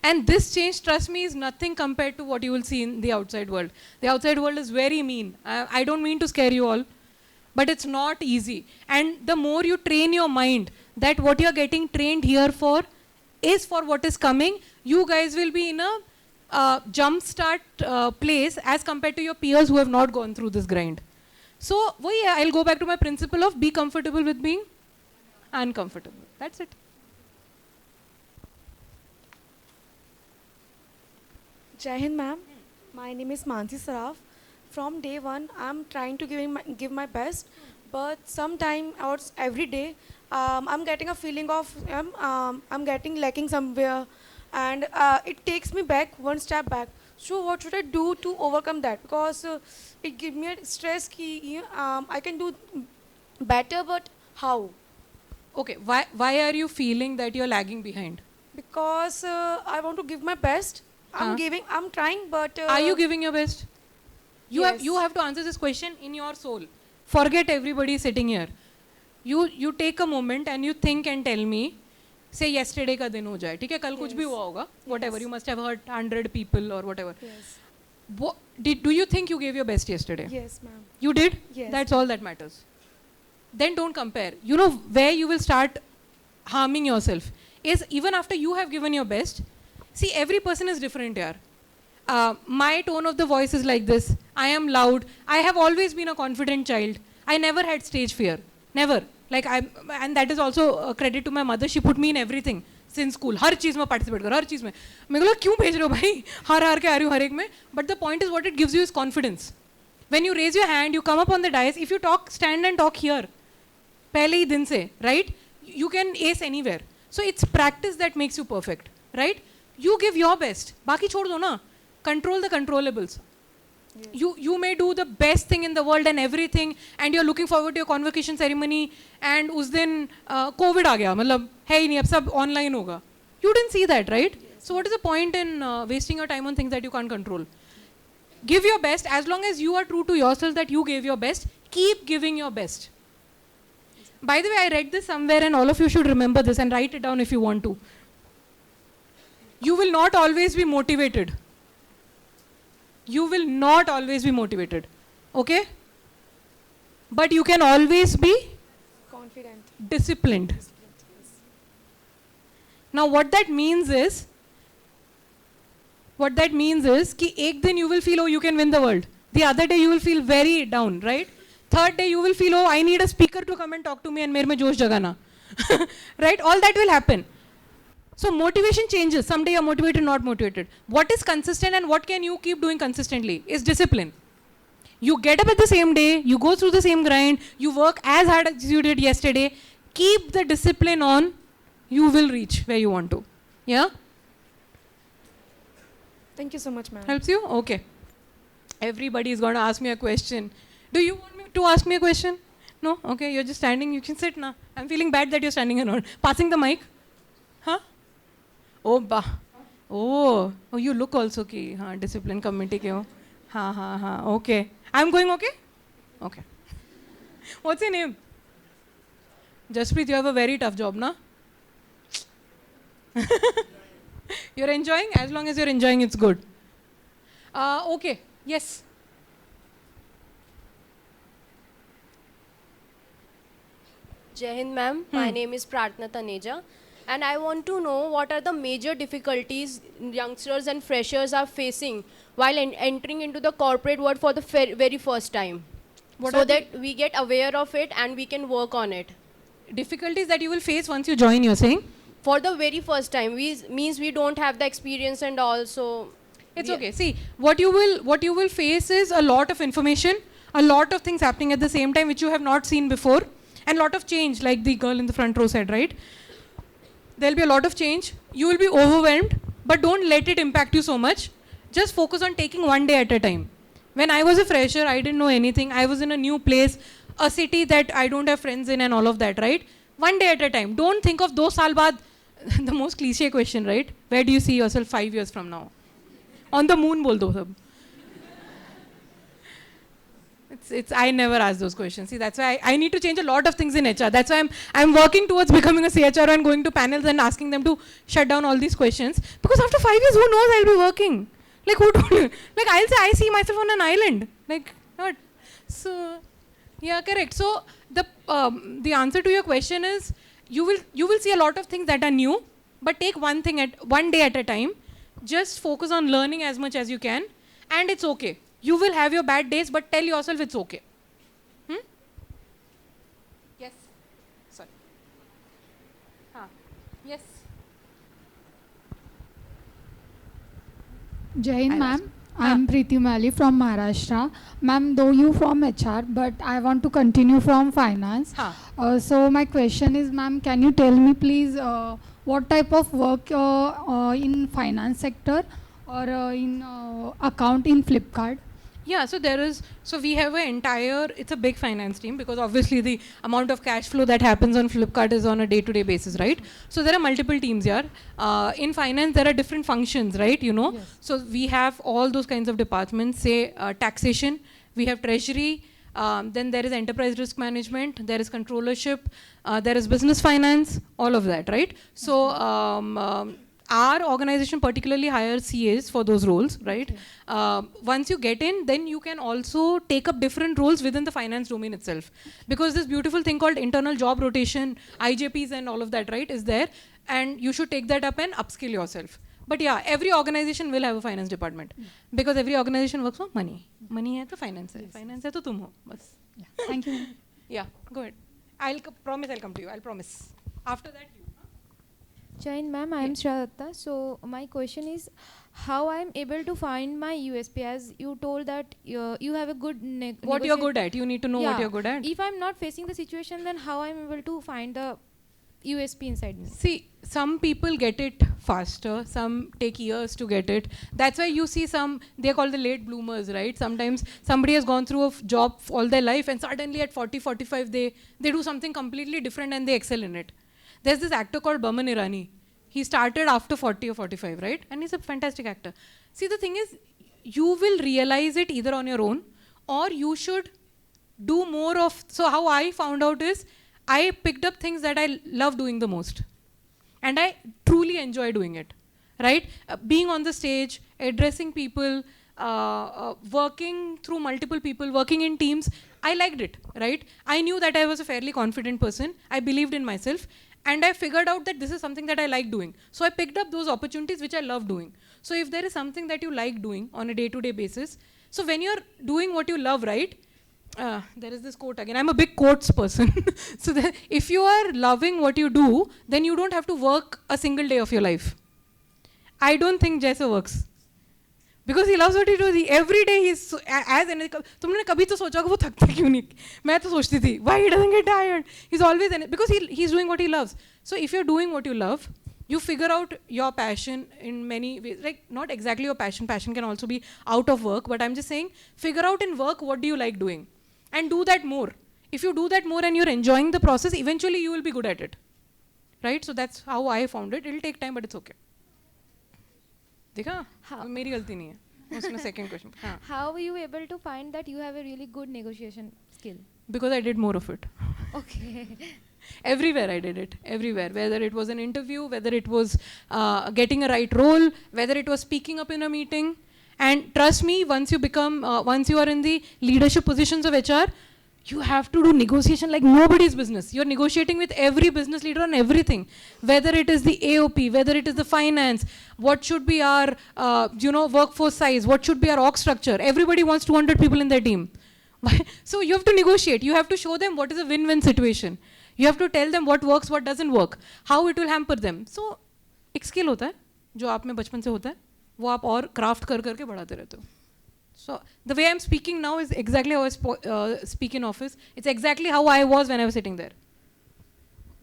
And this change, trust me, is nothing compared to what you will see in the outside world. The outside world is very mean. I don't mean to scare you all, but it's not easy. And the more you train your mind that what you're getting trained here for is for what is coming, you guys will be in a jump start place as compared to your peers who have not gone through this grind. So, I'll go back to my principle of be comfortable with being uncomfortable. That's it. Jai Hind ma'am, My name is Mansi Saraf. From day one, I'm trying to give my best, but sometime or every day, I'm getting a feeling of I'm getting lacking somewhere, and it takes me back one step back. So what should I do to overcome that? Because it gives me a stress. I can do better, but how? Okay, why are you feeling that you're lagging behind? Because I want to give my best. I'm trying, but Are you giving your best? Yes. You have to answer this question in your soul. Forget everybody sitting here. You take a moment and you think and tell me. Say yesterday का दिन हो जाए, ठीक है? कल कुछ भी हुआ होगा. Whatever, you must have heard 100 people or whatever. Yes. Do you think you gave your best yesterday? Yes, ma'am. You did? Yes. That's all that matters. Then don't compare. You know where you will start harming yourself is even after you have given your best. See, every person is different here. My tone of the voice is like this. I am loud. I have always been a confident child. I never had stage fear. Never. And that is also a credit to my mother. She put me in everything since school. हर चीज़ में participate करो, हर चीज़ में. मैं बोला क्यों भेज रहे हो भाई? हार के आ रही हूँ हर एक में. But the point is what it gives you is confidence. When you raise your hand, you come up on the dais. If you stand and talk here, पहले ही दिन से, right? You can ace anywhere. So it's practice that makes you perfect, right? You give your best. बाकी छोड़ दो ना. Control the controllables. Yes. You may do the best thing in the world and everything, and you're looking forward to your convocation ceremony, and उस दिन COVID आ गया, मतलब है ही नहीं, अब सब online होगा. You didn't see that, right? Yes. So what is the point in wasting your time on things that you can't control? Give your best. As long as you are true to yourself that you gave your best, keep giving your best. By the way, I read this somewhere and all of you should remember this and write it down if you want to. You will not always be motivated. You will not always be motivated. Okay? But you can always be confident. Disciplined. Now what that means is कि एक दिन you will feel, oh, you can win the world. The other day you will feel very down, right? Third day you will feel, oh, I need a speaker to come and talk to me and मेरे में जोश जगाना. Right? All that will happen. So motivation changes. Someday you're motivated, not motivated. What is consistent and what can you keep doing consistently is discipline. You get up at the same day, you go through the same grind, you work as hard as you did yesterday. Keep the discipline on, you will reach where you want to. Yeah? Thank you so much, ma'am. Helps you? Okay. Everybody is going to ask me a question. Do you want me to ask me a question? No? Okay, you're just standing. You can sit now. I'm feeling bad that you're standing around. Passing the mic? Huh? Oh, bah. Oh, you look also ki. Discipline committee ke ho. Okay. I'm going okay? Okay. What's your name? Jaspreet, you have a very tough job, na? You're enjoying? As long as you're enjoying, it's good. Okay. Yes. Jai Hind, ma'am. My name is Pratna Taneja. And I want to know what are the major difficulties youngsters and freshers are facing while entering into the corporate world for the very first time. So that we get aware of it and we can work on it. Difficulties that you will face once you join, you're saying? For the very first time. Means we don't have the experience and also... It's okay. See, what you will face is a lot of information, a lot of things happening at the same time which you have not seen before, and a lot of change, like the girl in the front row said, right? There'll be a lot of change. You will be overwhelmed, but don't let it impact you so much. Just focus on taking one day at a time. When I was a fresher, I didn't know anything. I was in a new place, a city that I don't have friends in and all of that, right? One day at a time. Don't think of 2 saal baad, the most cliche question, right? Where do you see yourself 5 years from now? On the moon, bol do sab. I never ask those questions. See, that's why I need to change a lot of things in HR. That's why I'm working towards becoming a CHR and going to panels and asking them to shut down all these questions. Because after 5 years, who knows I'll be working? Like, who told you? Like, I'll say I see myself on an island. Like, what? So, yeah, correct. So, the answer to your question is, you will see a lot of things that are new, but take one day at a time. Just focus on learning as much as you can, and it's okay. You will have your bad days, but tell yourself it's okay. Yes. Sorry. Yes. Jai Hind, ma'am. I'm Preeti Mali from Maharashtra. Ma'am, though you from HR, but I want to continue from finance. So my question is, ma'am, can you tell me please what type of work in finance sector or in account in Flipkart? Yeah, so we have an entire, it's a big finance team because obviously the amount of cash flow that happens on Flipkart is on a day-to-day basis, right? So there are multiple teams here. In finance, there are different functions, right? You know, so we have all those kinds of departments, say taxation, we have treasury, then there is enterprise risk management, there is controllership, there is business finance, all of that, right? So our organization particularly hires CAs for those roles, right? Once you get in, then you can also take up different roles within the finance domain itself. Because this beautiful thing called internal job rotation, IJPs and all of that, right, is there. And you should take that up and upskill yourself. But yeah, every organization will have a finance department. Because every organization works for money. Money hai to finance hai. Finance hai to tum ho. Bas. Thank you. Yeah, go ahead. I'll promise I'll come to you. I'll promise. After that, you. Jain ma'am, I am Shraddha. So my question is, how I am able to find my USP? As you told that you have a good what you're good at. You need to know what you're good at. If I'm not facing the situation, then how I'm able to find the USP inside me? See, some people get it faster. Some take years to get it. That's why you see some, they're called the late bloomers, right? Sometimes somebody has gone through a job all their life and suddenly at 40, 45, they do something completely different and they excel in it. There's this actor called Baman Irani. He started after 40 or 45, right? And he's a fantastic actor. See, the thing is, you will realize it either on your own or you should do more of, so how I found out is, I picked up things that I love doing the most. And I truly enjoy doing it, right? Being on the stage, addressing people, working through multiple people, working in teams, I liked it, right? I knew that I was a fairly confident person. I believed in myself. And I figured out that this is something that I like doing. So I picked up those opportunities which I love doing. So if there is something that you like doing on a day-to-day basis, so when you're doing what you love, right? There is this quote again. I'm a big quotes person. So if you are loving what you do, then you don't have to work a single day of your life. I don't think Jaisa works. Because he loves what he does. Every day he's as energetic. तुमने कभी तो सोचा कि वो थकता क्यों नहीं? मैं तो सोचती थी, why he doesn't get tired? He's always because he's doing what he loves. So if you're doing what you love, you figure out your passion in many ways. Like not exactly your passion. Passion can also be out of work. But I'm just saying, figure out in work what do you like doing, and do that more. If you do that more and you're enjoying the process, eventually you will be good at it, right? So that's how I found it. It'll take time, but it's okay. देखा मेरी गलती नहीं है उसमें second question How were you able to find that you have a really good negotiation skill? Because I did more of it. Okay. Everywhere I did it, everywhere, whether it was an interview, whether it was getting a right role, whether it was speaking up in a meeting. And trust me, once you are in the leadership positions of HR, you have to do negotiation like nobody's business. You're negotiating with every business leader on everything, whether it is the AOP, whether it is the finance, what should be our workforce size, what should be our org structure. Everybody wants 200 people in their team. So you have to negotiate. You have to show them what is a win-win situation. You have to tell them what works, what doesn't work, how it will hamper them. So एक skill होता है जो आप में बचपन से होता है, वो आप और craft कर करके बढ़ाते रहते हो. So the way I'm speaking now is exactly how I speak in office. It's exactly how I was when I was sitting there.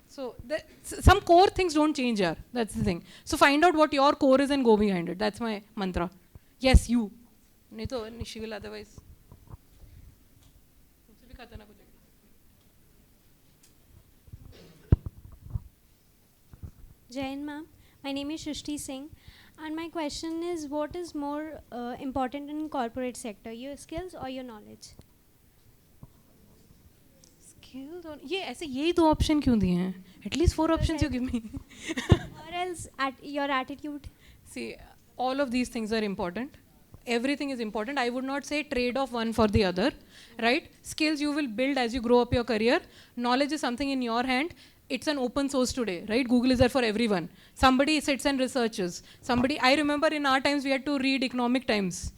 So some core things don't change here. That's the thing. So find out what your core is and go behind it. That's my mantra. Yes, you. नहीं तो she will otherwise. Jain ma'am, my name is Shrishti Singh. And my question is, what is more important in corporate sector, your skills or your knowledge? Skills or ये ऐसे यही दो option क्यों दिए हैं? At least 4 options you give me. Or else your attitude? See, all of these things are important. Everything is important. I would not say trade off one for the other, right? Skills you will build as you grow up your career. Knowledge is something in your hand. It's an open source today, right? Google is there for everyone. Somebody sits and researches. I remember in our times we had to read Economic Times.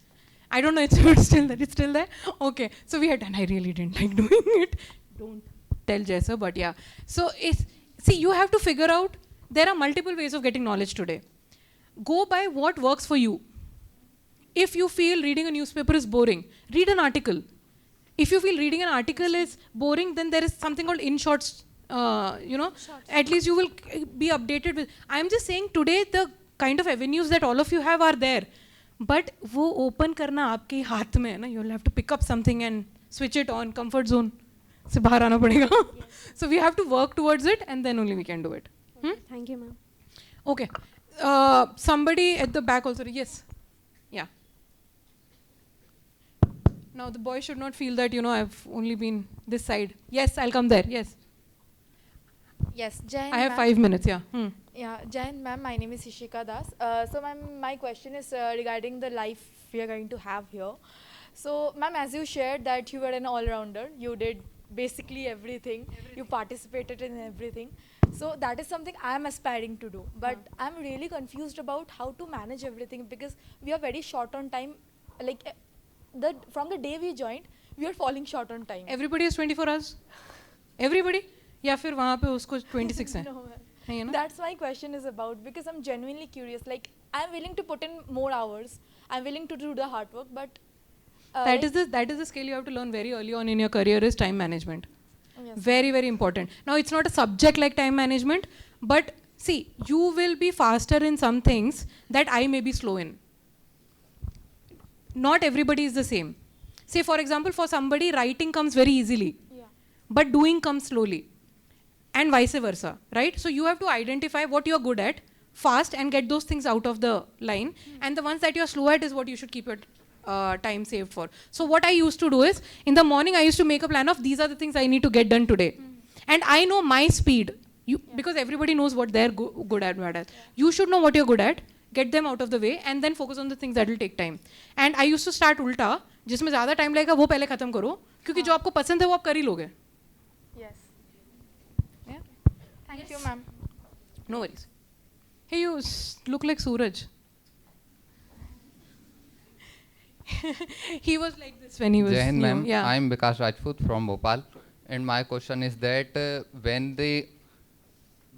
I don't know if it's still there. It's still there? Okay. So we had, and I really didn't like doing it. Don't tell Jessa, but yeah. So see, you have to figure out, there are multiple ways of getting knowledge today. Go by what works for you. If you feel reading a newspaper is boring, read an article. If you feel reading an article is boring, then there is something called InShorts, at least you will be updated with. I'm just saying today the kind of avenues that all of you have are there. But वो open करना आपके हाथ में है ना, you'll have to pick up something and switch it on, comfort zone से बाहर आना पड़ेगा. So we have to work towards it and then only we can do it. Thank you, ma'am. Okay. Somebody at the back also, yes. Yeah. Now the boy should not feel that, I've only been this side. Yes, I'll come there, yes. Yes, Jain. I have 5 minutes, yeah. Yeah, Jain ma'am, my name is Ishika Das. So ma'am, my question is regarding the life we are going to have here. So ma'am, as you shared that you were an all-rounder, you did basically everything. You participated in everything. So that is something I am aspiring to do. But I'm really confused about how to manage everything because we are very short on time. Like from the day we joined, we are falling short on time. Everybody is 24 hours? Everybody? या फिर वहाँ पे उसको 26 है? No, that's my question is about because I'm genuinely curious. Like I'm willing to put in more hours. I'm willing to do the hard work, but that is the skill you have to learn very early on in your career is time management. Yes. Very, very important. Now it's not a subject like time management, but see, you will be faster in some things that I may be slow in. Not everybody is the same. Say for example, for somebody writing comes very easily, but doing comes slowly. And vice versa, right? So you have to identify what you're good at fast and get those things out of the line. And the ones that you're slow at is what you should keep your time saved for. So what I used to do is, in the morning I used to make a plan of these are the things I need to get done today. And I know my speed, because everybody knows what they're good at, bad at. You should know what you're good at, get them out of the way, and then focus on the things that will take time. And I used to start ulta, जिसमें ज़्यादा time लगेगा वो पहले खत्म करो, क्योंकि जो आपको पसंद है वो आप कर ही लोगे. Thank you, ma'am. No worries. Hey, you look like Suraj. He was like this when he was Jain ma'am, yeah. I am Vikas Rajput from Bhopal, and my question is that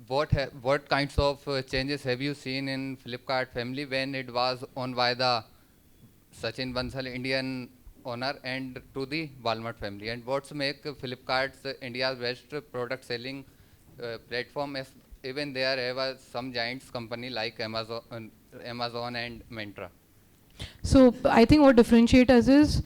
what kinds of changes have you seen in Flipkart family when it was owned by the Sachin Bansal Indian owner and to the Walmart family, and what's make Flipkart's India's best product selling platform, as even there have some giants company like Amazon and Myntra. So I think what differentiates us is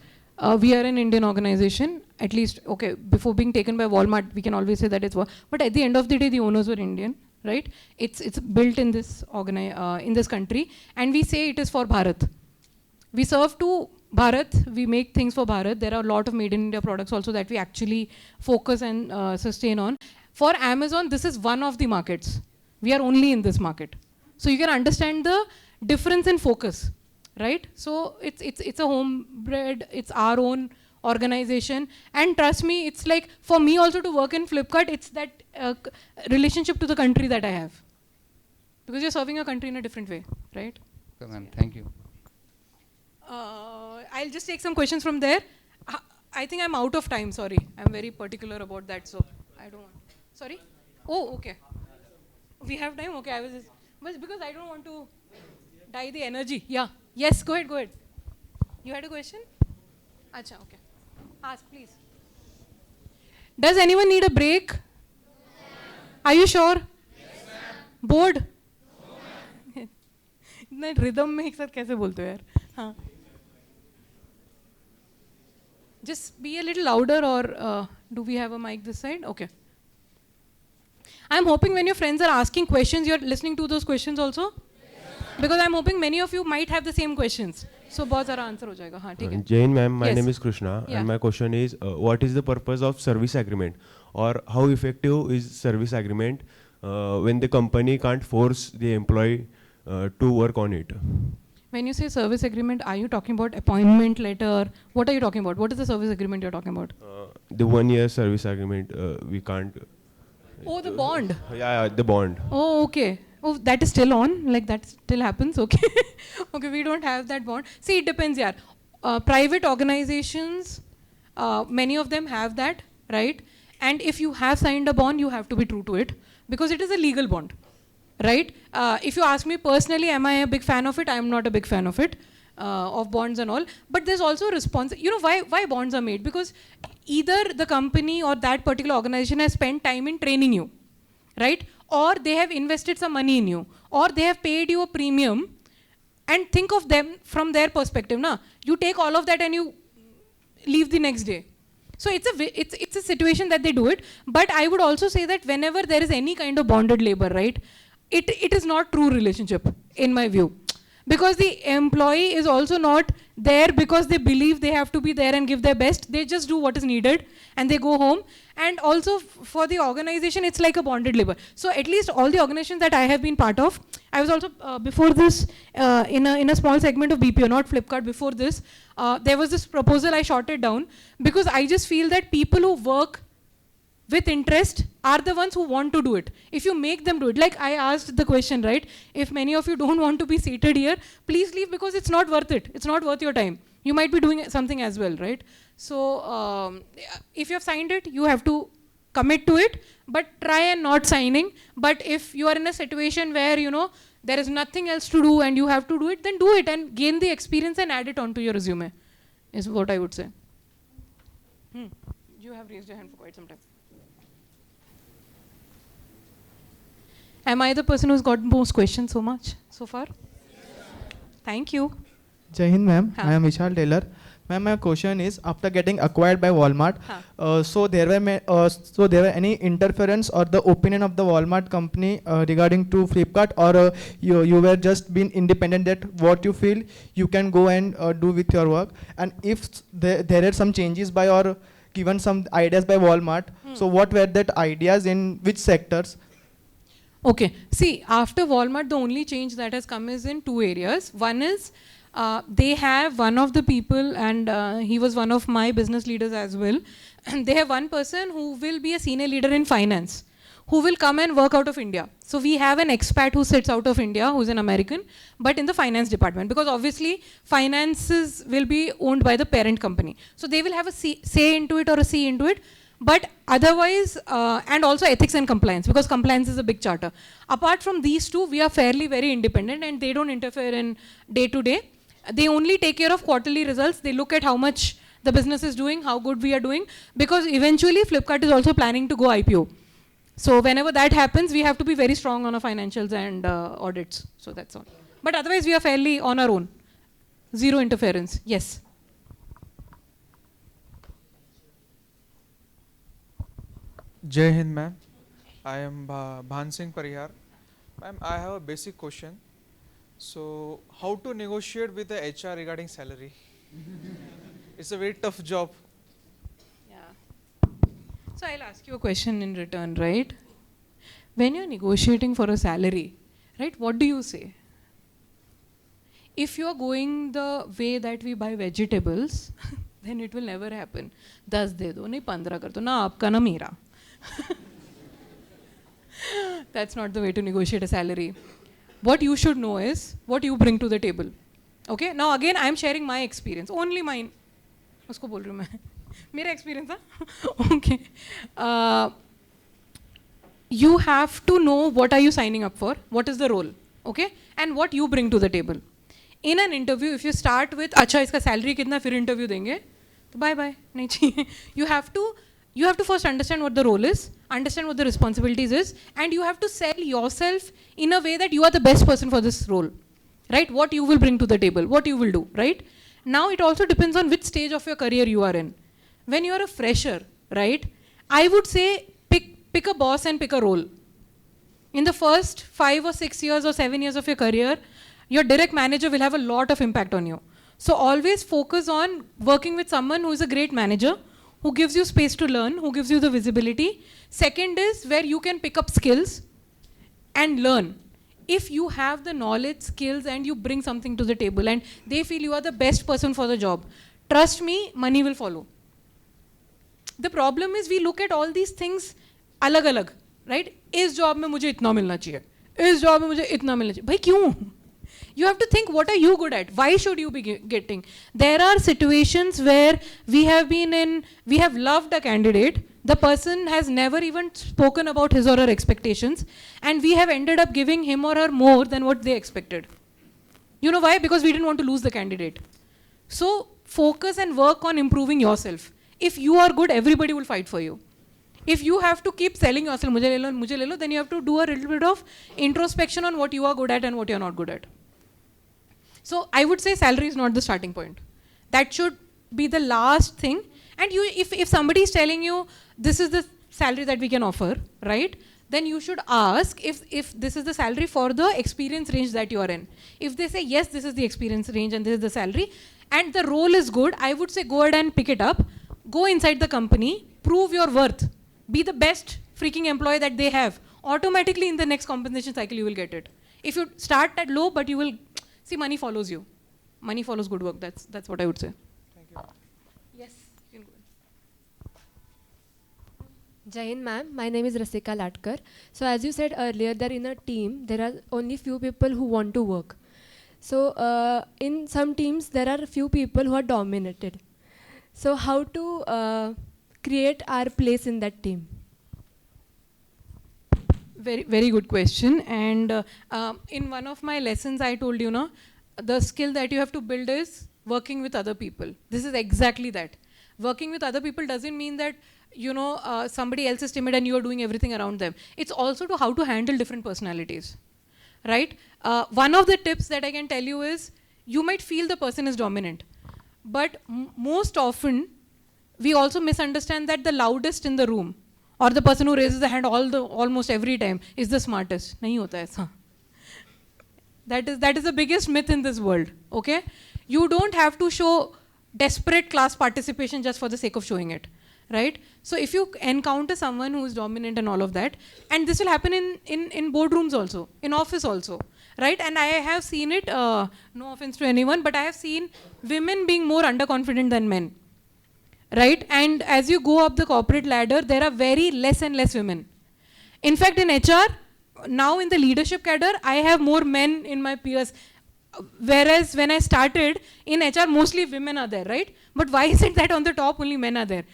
we are an Indian organization. At least, okay, before being taken by Walmart, we can always say that it's but at the end of the day, the owners were Indian, right? It's built in this in this country, and we say it is for Bharat. We serve to Bharat. We make things for Bharat. There are a lot of made in India products also that we actually focus and sustain on. For Amazon, this is one of the markets. We are only in this market. So you can understand the difference in focus, right? So it's a homebred, it's our own organization. And trust me, it's like, for me also to work in Flipkart, it's that relationship to the country that I have. Because you're serving a country in a different way, right? Okay, ma'am, thank you. I'll just take some questions from there. I think I'm out of time, sorry. I'm very particular about that, so I don't want. Sorry? Oh, okay. We have time? Okay, I was just, but because I don't want to die the energy. Yeah. Yes, go ahead. You had a question? Acha, okay. Ask, please. Does anyone need a break? Are you sure? Yes, ma'am. Bored? No, ma'am. Rhythm में एक साथ कैसे बोलते हो यार? हाँ. Just be a little louder, or do we have a mic this side? Okay. I'm hoping when your friends are asking questions, you're listening to those questions also? Yes. Because I'm hoping many of you might have the same questions. So बहुत सारा answer हो जाएगा. हाँ, ठीक है. Jain ma'am, my name is Krishna, and my question is, what is the purpose of service agreement, or how effective is service agreement when the company can't force the employee to work on it? When you say service agreement, are you talking about appointment letter? What are you talking about? What is the service agreement you're talking about? The 1 year service agreement, we can't. Oh, the bond. Yeah, the bond. Oh, okay. Oh, that is still on. Like that still happens. Okay. Okay, we don't have that bond. See, it depends, yeah. Private organizations, many of them have that, right? And if you have signed a bond, you have to be true to it because it is a legal bond, right? If you ask me personally, am I a big fan of it? I am not a big fan of it. of bonds and all. But there's also you know, why bonds are made? Because either the company or that particular organization has spent time in training you, right? Or they have invested some money in you, or they have paid you a premium. And think of them from their perspective. Na? You take all of that and you leave the next day. So it's a situation that they do it. But I would also say that whenever there is any kind of bonded labor, right, it is not true relationship in my view. Because the employee is also not there because they believe they have to be there and give their best. They just do what is needed and they go home. And also for the organization, it's like a bonded labor. So at least all the organizations that I have been part of, I was also before this in a small segment of BPO, not Flipkart. Before this, there was this proposal, I shot it down because I just feel that people who work with interest are the ones who want to do it. If you make them do it, like I asked the question, right? If many of you don't want to be seated here, please leave because it's not worth it. It's not worth your time. You might be doing something as well, right? So if you have signed it, you have to commit to it, but try and not signing. But if you are in a situation where, you know, there is nothing else to do and you have to do it, then do it and gain the experience and add it onto your resume, is what I would say. You have raised your hand for quite some time. Am I the person who's got most questions so much so far? Thank you. Jai Hind, ma'am. I am Vishal Taylor. Ma'am, my question is: after getting acquired by Walmart, so there were any interference or the opinion of the Walmart company regarding to Flipkart, or you were just being independent that what you feel you can go and do with your work, and if there are some changes by or given some ideas by Walmart, so what were that ideas in which sectors? Okay, see, after Walmart, the only change that has come is in two areas. One is they have one of the people, and he was one of my business leaders as well. They have one person who will be a senior leader in finance, who will come and work out of India. So we have an expat who sits out of India, who's an American, but in the finance department, because obviously finances will be owned by the parent company. So they will have a say into it or a C into it. But otherwise, and also ethics and compliance, because compliance is a big charter. Apart from these two, we are fairly very independent and they don't interfere in day to day. They only take care of quarterly results. They look at how much the business is doing, how good we are doing, because eventually Flipkart is also planning to go IPO. So whenever that happens, we have to be very strong on our financials and audits. So that's all. But otherwise, we are fairly on our own. Zero interference. Yes. Jai Hind, ma'am. I am Bhan Singh Parihar. Ma'am, I have a basic question. So, how to negotiate with the HR regarding salary? It's a very tough job. Yeah. So, I'll ask you a question in return, right? When you're negotiating for a salary, right, what do you say? If you're going the way that we buy vegetables, then it will never happen. 10 de do, nahi 15 kar do, na aapka na mera. That's not the way to negotiate a salary. What you should know is what you bring to the table. Okay? Now again, I am sharing my experience. Only mine. Usko bol rahi hu main. Mera experience, huh? Okay. You have to know what are you signing up for, what is the role, okay? And what you bring to the table. In an interview, if you start with, acha, iska salary kitna, fir interview denge, to bye bye, nahi chahiye. You have to first understand what the role is, understand what the responsibilities is, and you have to sell yourself in a way that you are the best person for this role, right? What you will bring to the table, what you will do, right? Now it also depends on which stage of your career you are in. When you are a fresher, right, I would say pick a boss and pick a role. In the first 5 or 6 years or 7 years of your career, your direct manager will have a lot of impact on you. So always focus on working with someone who is a great manager, who gives you space to learn, who gives you the visibility. Second is where you can pick up skills and learn. If you have the knowledge, skills, and you bring something to the table and they feel you are the best person for the job, trust me, money will follow. The problem is we look at all these things अलग-अलग, right? इस job में मुझे इतना मिलना चाहिए, इस job में मुझे इतना मिलना चाहिए. भाई क्यों? You have to think, what are you good at? Why should you be getting? There are situations where we have loved a candidate, the person has never even spoken about his or her expectations, and we have ended up giving him or her more than what they expected. You know why? Because we didn't want to lose the candidate. So focus and work on improving yourself. If you are good, everybody will fight for you. If you have to keep selling yourself, mujhe le lo, then you have to do a little bit of introspection on what you are good at and what you are not good at. So I would say salary is not the starting point. That should be the last thing. And if somebody is telling you this is the salary that we can offer, right? Then you should ask if this is the salary for the experience range that you are in. If they say yes, this is the experience range and this is the salary, and the role is good, I would say go ahead and pick it up. Go inside the company, prove your worth. Be the best freaking employee that they have. Automatically in the next compensation cycle you will get it. If you start at low, but you will see money follows you. Money follows good work. That's what I would say. Thank you. Yes. You can go. Jai Hind ma'am, my name is Rasika Latkar. So as you said earlier, that in a team there are only few people who want to work. So in some teams there are few people who are dominated. So how to create our place in that team? Very, very good question. And in one of my lessons, I told you, the skill that you have to build is working with other people. This is exactly that. Working with other people doesn't mean that, somebody else is timid and you are doing everything around them. It's also to how to handle different personalities, right? One of the tips that I can tell you is, you might feel the person is dominant, but most often, we also misunderstand that the loudest in the room or the person who raises the hand almost every time is the smartest. Nahi hota aisa. That is the biggest myth in this world, okay? You don't have to show desperate class participation just for the sake of showing it, right? So if you encounter someone who is dominant and all of that, and this will happen in boardrooms also, in office also, right? And I have seen it, no offense to anyone, but I have seen women being more underconfident than men. Right? And as you go up the corporate ladder, there are very less and less women. In fact, in HR, now in the leadership cadre, I have more men in my peers. Whereas when I started, in HR, mostly women are there, right? But why is it that on the top only men are there?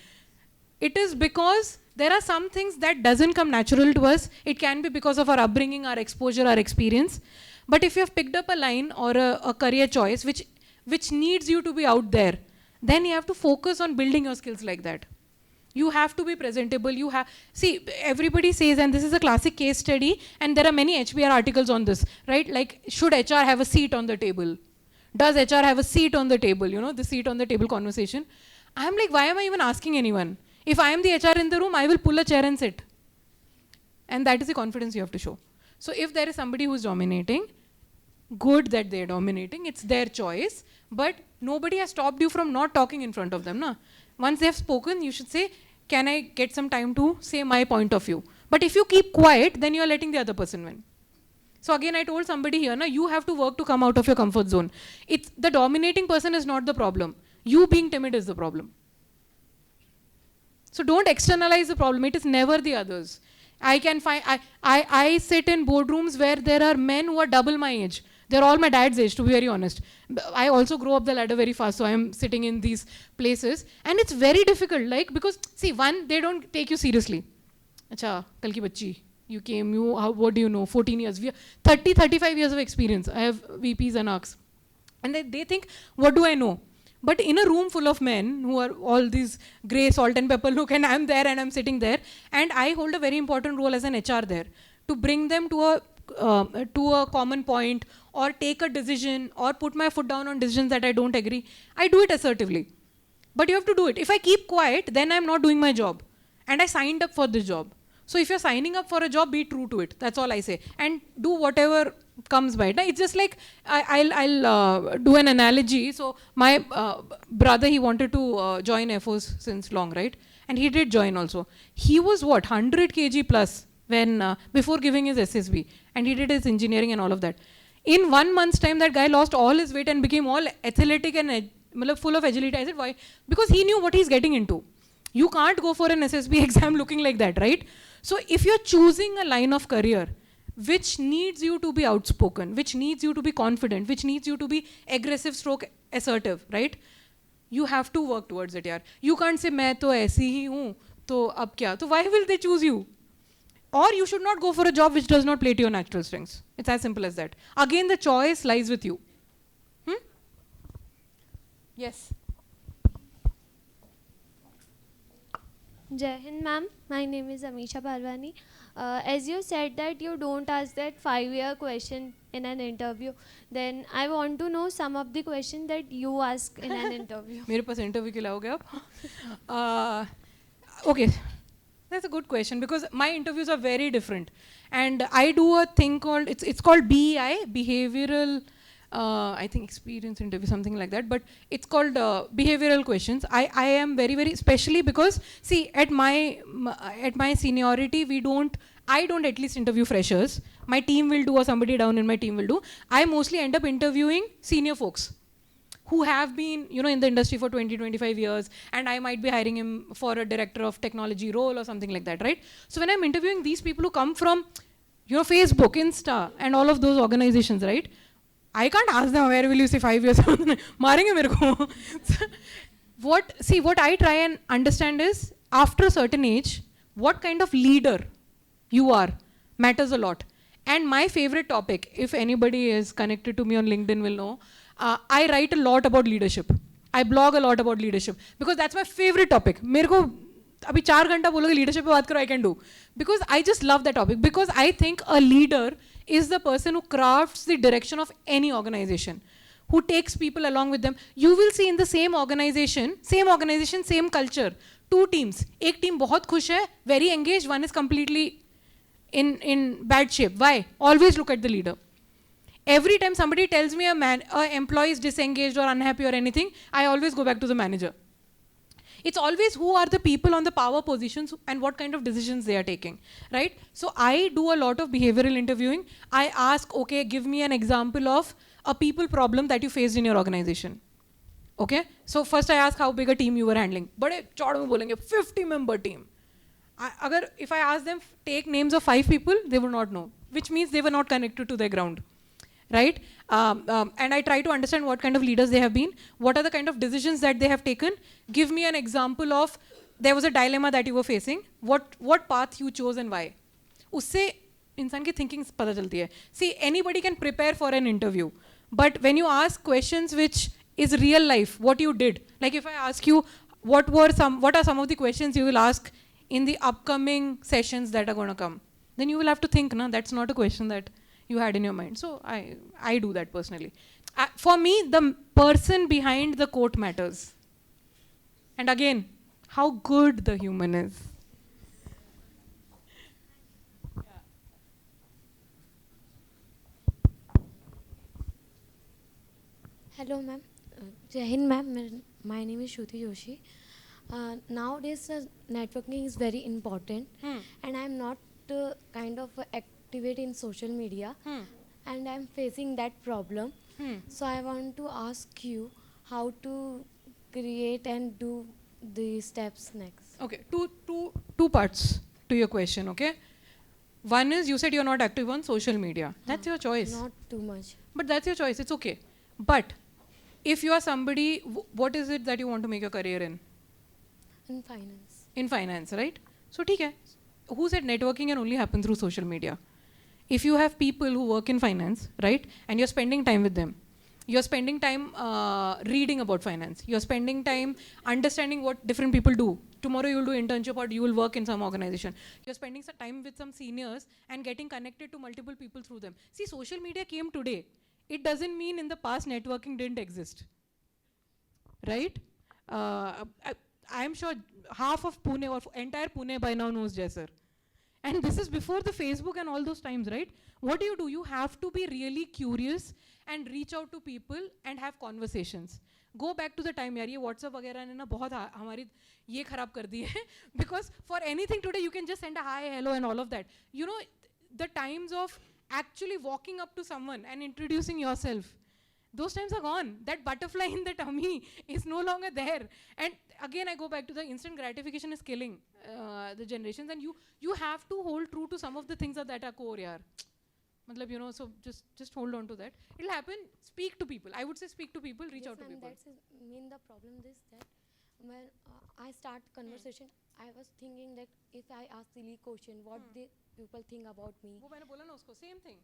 It is because there are some things that doesn't come natural to us. It can be because of our upbringing, our exposure, our experience. But if you have picked up a line or a career choice which needs you to be out there, then you have to focus on building your skills like that. You have to be presentable. See, everybody says, and this is a classic case study, and there are many HBR articles on this, right? Like, should HR have a seat on the table? Does HR have a seat on the table? The seat on the table conversation. I'm like, why am I even asking anyone? If I am the HR in the room, I will pull a chair and sit. And that is the confidence you have to show. So if there is somebody who's dominating, good that they're dominating, it's their choice, but nobody has stopped you from not talking in front of them. Na? Once they have spoken, you should say, can I get some time to say my point of view? But if you keep quiet, then you're letting the other person win. So again, I told somebody here, you have to work to come out of your comfort zone. The dominating person is not the problem. You being timid is the problem. So don't externalize the problem. It is never the others. I sit in boardrooms where there are men who are double my age. They're all my dad's age, to be very honest. I also grow up the ladder very fast, so I'm sitting in these places. And it's very difficult, because, see, one, they don't take you seriously. Acha, kal ki bachchi, you came, what do you know, 14 years. We have 30, 35 years of experience. I have VPs and ARCs. And they think, what do I know? But in a room full of men who are all these grey salt and pepper look, and I'm there and I'm sitting there, and I hold a very important role as an HR there to bring them to a common point, or take a decision, or put my foot down on decisions that I don't agree. I do it assertively. But you have to do it. If I keep quiet, then I'm not doing my job. And I signed up for this job. So if you're signing up for a job, be true to it. That's all I say. And do whatever comes by it. It's just like, I'll do an analogy. So my brother, he wanted to join Air Force since long, right? And he did join also. He was 100 kg plus when before giving his SSB. And he did his engineering and all of that. In 1 month's time, that guy lost all his weight and became all athletic and full of agility. I said, why? Because he knew what he's getting into. You can't go for an SSB exam looking like that, right? So if you're choosing a line of career which needs you to be outspoken, which needs you to be confident, which needs you to be aggressive stroke assertive, right? You have to work towards it, yaar. You can't say, main to aisi hi hu, to ab kya? So why will they choose you? Or you should not go for a job which does not play to your natural strengths. It's as simple as that. Again, the choice lies with you. Yes. Jai Hind, ma'am. My name is Amisha Parvani. As you said that you don't ask that 5-year question in an interview, then I want to know some of the questions that you ask in an interview. मेरे पास interview के लिए आओगे आप? Okay, that's a good question because my interviews are very different, and I do a thing called it's called BEI, behavioral. I think experience interview, something like that, but it's called behavioral questions. I am very, very, especially because, see, at my seniority, I don't at least interview freshers. My team will do, or somebody down in my team will do. I mostly end up interviewing senior folks who have been, in the industry for 20, 25 years, and I might be hiring him for a director of technology role or something like that, right? So when I'm interviewing these people who come from, Facebook, Insta, and all of those organizations, right? I can't ask them, where will you say 5 years? Marenge mere ko. What I try and understand is, after a certain age, what kind of leader you are matters a lot. And my favorite topic, if anybody is connected to me on LinkedIn will know, I write a lot about leadership. I blog a lot about leadership because that's my favorite topic. मेरे को अभी 4 घंटा बोलोगे leadership पे बात करो, I can do. Because I just love that topic. Because I think a leader is the person who crafts the direction of any organization, who takes people along with them. You will see in the same organization, same culture, 2 teams. एक team बहुत खुश है, very engaged, one is completely in bad shape. Why? Always look at the leader. Every time somebody tells me a employee is disengaged or unhappy or anything, I always go back to the manager. It's always who are the people on the power positions and what kind of decisions they are taking, right? So I do a lot of behavioral interviewing. I ask, okay, give me an example of a people problem that you faced in your organization. Okay? So first I ask how big a team you were handling. Bade chauड़ में बोलेंगे 50-member team. If I ask them take names of 5 people, they will not know, which means they were not connected to their ground. Right? And I try to understand what kind of leaders they have been, what are the kind of decisions that they have taken. Give me an example of, there was a dilemma that you were facing, what path you chose and why. उससे इंसान की thinking पता चलती है. See, anybody can prepare for an interview, but when you ask questions which is real life, what you did, like if I ask you, what are some of the questions you will ask in the upcoming sessions that are going to come, then you will have to think, no, that's not a question that you had in your mind. So I do that personally. For me, the person behind the quote matters. And again, how good the human is. Hello, ma'am. Jai Hind, ma'am. My name is Shruti Joshi. Nowadays, networking is very important, and I'm not kind of activate in social media, and I'm facing that problem. So I want to ask you how to create and do the steps next. Okay, two parts to your question, okay? One is, you said you're not active on social media. That's your choice. Not too much. But that's your choice, it's okay. But if you are somebody, what is it that you want to make your career in? In finance. In finance, right? So, ठीक है. Who said networking can only happen through social media? If you have people who work in finance, right, and you're spending time with them, you're spending time reading about finance, you're spending time understanding what different people do. Tomorrow you'll do internship or you will work in some organization. You're spending some time with some seniors and getting connected to multiple people through them. See, social media came today. It doesn't mean in the past networking didn't exist, right? I'm sure half of Pune or entire Pune by now knows Jaisar. And this is before the Facebook and all those times, right? What do? You have to be really curious and reach out to people and have conversations. Go back to the time, यार ये WhatsApp वगैरह ने ना बहुत हमारी ये खराब कर दी है. Because for anything today you can just send a hi, hello and all of that. You know, the times of actually walking up to someone and introducing yourself, those times are gone. That butterfly in the tummy is no longer there. And again, I go back to the instant gratification is killing the generations, and you have to hold true to some of the things that are core, yaar. Matlab, you know, so just hold on to that. It'll happen. Speak to people. I would say speak to people, reach out to people. That's the problem is that when I start conversation, I was thinking that if I ask silly question, what the people think about me. वो मैंने बोला ना उसको, same thing.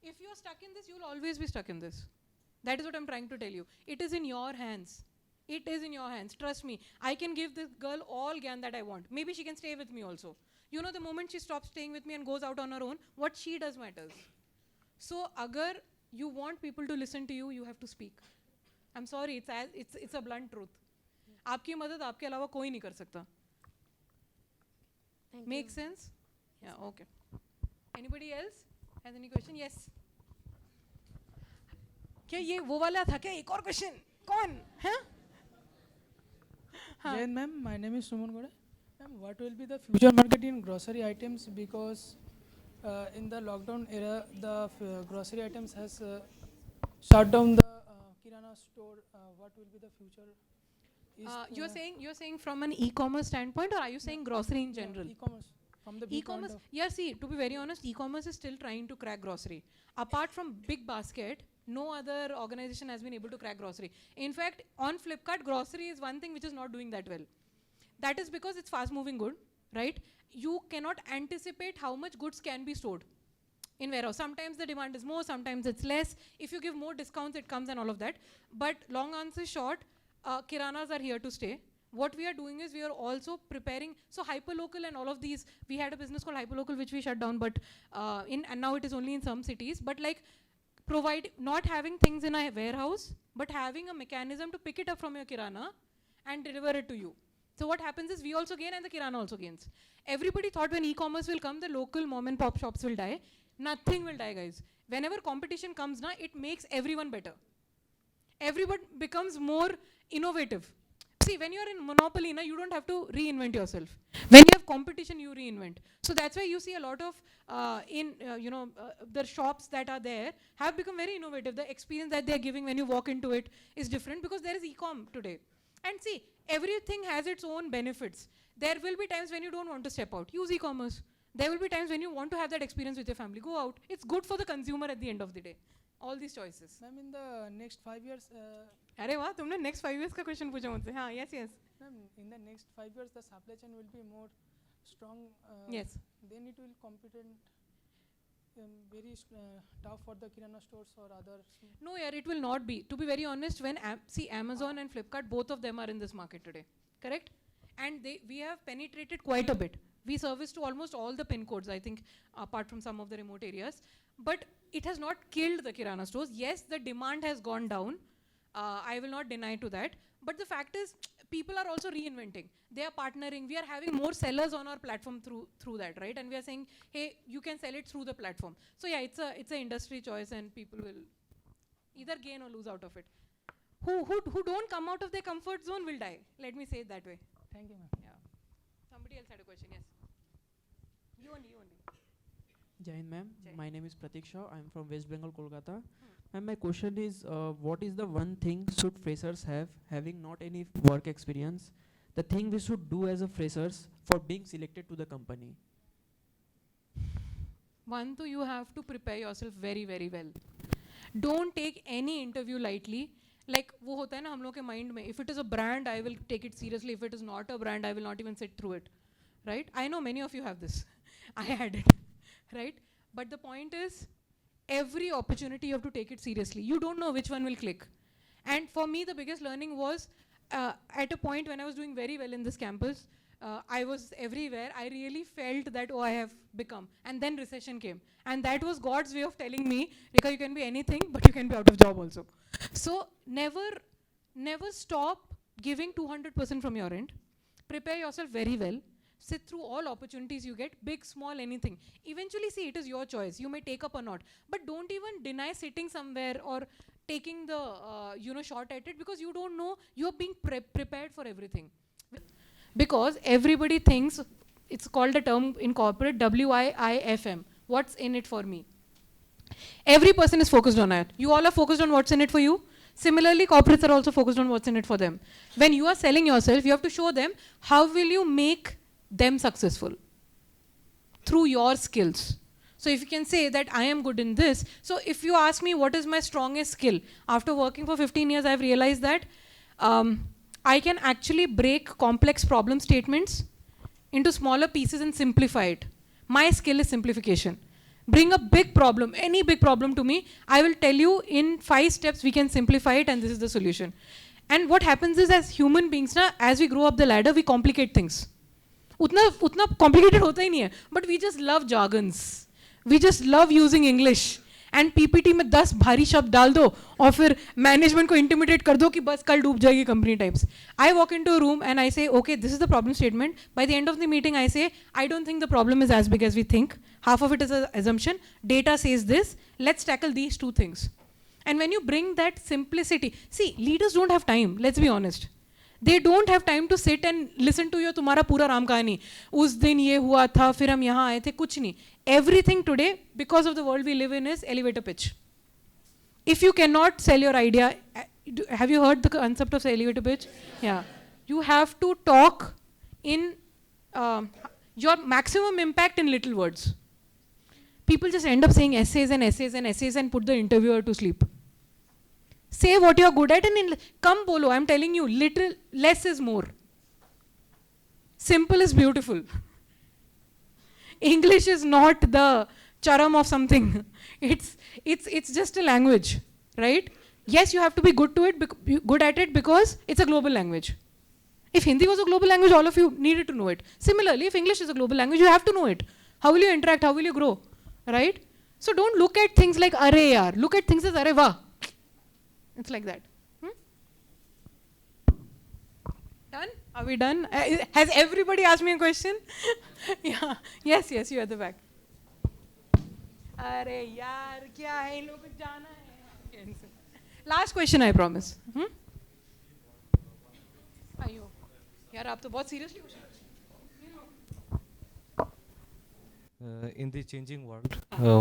If you're stuck in this, you'll always be stuck in this. That is what I'm trying to tell you. It is in your hands. It is in your hands. Trust me. I can give this girl all gyan that I want. Maybe she can stay with me also. You know, the moment she stops staying with me and goes out on her own, what she does matters. So, agar you want people to listen to you, you have to speak. I'm sorry, it's a blunt truth. आपकी मदद आपके अलावा कोई नहीं कर सकता. Make sense? Yeah, okay. Anybody else has any question? Yes. क्या ये वो वाला था क्या? एक और question. कौन? हाँ? Jain ma'am, my name is Suman Gode. Ma'am, what will be the future market in grocery items, because in the lockdown era the grocery items has shut down the kirana store. What will be the future? You're saying from an e-commerce standpoint, or are you saying grocery in general? E-commerce. From the E-commerce, yeah, see, to be very honest, e-commerce is still trying to crack grocery. Apart from Big Basket, no other organization has been able to crack grocery. In fact, on Flipkart, grocery is one thing which is not doing that well. That is because it's fast moving good, right? You cannot anticipate how much goods can be stored in warehouse. Sometimes the demand is more, sometimes it's less. If you give more discounts, it comes and all of that. But long answer short, kiranas are here to stay. What we are doing is we are also preparing. So hyperlocal and all of these, we had a business called hyperlocal which we shut down, but and now it is only in some cities. But like not having things in a warehouse, but having a mechanism to pick it up from your kirana and deliver it to you. So what happens is we also gain and the kirana also gains. Everybody thought when e-commerce will come, the local mom and pop shops will die. Nothing will die, guys. Whenever competition comes, it makes everyone better. Everyone becomes more innovative. See, when you're in monopoly, you don't have to reinvent yourself. When you have competition, you reinvent. So that's why you see a lot of the shops that are there have become very innovative. The experience that they're giving when you walk into it is different because there is e-com today. And see, everything has its own benefits. There will be times when you don't want to step out. Use e-commerce. There will be times when you want to have that experience with your family. Go out. It's good for the consumer at the end of the day. All these choices. Ma'am, in the next 5 years. अरे वाह, तुमने next 5 years का question पूछा मुझसे. हाँ, yes. Ma'am, in the next 5 years, the supply chain will be more strong. Yes. Then it will compete very tough for the kirana stores or others. No, yeah, it will not be. To be very honest, when see Amazon and Flipkart, both of them are in this market today, correct? And we have penetrated quite a bit. We service to almost all the pin codes, I think, apart from some of the remote areas. But it has not killed the kirana stores. Yes, the demand has gone down. I will not deny to that. But the fact is, people are also reinventing. They are partnering. We are having more sellers on our platform through that, right? And we are saying, hey, you can sell it through the platform. So yeah, it's an industry choice, and people will either gain or lose out of it. Who don't come out of their comfort zone will die. Let me say it that way. Thank you, ma'am. Yeah. Somebody else had a question. Yes. You only. Jain ma'am, my name is Pratik Shaw. I'm from West Bengal, Kolkata. Ma'am, my question is, what is the one thing should freshers have, having not any work experience, the thing we should do as a freshers for being selected to the company? One, you have to prepare yourself very, very well. Don't take any interview lightly. Like वो होता है ना हम लोग के mind में, if it is a brand, I will take it seriously. If it is not a brand, I will not even sit through it. Right? I know many of you have this. I had it. Right? But the point is, every opportunity you have to take it seriously. You don't know which one will click. And for me, the biggest learning was at a point when I was doing very well in this campus, I was everywhere. I really felt that, I have become. And then recession came. And that was God's way of telling me, Rekha, you can be anything, but you can be out of job also. So never stop giving 200% from your end. Prepare yourself very well. Sit through all opportunities you get, big, small, anything. Eventually, see, it is your choice. You may take up or not. But don't even deny sitting somewhere or taking the shot at it, because you don't know you're being prepared for everything. Because everybody thinks, it's called a term in corporate, WIIFM. What's in it for me? Every person is focused on it. You all are focused on what's in it for you. Similarly, corporates are also focused on what's in it for them. When you are selling yourself, you have to show them how will you make them successful through your skills. So if you can say that I am good in this, so if you ask me what is my strongest skill, after working for 15 years, I've realized that I can actually break complex problem statements into smaller pieces and simplify it. My skill is simplification. Bring a big problem, any big problem to me, I will tell you in 5 steps we can simplify it and this is the solution. And what happens is, as human beings, as we grow up the ladder, we complicate things. Utna complicated hota hi nahi hai, but we just love jargons. We just love using English. And PPT में 10 भारी शब्द डाल दो और फिर management को intimidate कर दो कि बस कल डूब जाएगी company types. I walk into a room and I say, okay, this is the problem statement. By the end of the meeting, I say, I don't think the problem is as big as we think. Half of it is an assumption. Data says this. Let's tackle these two things. And when you bring that simplicity, see, leaders don't have time, let's be honest. They don't have time to sit and listen to your तुम्हारा पूरा राम कहानी. उस दिन ये हुआ था, फिर हम यहाँ आए थे, कुछ नहीं. Everything today, because of the world we live in, is elevator pitch. If you cannot sell your idea, have you heard the concept of elevator pitch? Yeah. You have to talk in your maximum impact in little words. People just end up saying essays and essays and essays and put the interviewer to sleep. Say what you're good at and come bolo. I'm telling you, little less is more. Simple is beautiful. English is not the charam of something. It's just a language, right? Yes, you have to be good at it because it's a global language. If Hindi was a global language, all of you needed to know it. Similarly, if English is a global language, you have to know it. How will you interact? How will you grow? Right? So don't look at things like arre yaar. Look at things as arre wah. It's like that. Done? Are we done? Has everybody asked me a question? Yeah. Yes, you at the back. Arre yaar, kya hai? In logon ko jana hai. Last question, I promise. Ayo. Yaar, aap to bahut seriously question. In the changing world,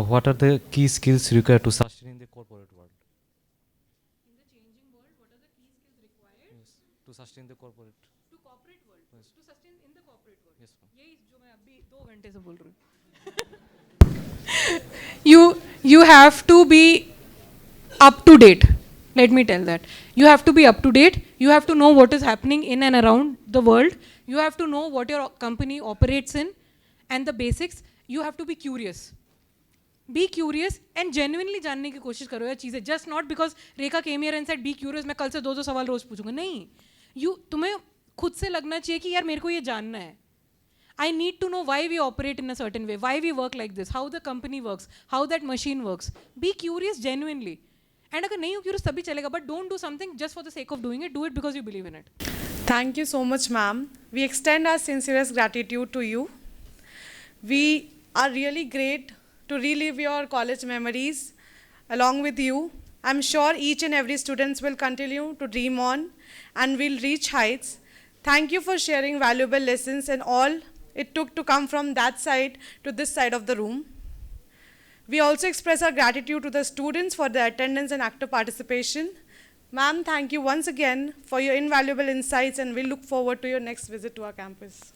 what are the key skills required to sustain in the corporate world? In the changing world, what are the key skills required? Yes, to sustain the corporate. To corporate world. Yes. To sustain in the corporate world. Yes, ma'am. यही जो मैं अभी 2 घंटे से बोल रही हूँ. You have to be up to date. Let me tell that. You have to be up to date. You have to know what is happening in and around the world. You have to know what your company operates in and the basics. You have to be curious. Be curious and genuinely जानने की कोशिश करो यार चीज़ें. Just not because Rekha came here and said be curious. मैं कल से 2 सवाल रोज पूछूंगा. नहीं. तुम्हें खुद से लगना चाहिए कि यार मेरे को ये जानना है. I need to know why we operate in a certain way, why we work like this, how the company works, how that machine works. Be curious genuinely. And अगर नहीं हो curious तभी चलेगा. But don't do something just for the sake of doing it. Do it because you believe in it. Thank you so much, ma'am. We extend our sincerest gratitude to you. We are really great to relive your college memories along with you. I'm sure each and every student will continue to dream on and will reach heights. Thank you for sharing valuable lessons and all it took to come from that side to this side of the room. We also express our gratitude to the students for their attendance and active participation. Ma'am, thank you once again for your invaluable insights and we look forward to your next visit to our campus.